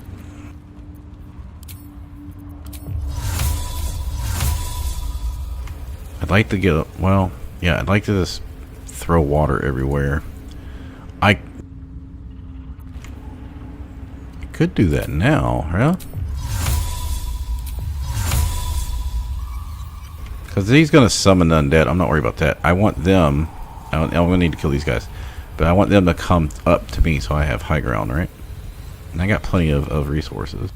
I'd like to get well, yeah, I'd like to just throw water everywhere. I could do that now, yeah? Because he's going to summon the undead. I'm not worried about that. I want them, I'm going to need to kill these guys, but I want them to come up to me so I have high ground, right? And I got plenty of resources.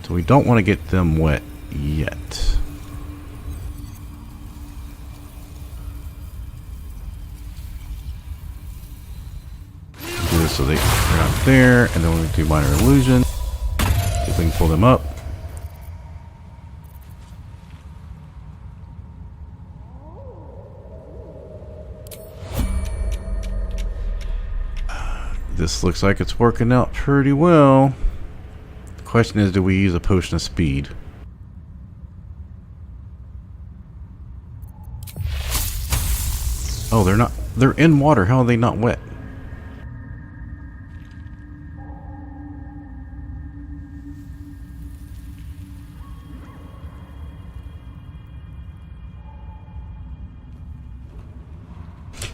So we don't want to get them wet yet. Do this so they're not there, and then we'll do minor illusion. See if we can pull them up. This looks like it's working out pretty well. The question is, do we use a potion of speed? Oh, they're not. They're in water. How are they not wet?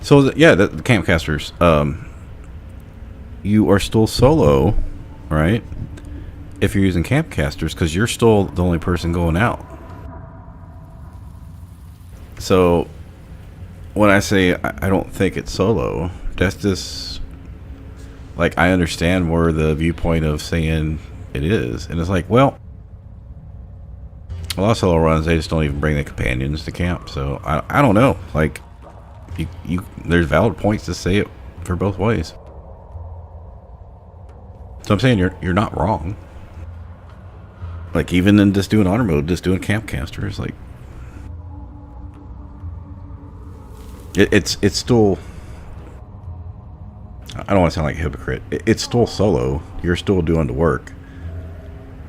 So yeah, the campcasters. You are still solo, right? If you're using campcasters, because you're still the only person going out. So when I say I don't think it's solo, that's just like, I understand where the viewpoint of saying it is, and it's like, well, a lot of solo runs, they just don't even bring the companions to camp. So I don't know. Like, you there's valid points to say it for both ways. So I'm saying you're not wrong. Like, even in just doing honor mode, just doing campcasters, like, it's still, I don't want to sound like a hypocrite. It's still solo. You're still doing the work,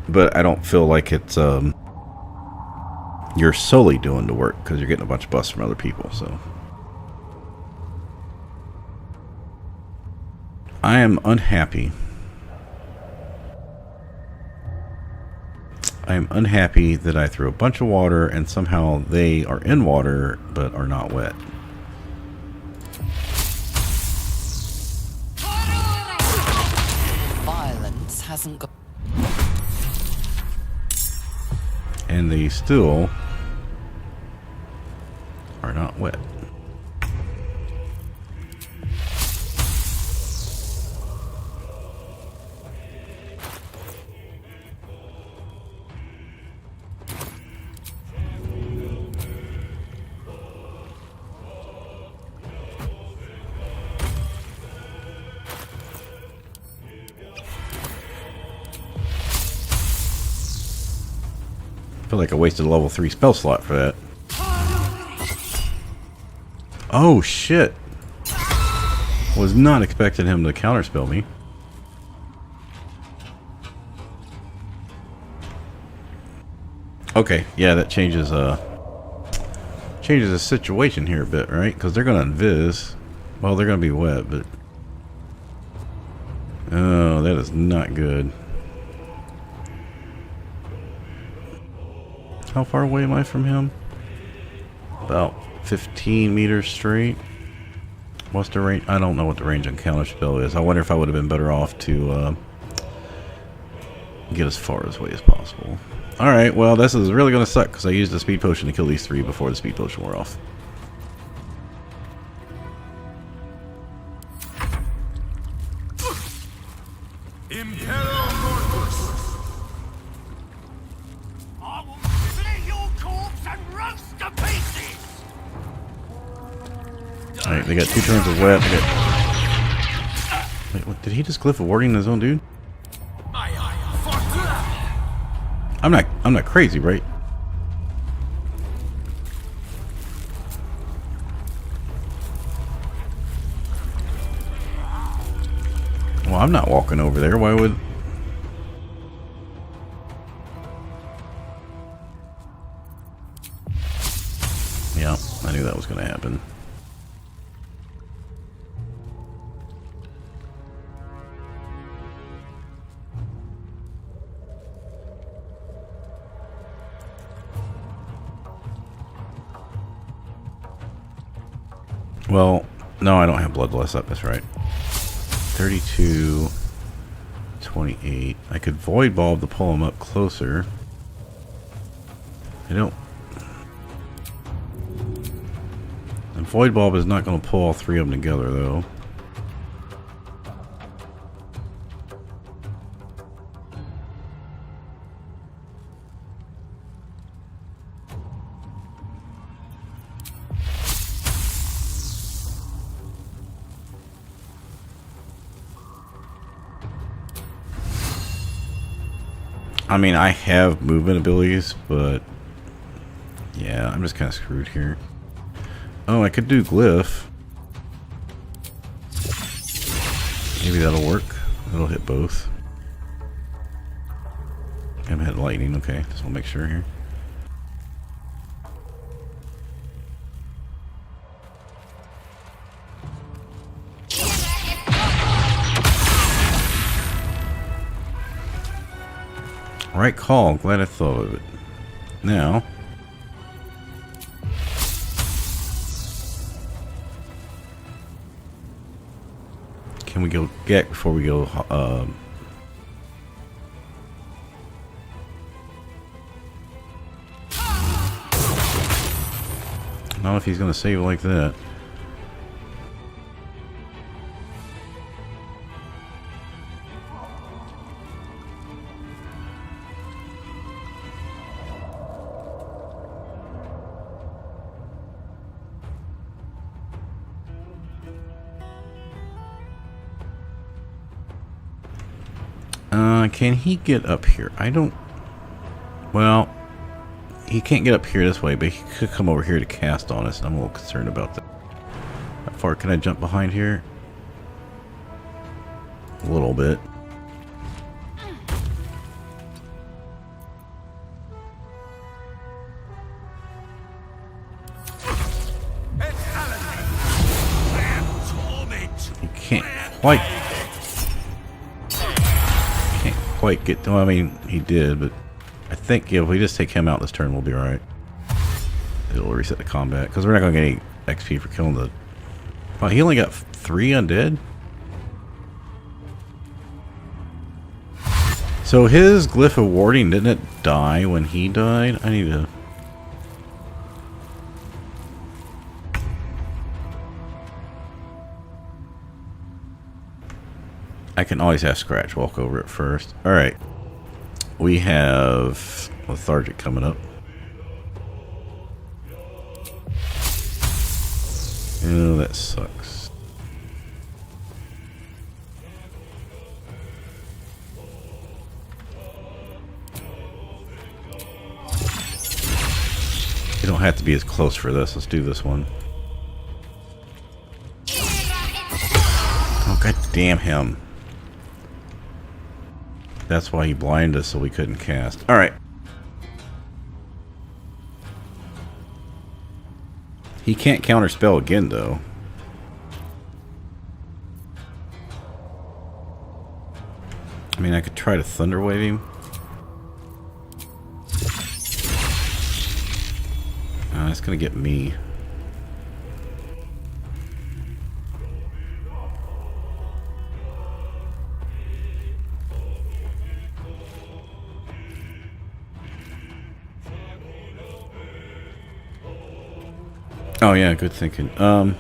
but I don't feel like it's you're solely doing the work, because you're getting a bunch of busts from other people. So I am unhappy. I am unhappy that I threw a bunch of water and somehow they are in water but are not wet. Violence hasn't got. And they still are not wet. I feel like I wasted a level 3 spell slot for that. Oh shit. Was not expecting him to counterspell me. Okay, yeah, that changes the situation here a bit, right? Because they're gonna invis. Well, they're gonna be wet, but oh, that is not good. How far away am I from him? About 15 meters straight. What's the range? I don't know what the range on counterspell is. I wonder if I would have been better off to get as far away as possible. Alright, well, this is really going to suck because I used the speed potion to kill these 3 before the speed potion wore off. Alright, they got 2 turns of wet. Wait, what, did he just glyph a warding in his own dude? I'm not crazy, right? Well, I'm not walking over there. Why would... Yeah, I knew that was going to happen. Well, no, I don't have Bloodlust up. That's right. 32, 28. I could Void Bulb to pull him up closer. I don't... And Void Bulb is not going to pull all 3 of them together, though. I mean, I have movement abilities, but yeah, I'm just kind of screwed here. Oh, I could do Glyph. Maybe that'll work. It'll hit both. I'm hit lightning. Okay, just want to make sure here. Right call. Glad I thought of it. Now. Can we go get before we go? I don't know if he's gonna save like that. Can he get up here? I don't... Well, he can't get up here this way, but he could come over here to cast on us, and I'm a little concerned about that. How far can I jump behind here? A little bit. You can't quite get. Well, I mean, he did, but I think if we just take him out this turn, we'll be alright. It'll reset the combat because we're not going to get any XP for killing the. Wow, he only got 3 undead. So his glyph of warding, didn't it die when he died? I need to. I can always have Scratch walk over it first. Alright. We have Lethargic coming up. Oh, that sucks. You don't have to be as close for this. Let's do this one. Oh, god damn him. That's why he blinded us so we couldn't cast. Alright. He can't counterspell again, though. I mean, I could try to Thunderwave him. That's gonna get me. Oh yeah, good thinking. I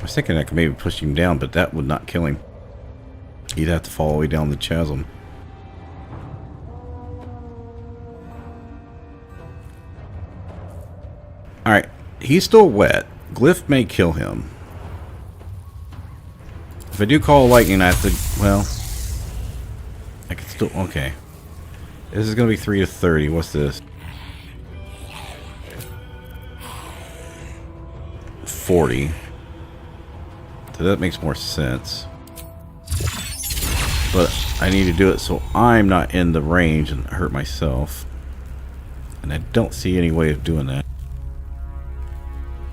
was thinking I could maybe push him down, but that would not kill him. He'd have to fall all the way down the chasm. Alright, he's still wet. Glyph may kill him. If I do call lightning, I have to, well, I can still, okay. This is going to be 3 to 30. What's this? 40. So that makes more sense. But I need to do it so I'm not in the range and hurt myself. And I don't see any way of doing that.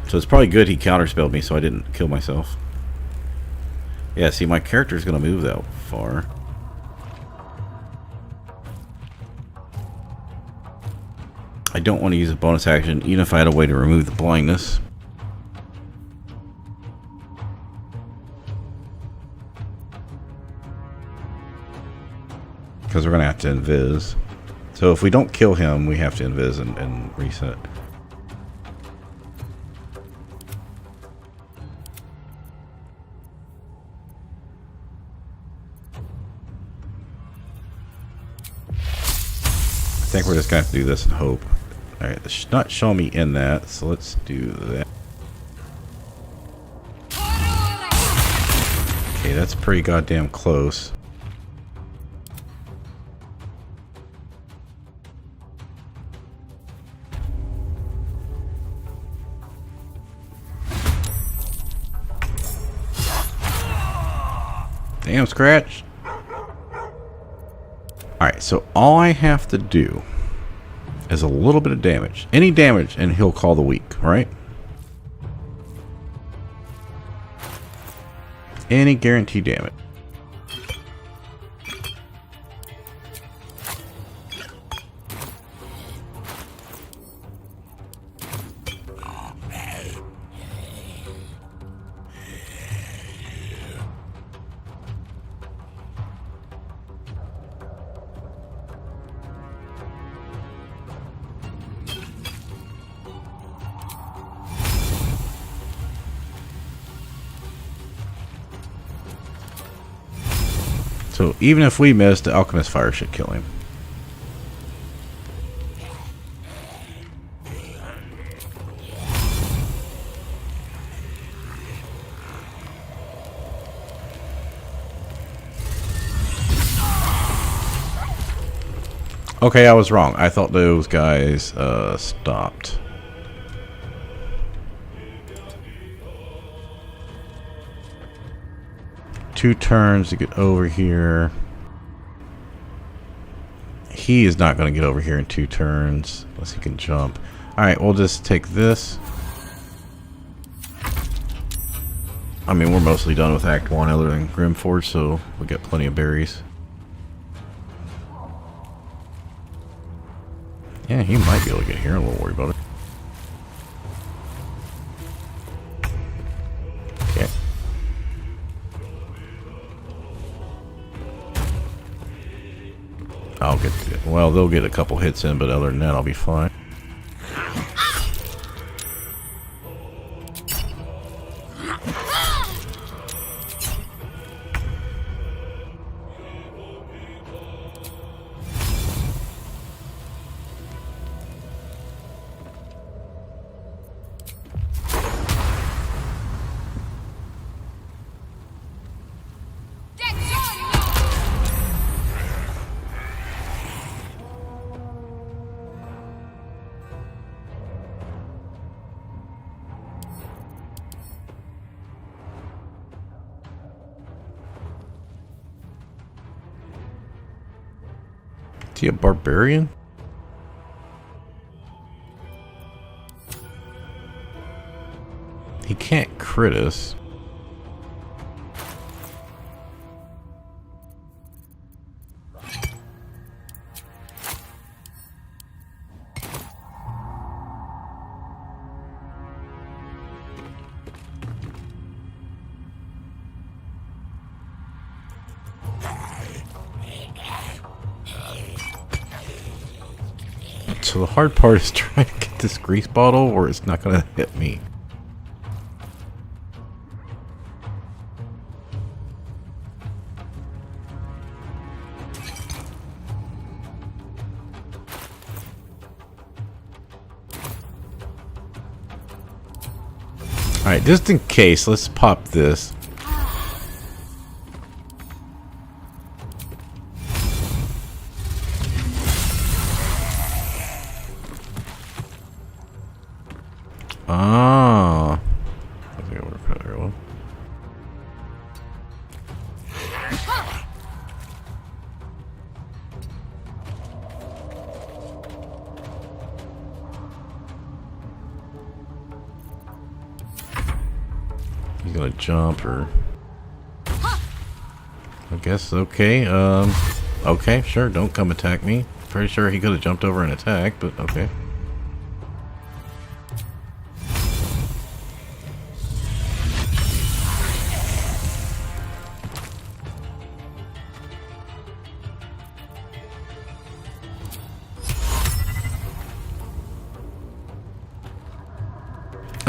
So it's probably good he counterspelled me so I didn't kill myself. Yeah, see, my character's going to move that far. I don't want to use a bonus action, even if I had a way to remove the blindness. Because we're going to have to invis. So if we don't kill him, we have to invis and reset. I think we're just going to have to do this and hope. Alright, it's not showing me in that, so let's do that. Okay, that's pretty goddamn close. Damn, Scratch. Alright, so all I have to do is a little bit of damage. Any damage, and he'll call the weak, right? Any guaranteed damage. So even if we miss, the Alchemist Fire should kill him. Okay, I was wrong. I thought those guys stopped. Two turns to get over here. He is not going to get over here in 2 turns unless he can jump. Alright, we'll just take this. I mean, we're mostly done with Act 1 other than Grimforge, so we got plenty of berries. Yeah, he might be able to get here. I'm a little worried about it. Okay. I'll get to, well, they'll get a couple hits in, but other than that, I'll be fine. Is he a barbarian? He can't crit us. So the hard part is trying to get this grease bottle or it's not going to hit me. Alright, just in case, let's pop this. Ah, I think I would have put it there. Well, he's gonna jump, or I guess okay. Okay, sure. Don't come attack me. Pretty sure he could have jumped over and attacked, but okay.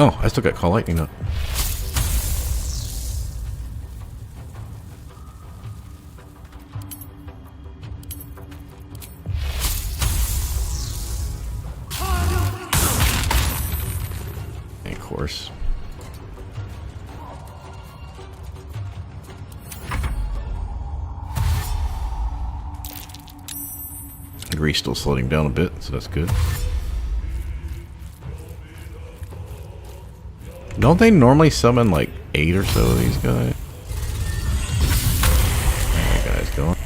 Oh, I still got Call Lightning up. And of course. Grease still slowing down a bit, so that's good. Don't they normally summon like 8 or so of these guys? That guy's going.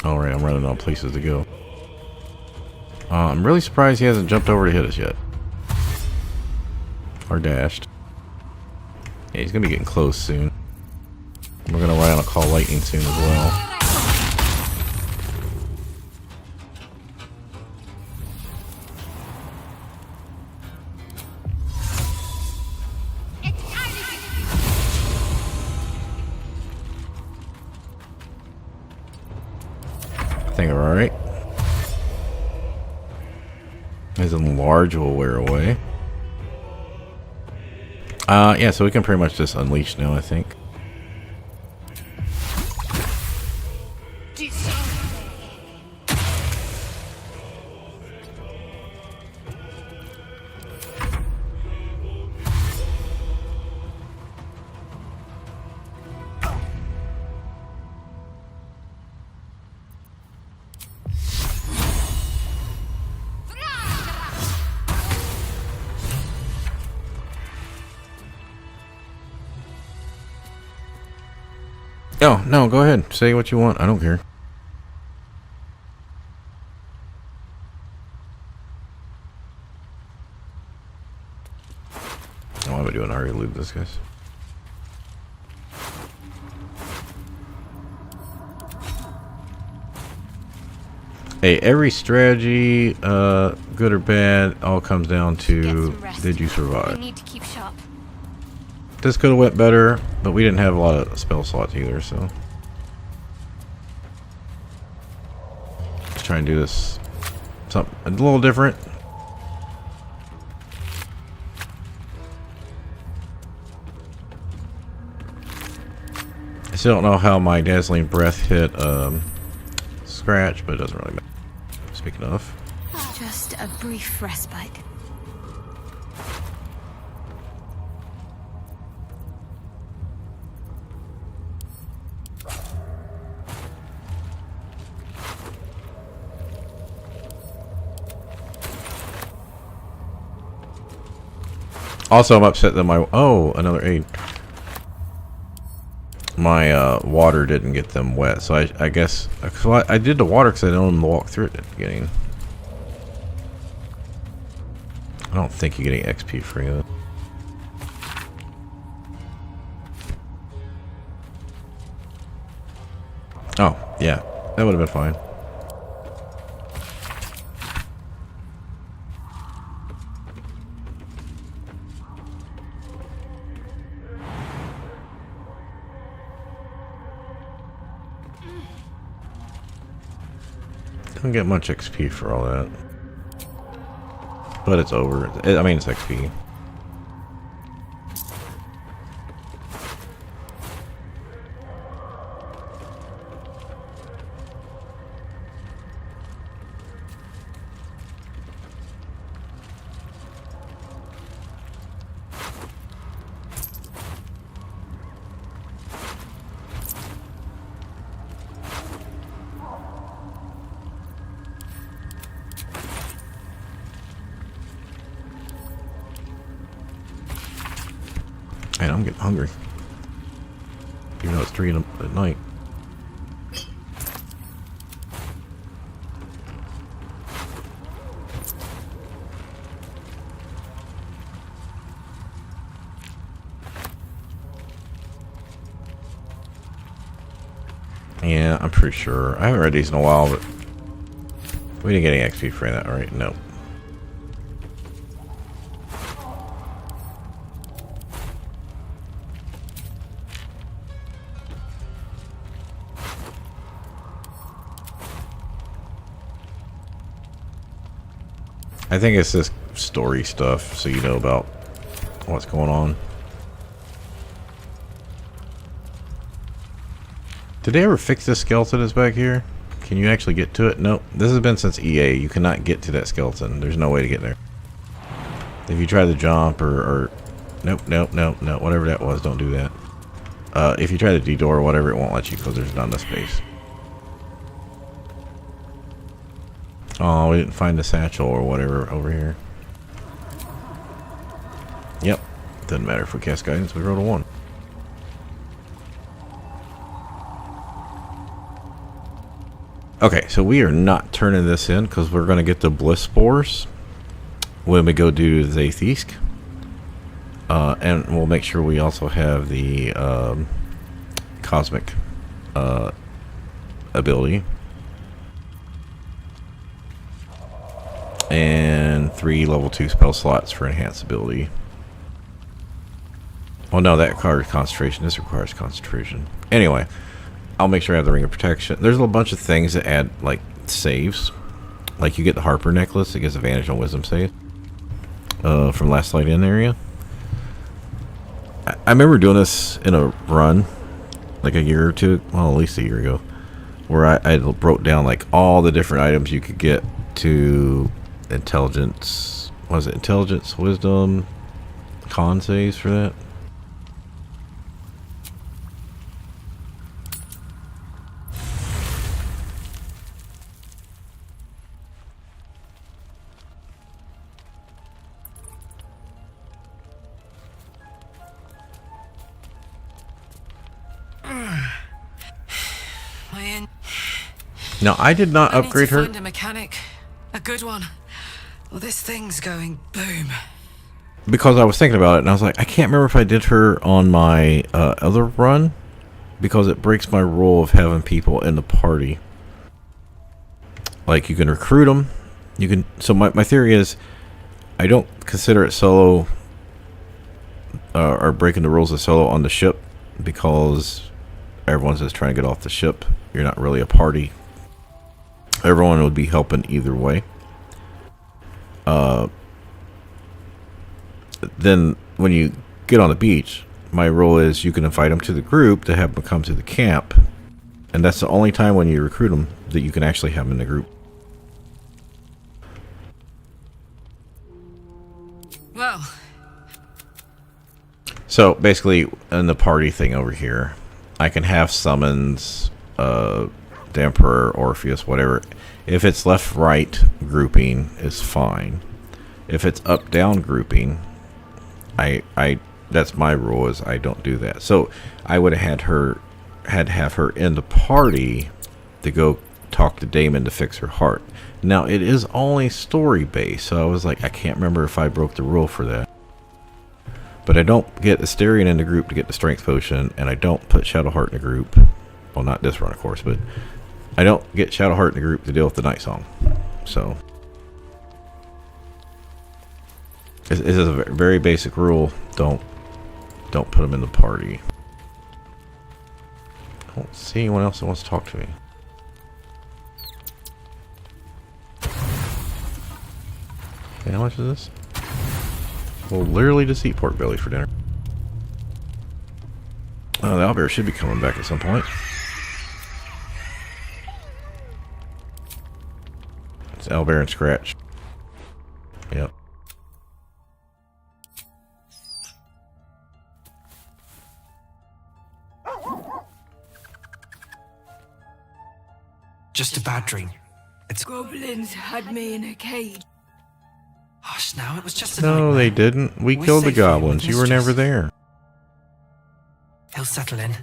Alright, I'm running out of places to go. I'm really surprised he hasn't jumped over to hit us yet. Or dashed. Yeah, he's gonna be getting close soon. We're gonna run on a call lightning soon as well. I think we're alright. His enlarge will wear away. Yeah, so we can pretty much just unleash now, I think. Oh, no, go ahead. Say what you want. I don't care. Oh, what am I doing? I already loot this, guys. Hey, every strategy, good or bad, all comes down to did you survive? We need to keep sharp. This could have went better, but we didn't have a lot of spell slots either, so let's try and do this something a little different. I still don't know how my dazzling breath hit scratch, but it doesn't really matter. Speaking of, Just a brief respite. also I'm upset that my another aid. My water didn't get them wet, so I guess I did the water because I didn't want them to walk through it at the beginning. I don't think you get any XP for it. Oh, yeah, that would have been fine. Don't get much XP for all that. But it's over. I mean, it's XP. Man, I'm getting hungry. Even though it's 3 at night. Yeah, I'm pretty sure. I haven't read these in a while, but we didn't get any XP for that, right? No. I think it's this story stuff, so you know about what's going on. Did they ever fix this skeleton that's back here? Can you actually get to it? Nope. This has been since EA. You cannot get to that skeleton. There's no way to get there. If you try to jump or nope, whatever that was, don't do that. If you try to detour or whatever, it won't let you because there's not enough space. Oh, we didn't find the satchel or whatever over here. Yep. Doesn't matter if we cast guidance, we rolled a 1. Okay, so we are not turning this in because we're going to get the bliss spores when we go do Zaithisk. And we'll make sure we also have the cosmic ability. And 3 level 2 spell slots for enhanced ability. Well, no, that requires concentration. This requires concentration. Anyway, I'll make sure I have the Ring of Protection. There's a bunch of things that add, like, saves. Like, you get the Harper necklace. It gives advantage on wisdom save. From Last Light In area. I remember doing this in a run, like a year or two, well, at least a year ago, where I broke down, like, all the different items you could get to intelligence. What was it? Intelligence, wisdom, con saves for that. Now, I did not upgrade her. Find a mechanic, a good one. Well, this thing's going boom. Because I was thinking about it, and I was like, I can't remember if I did her on my other run, because it breaks my rule of having people in the party. Like, you can recruit them. You can. So my theory is, I don't consider it solo or breaking the rules of solo on the ship, because everyone's just trying to get off the ship. You're not really a party. Everyone would be helping either way. Then when you get on the beach, my rule is you can invite them to the group to have them come to the camp, and that's the only time when you recruit them that you can actually have them in the group. Well, so basically, in the party thing over here, I can have summons, the Emperor, Orpheus, whatever. If it's left-right grouping is fine. If it's up-down grouping, I that's my rule, is I don't do that. So I would have had to have her in the party to go talk to Damon to fix her heart. Now it is only story based, so I was like, I can't remember if I broke the rule for that. But I don't get Asterion in the group to get the strength potion, and I don't put Shadowheart in the group. Well, not this run, of course, but I don't get Shadowheart in the group to deal with the Night Song. So this is a very basic rule. Don't put them in the party. I don't see anyone else that wants to talk to me. Okay, how much is this? We'll literally just eat pork belly for dinner. Oh, the owlbear should be coming back at some point. It's owlbear and Scratch. Yep. Just a bad dream. It's Goblins had me in a cage. Hush now, it was just a No, nightmare. they didn't. We We're killed the safe here goblins. with You were mistress. never there. He'll settle in.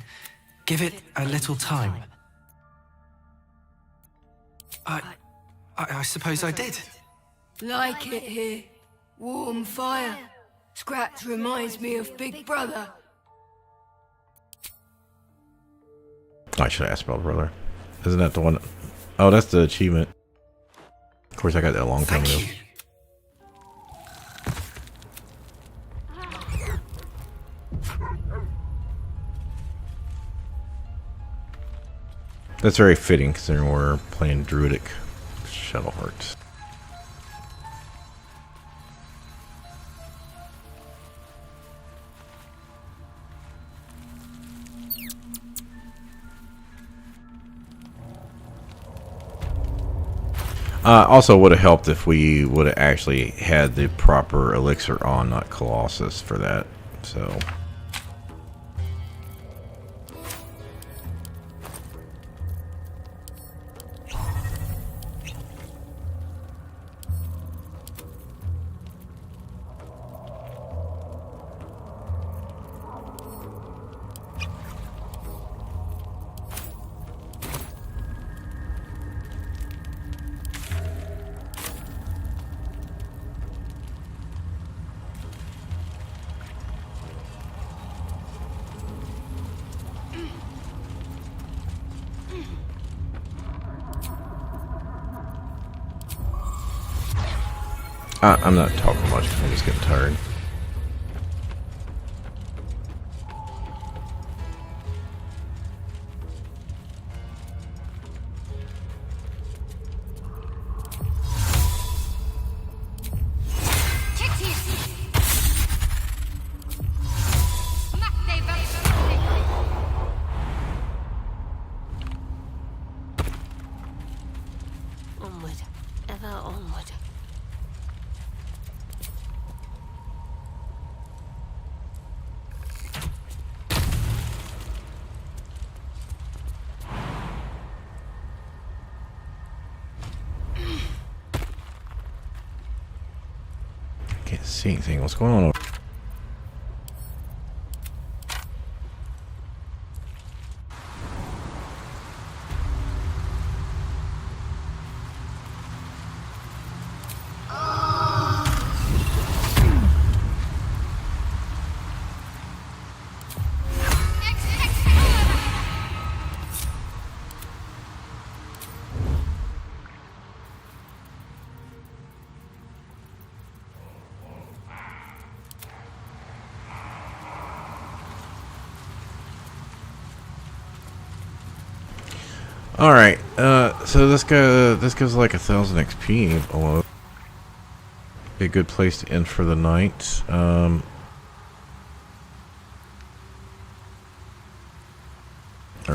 Give it a little time. I suppose I did. Like it here. Warm fire. Scratch reminds me of Big Brother. I should ask my brother. Isn't that the one? Oh, that's the achievement. Of course, I got that a long time ago. Thank you. That's very fitting considering we're playing Druidic Shadowheart. Also would have helped if we would have actually had the proper elixir on, not Colossus, for that. So I'm not talking much because I'm just getting tired. Onward, ever onward. Can't see anything. What's going on over? Alright, so this gives like 1,000 XP almost. Be a good place to end for the night. Or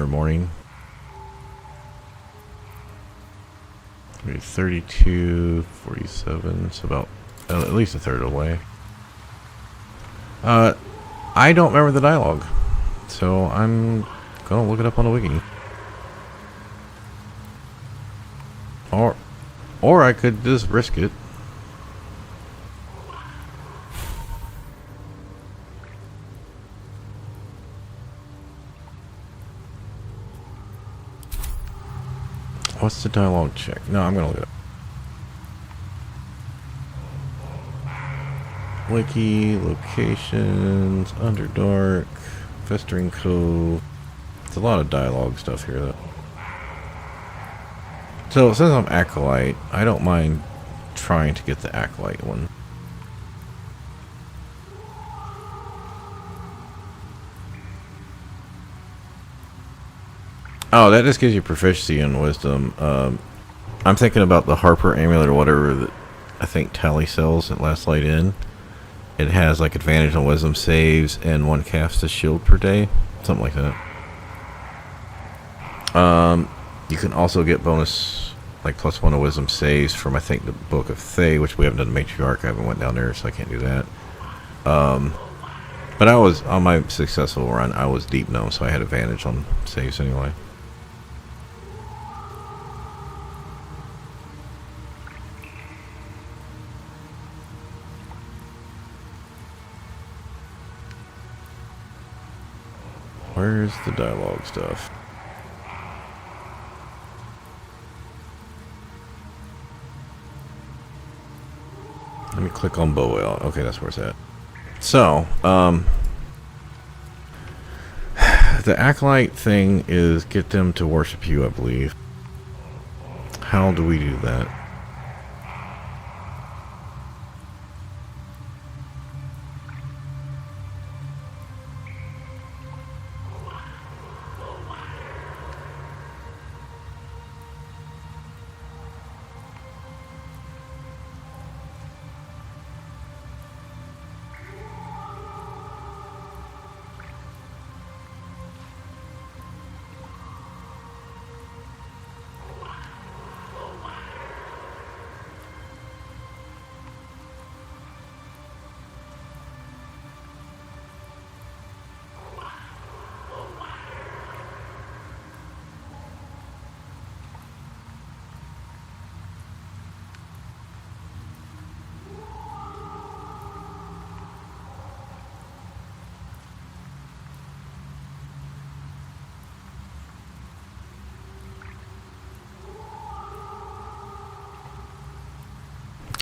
morning. Maybe 32, 47, so about at least a third of the way. I don't remember the dialogue, so I'm gonna look it up on the wiki. Or I could just risk it. What's the dialogue check? No, I'm gonna look it up. Wiki, locations, Underdark, Festering Cove. It's a lot of dialogue stuff here though. So since I'm Acolyte, I don't mind trying to get the Acolyte one. Oh, that just gives you proficiency in wisdom. I'm thinking about the Harper amulet or whatever that I think Tally sells at Last Light Inn. It has like advantage on wisdom saves and 1 cast a shield per day. Something like that. You can also get bonus, like +1 to wisdom saves from, I think, the Book of Thay, which we haven't done the Matriarch. I haven't went down there, so I can't do that. But I was, on my successful run, I was deep gnome, so I had advantage on saves anyway. Where's the dialogue stuff? Let me click on Boel. Okay, that's where it's at. So, the Acolyte thing is get them to worship you, I believe. How do we do that?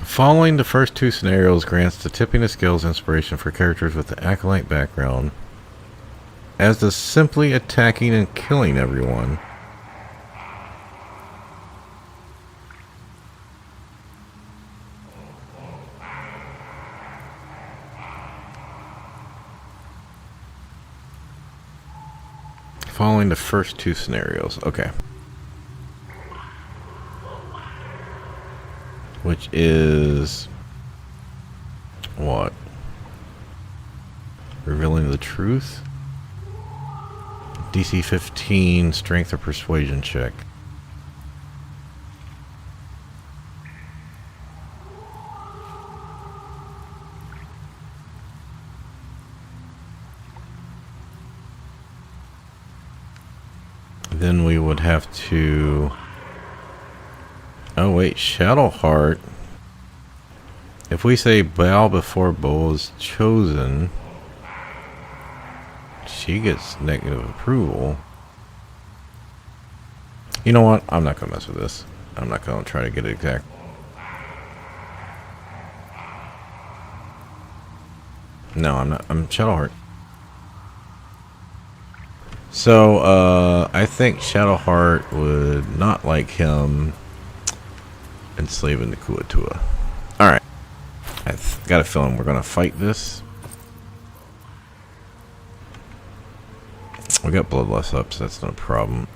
Following the first 2 scenarios grants the tipping of skills inspiration for characters with the Acolyte background, as does simply attacking and killing everyone. rolling the first two scenarios. Okay. Which is what? Revealing the truth? DC 15 strength or persuasion check. Then we would have to... Oh wait, Shadowheart. If we say bow before bow is chosen, she gets negative approval. You know what? I'm not going to mess with this. I'm not going to try to get it exact. No, I'm not. I'm Shadowheart. So, I think Shadowheart would not like him enslaving the Kuatua. Alright. I've got a feeling we're going to fight this. We got Bloodlust up, so that's no problem.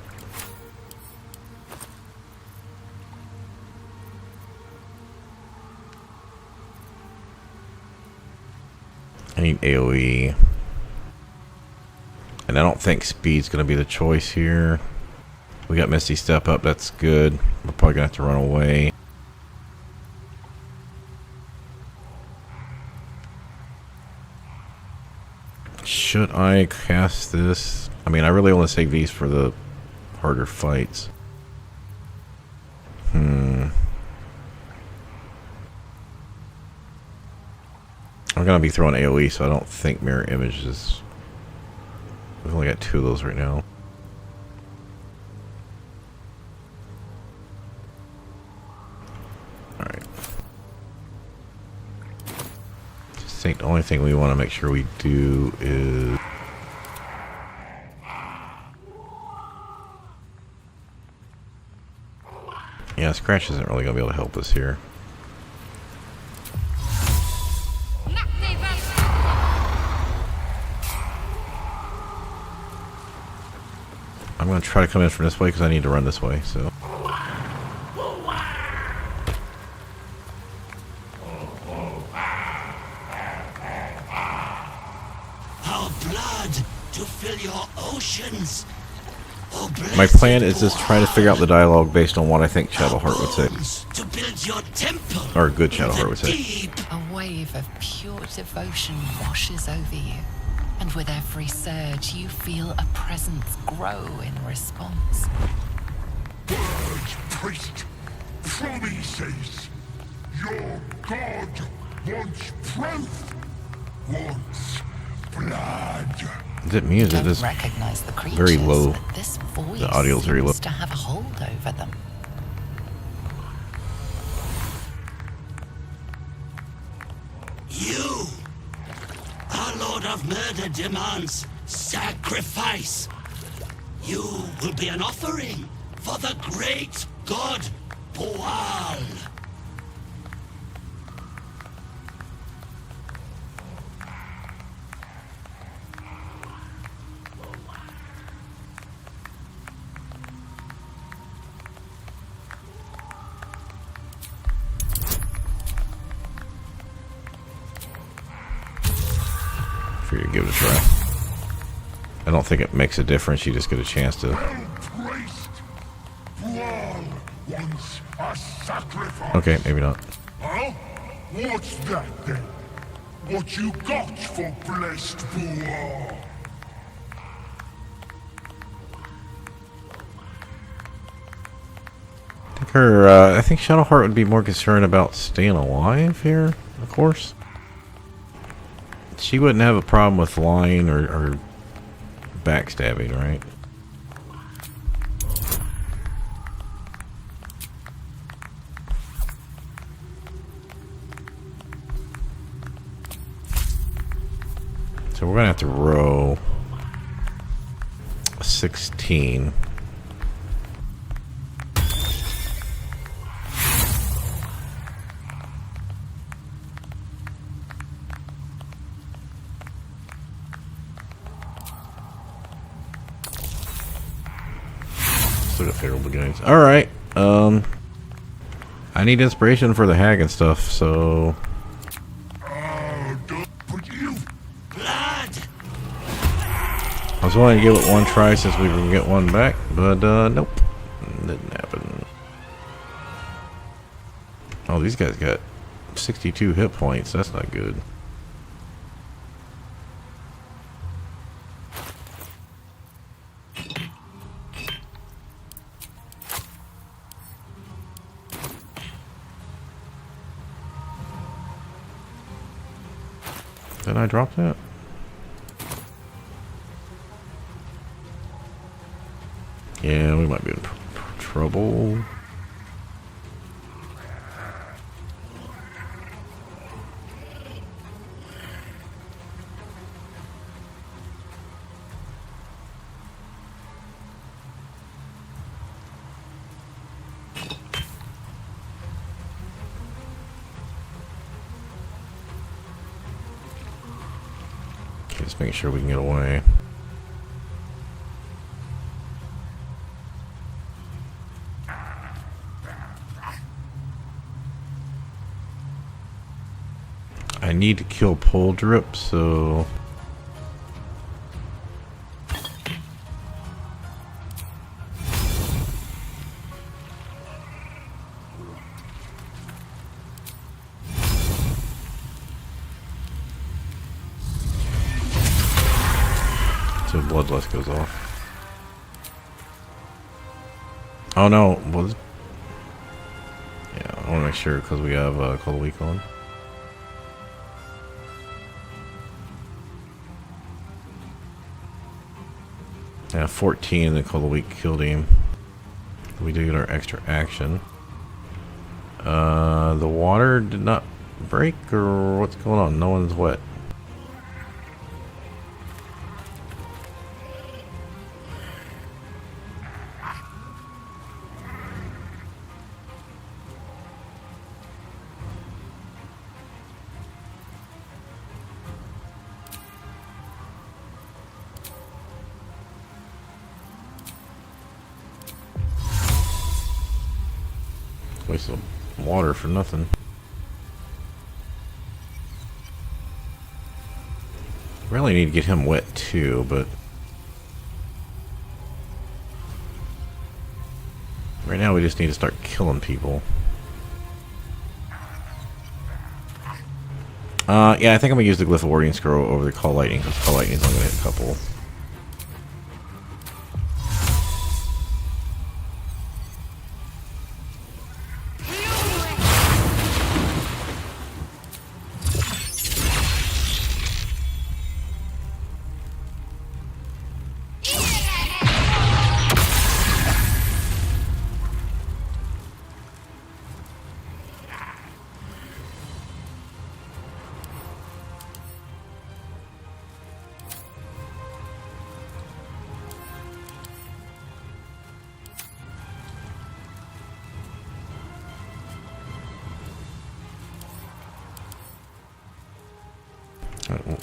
I need AoE. And I don't think speed's going to be the choice here. We got Misty Step up, that's good. We're probably going to have to run away. Should I cast this? I mean, I really want to save these for the harder fights. I'm going to be throwing AoE, so I don't think Mirror Image is... We've only got 2 of those right now. Alright. Just think the only thing we want to make sure we do is... Yeah, Scratch isn't really going to be able to help us here. I'm going to try to come in from this way because I need to run this way, so... Our blood to fill your oceans. My plan is just trying to figure out the dialogue based on what I think Shadowheart would say. To build your temple. Or good Shadowheart would say. A wave of pure devotion washes over you, and with every surge you feel a presence grow in response. Word, priest, promises. Your god wants proof, wants blood. Is it me? Is it just recognize the creatures, very low? but this voice The audio is very low. seems to have a hold over them. You, our Lord of Murder, demands sacrifice. You will be an offering for the great god Boal. For you to give it a try. I don't think it makes a difference. You just get a chance to. Priest, Boal wants a sacrifice. Okay, maybe not. Huh? What's that then? What you got for blessed Boal? I think Shadowheart would be more concerned about staying alive here, of course. She wouldn't have a problem with lying or backstabbing, right? So we're gonna have to row 16. look at favorable beginnings. Alright, I need inspiration for the hag and stuff, so... I was willing to give it one try since we can get one back, but nope. Didn't happen. Oh, these guys got 62 hit points. That's not good. Did I drop that? Yeah, we might be in trouble. Okay, just making sure we can get away. I need to kill Pole Drip, so... So Bloodlust goes off. Oh no, was... Yeah, I want to make sure because we have Call the Week on. Yeah, 14 and then Call the Week killed him. We do get our extra action. The water did not break, or what's going on? No one's wet. Waste of water for nothing. Really need to get him wet too, but right now we just need to start killing people. Yeah, I think I'm gonna use the Glyph of Warding Scroll over the Call Lightning, because Call Lightning is only gonna hit a couple.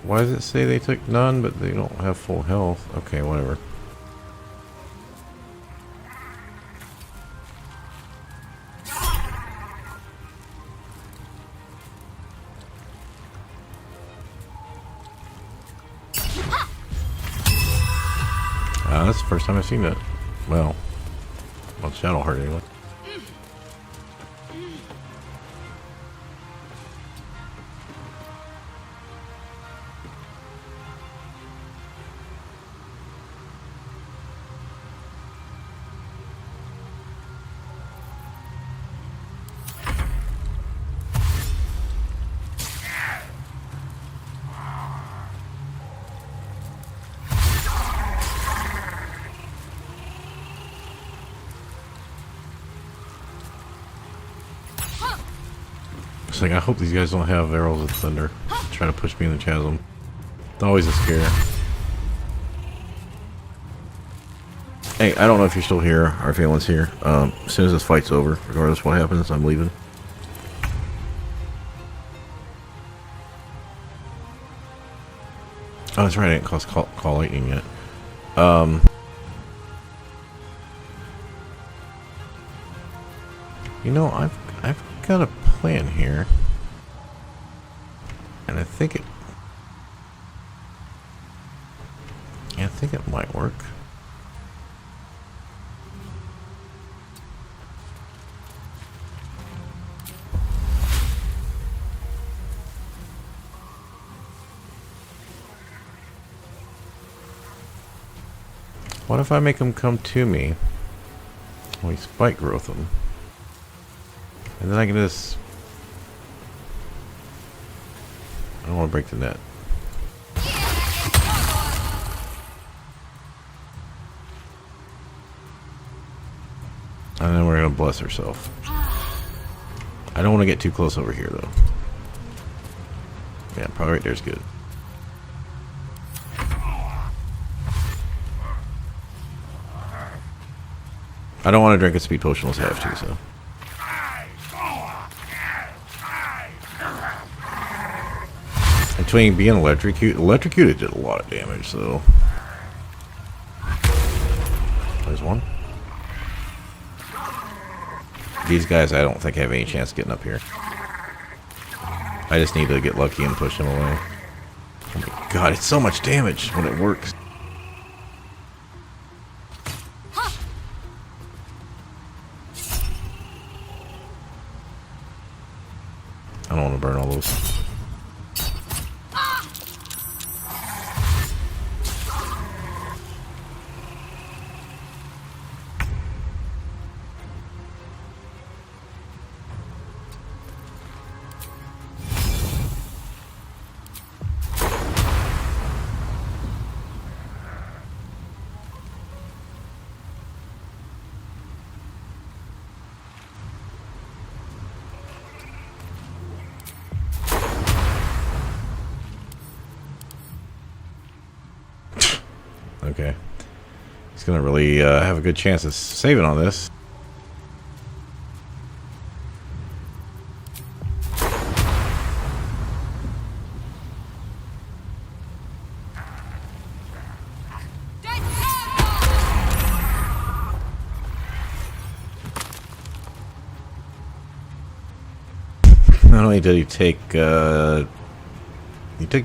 Why does it say they took none, but they don't have full health? Okay, whatever. That's the first time I've seen that. Well, on Shadowheart anyway. It's like, I hope these guys don't have arrows of thunder trying to push me in the chasm. It's always a scare. Hey, I don't know if you're still here or if anyone's here. As soon as this fight's over, regardless of what happens, I'm leaving. Oh, that's right, I didn't call Lightning yet. You know, I've got a plan here, and I think it might work. What if I make them come to me? We spike growth them. And then I can just... I don't want to break the net. And then we're going to bless herself. I don't want to get too close over here, though. Yeah, probably right there's good. I don't want to drink a speed potion unless I have to, so. Between being electrocuted did a lot of damage, so. There's one. These guys, I don't think have any chance of getting up here. I just need to get lucky and push them away. Oh my god, it's so much damage when it works. I don't want to burn all those. Okay. He's gonna really have a good chance of saving on this. Not only did he take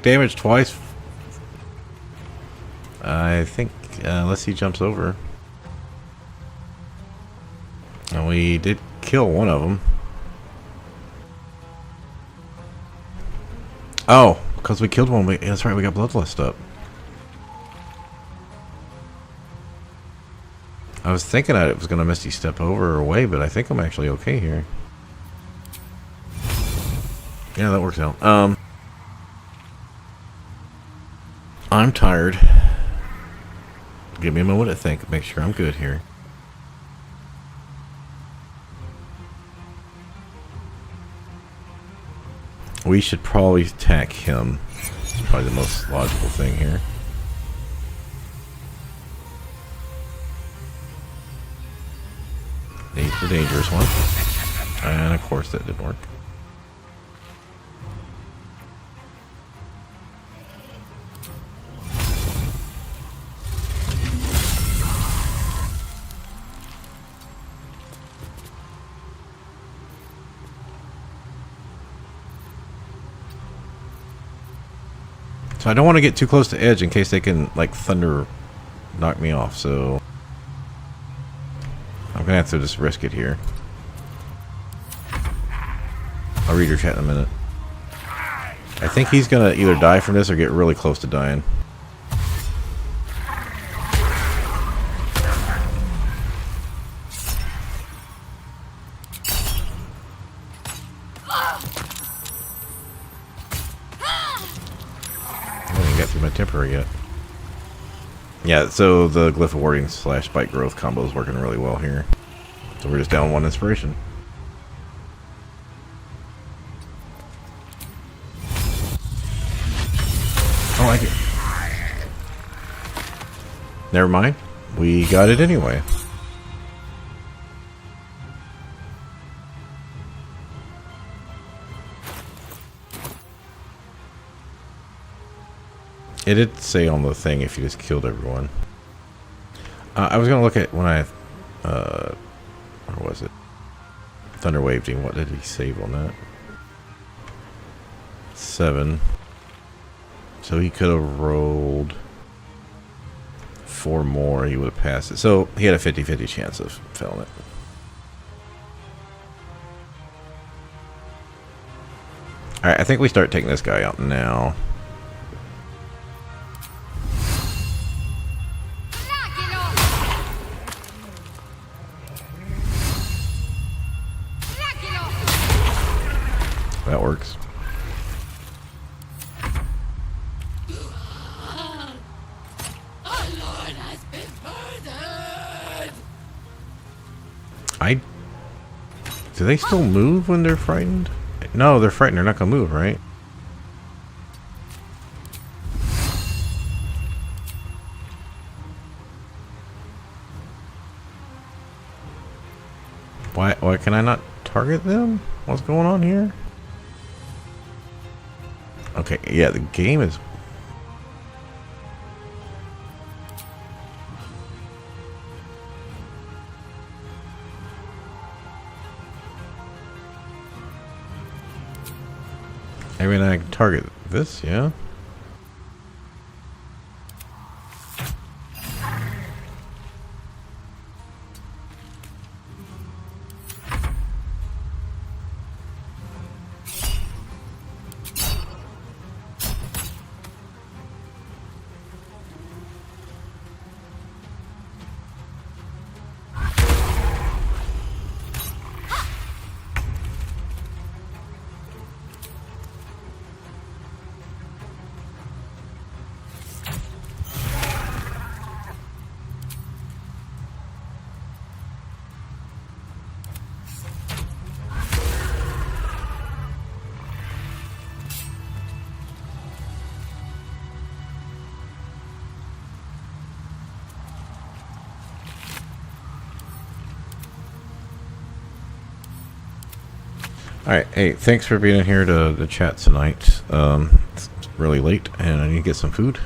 damage twice. I think, unless he jumps over. And we did kill one of them. Oh, because we killed one. That's right, we got bloodlust up. I was thinking it was going to Misty Step over or away, but I think I'm actually okay here. Yeah, that works out. I'm tired. Give me a moment to think. Make sure I'm good here. We should probably attack him. It's probably the most logical thing here. He's the dangerous one. And of course that didn't work. So I don't want to get too close to edge in case they can, like, thunder knock me off, so I'm gonna have to just risk it here. I'll read your chat in a minute. I think he's gonna either die from this or get really close to dying. Temporary yet. Yeah, so the Glyph of Warding / Spike Growth combo is working really well here. So we're just down one inspiration. I like it. Never mind. We got it anyway. It did say on the thing if you just killed everyone. I was gonna look at when I, where was it? Thunderwaved him. What did he save on that? 7. So he could have rolled 4 more. He would have passed it. So he had a 50-50 chance of failing it. Alright, I think we start taking this guy out now. That works. Our Lord has been murdered! Do they still move when they're frightened? No, they're frightened. They're not going to move, right? Why can I not target them? What's going on here? Okay, yeah, the game is... I mean, I can target this, yeah? Alright, hey, thanks for being in here to chat tonight. It's really late, and I need to get some food.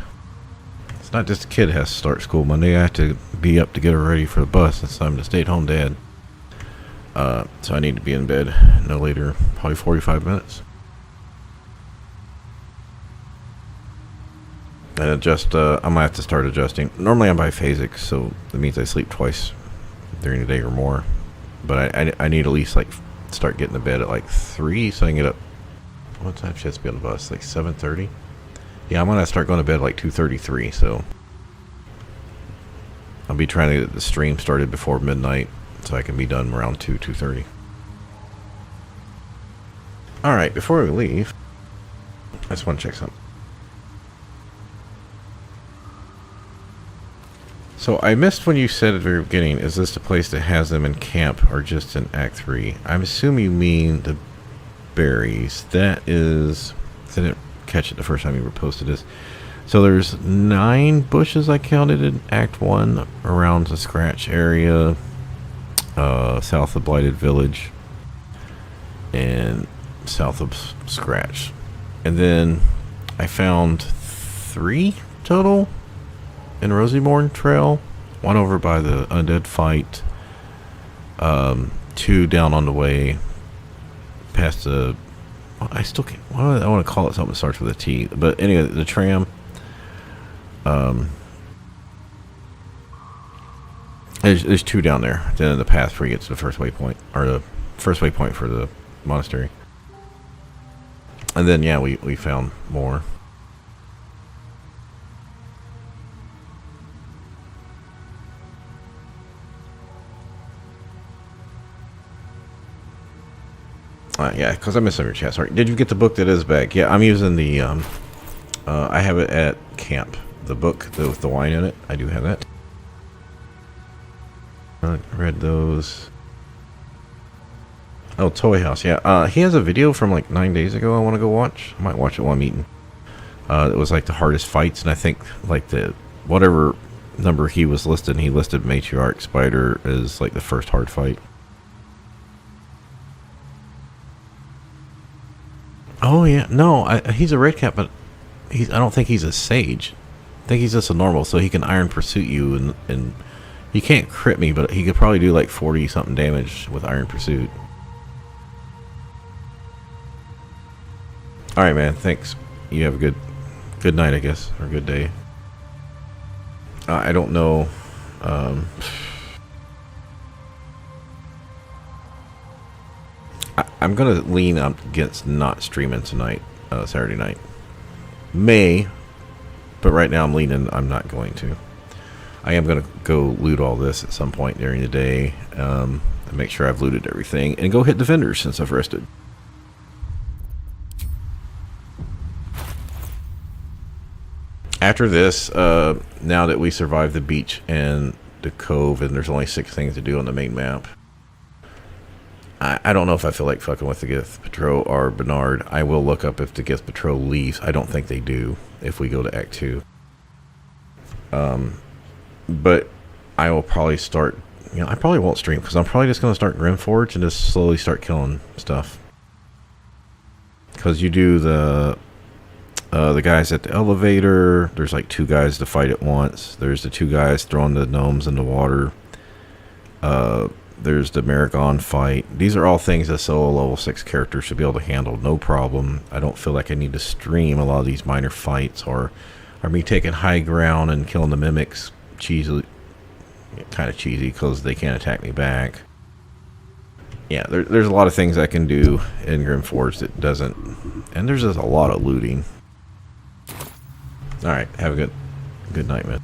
It's not just a kid has to start school Monday. I have to be up to get her ready for the bus since I'm the stay-at-home dad. So I need to be in bed no later, probably 45 minutes. And adjust, I'm going to have to start adjusting. Normally I'm biphasic, so that means I sleep twice during the day or more. But I need at least, like, start getting to bed at like 3 so I can get up. What time should I be on the bus? Like 7:30? Yeah, I'm gonna start going to bed like 2:33, so I'll be trying to get the stream started before midnight so I can be done around 2:30. Alright, before we leave, I just want to check something. So I missed when you said at the very beginning, is this the place that has them in camp or just in Act 3? I'm assuming you mean the berries. That is... I didn't catch it the first time you posted this. So there's 9 bushes I counted in Act 1 around the Scratch area, south of Blighted Village, and south of Scratch. And then I found 3 total in Rosymorn Trail. 1 over by the undead fight, 2 down on the way past the... I still can't... I want to call it something that starts with a T. But anyway, the tram. There's 2 down there. Then in the path before you get to the first waypoint. Or the first waypoint for the monastery. And then, yeah, we found more. Yeah, because I missed some of your chat. Sorry. Did you get the book that is back? Yeah, I'm using the... I have it at camp. The book with the wine in it. I do have that. I read those. Oh, Toy House. Yeah. He has a video from like 9 days ago I want to go watch. I might watch it while I'm eating. It was like the hardest fights. And I think like the... Whatever number he was listed, he listed Matriarch Spider as like the first hard fight. Oh yeah, no, he's a red cap, but I don't think he's a sage. I think he's just a normal, so he can Iron Pursuit you, and he can't crit me, but he could probably do like 40 something damage with Iron Pursuit. Alright, man. Thanks. You have a good night, I guess. Or good day. I don't know. I'm going to lean up against not streaming tonight, Saturday night. May, but right now I'm leaning I'm not going to. I am going to go loot all this at some point during the day, and make sure I've looted everything, and go hit the vendors since I've rested. After this, now that we survived the beach and the cove, and there's only 6 things to do on the main map, I don't know if I feel like fucking with the Gith Patrol or Bernard. I will look up if the Gith Patrol leaves. I don't think they do if we go to Act 2. But I will probably start, you know, I probably won't stream because I'm probably just going to start Grimforge and just slowly start killing stuff. Because you do the guys at the elevator. There's like 2 guys to fight at once. There's the 2 guys throwing the gnomes in the water. There's the Maragon fight. These are all things that solo level 6 characters should be able to handle, no problem. I don't feel like I need to stream a lot of these minor fights, or me taking high ground and killing the mimics cheesily, kind of cheesy because they can't attack me back. Yeah, there's a lot of things I can do in Grimforge that doesn't, and there's just a lot of looting. All right, have a good night, man.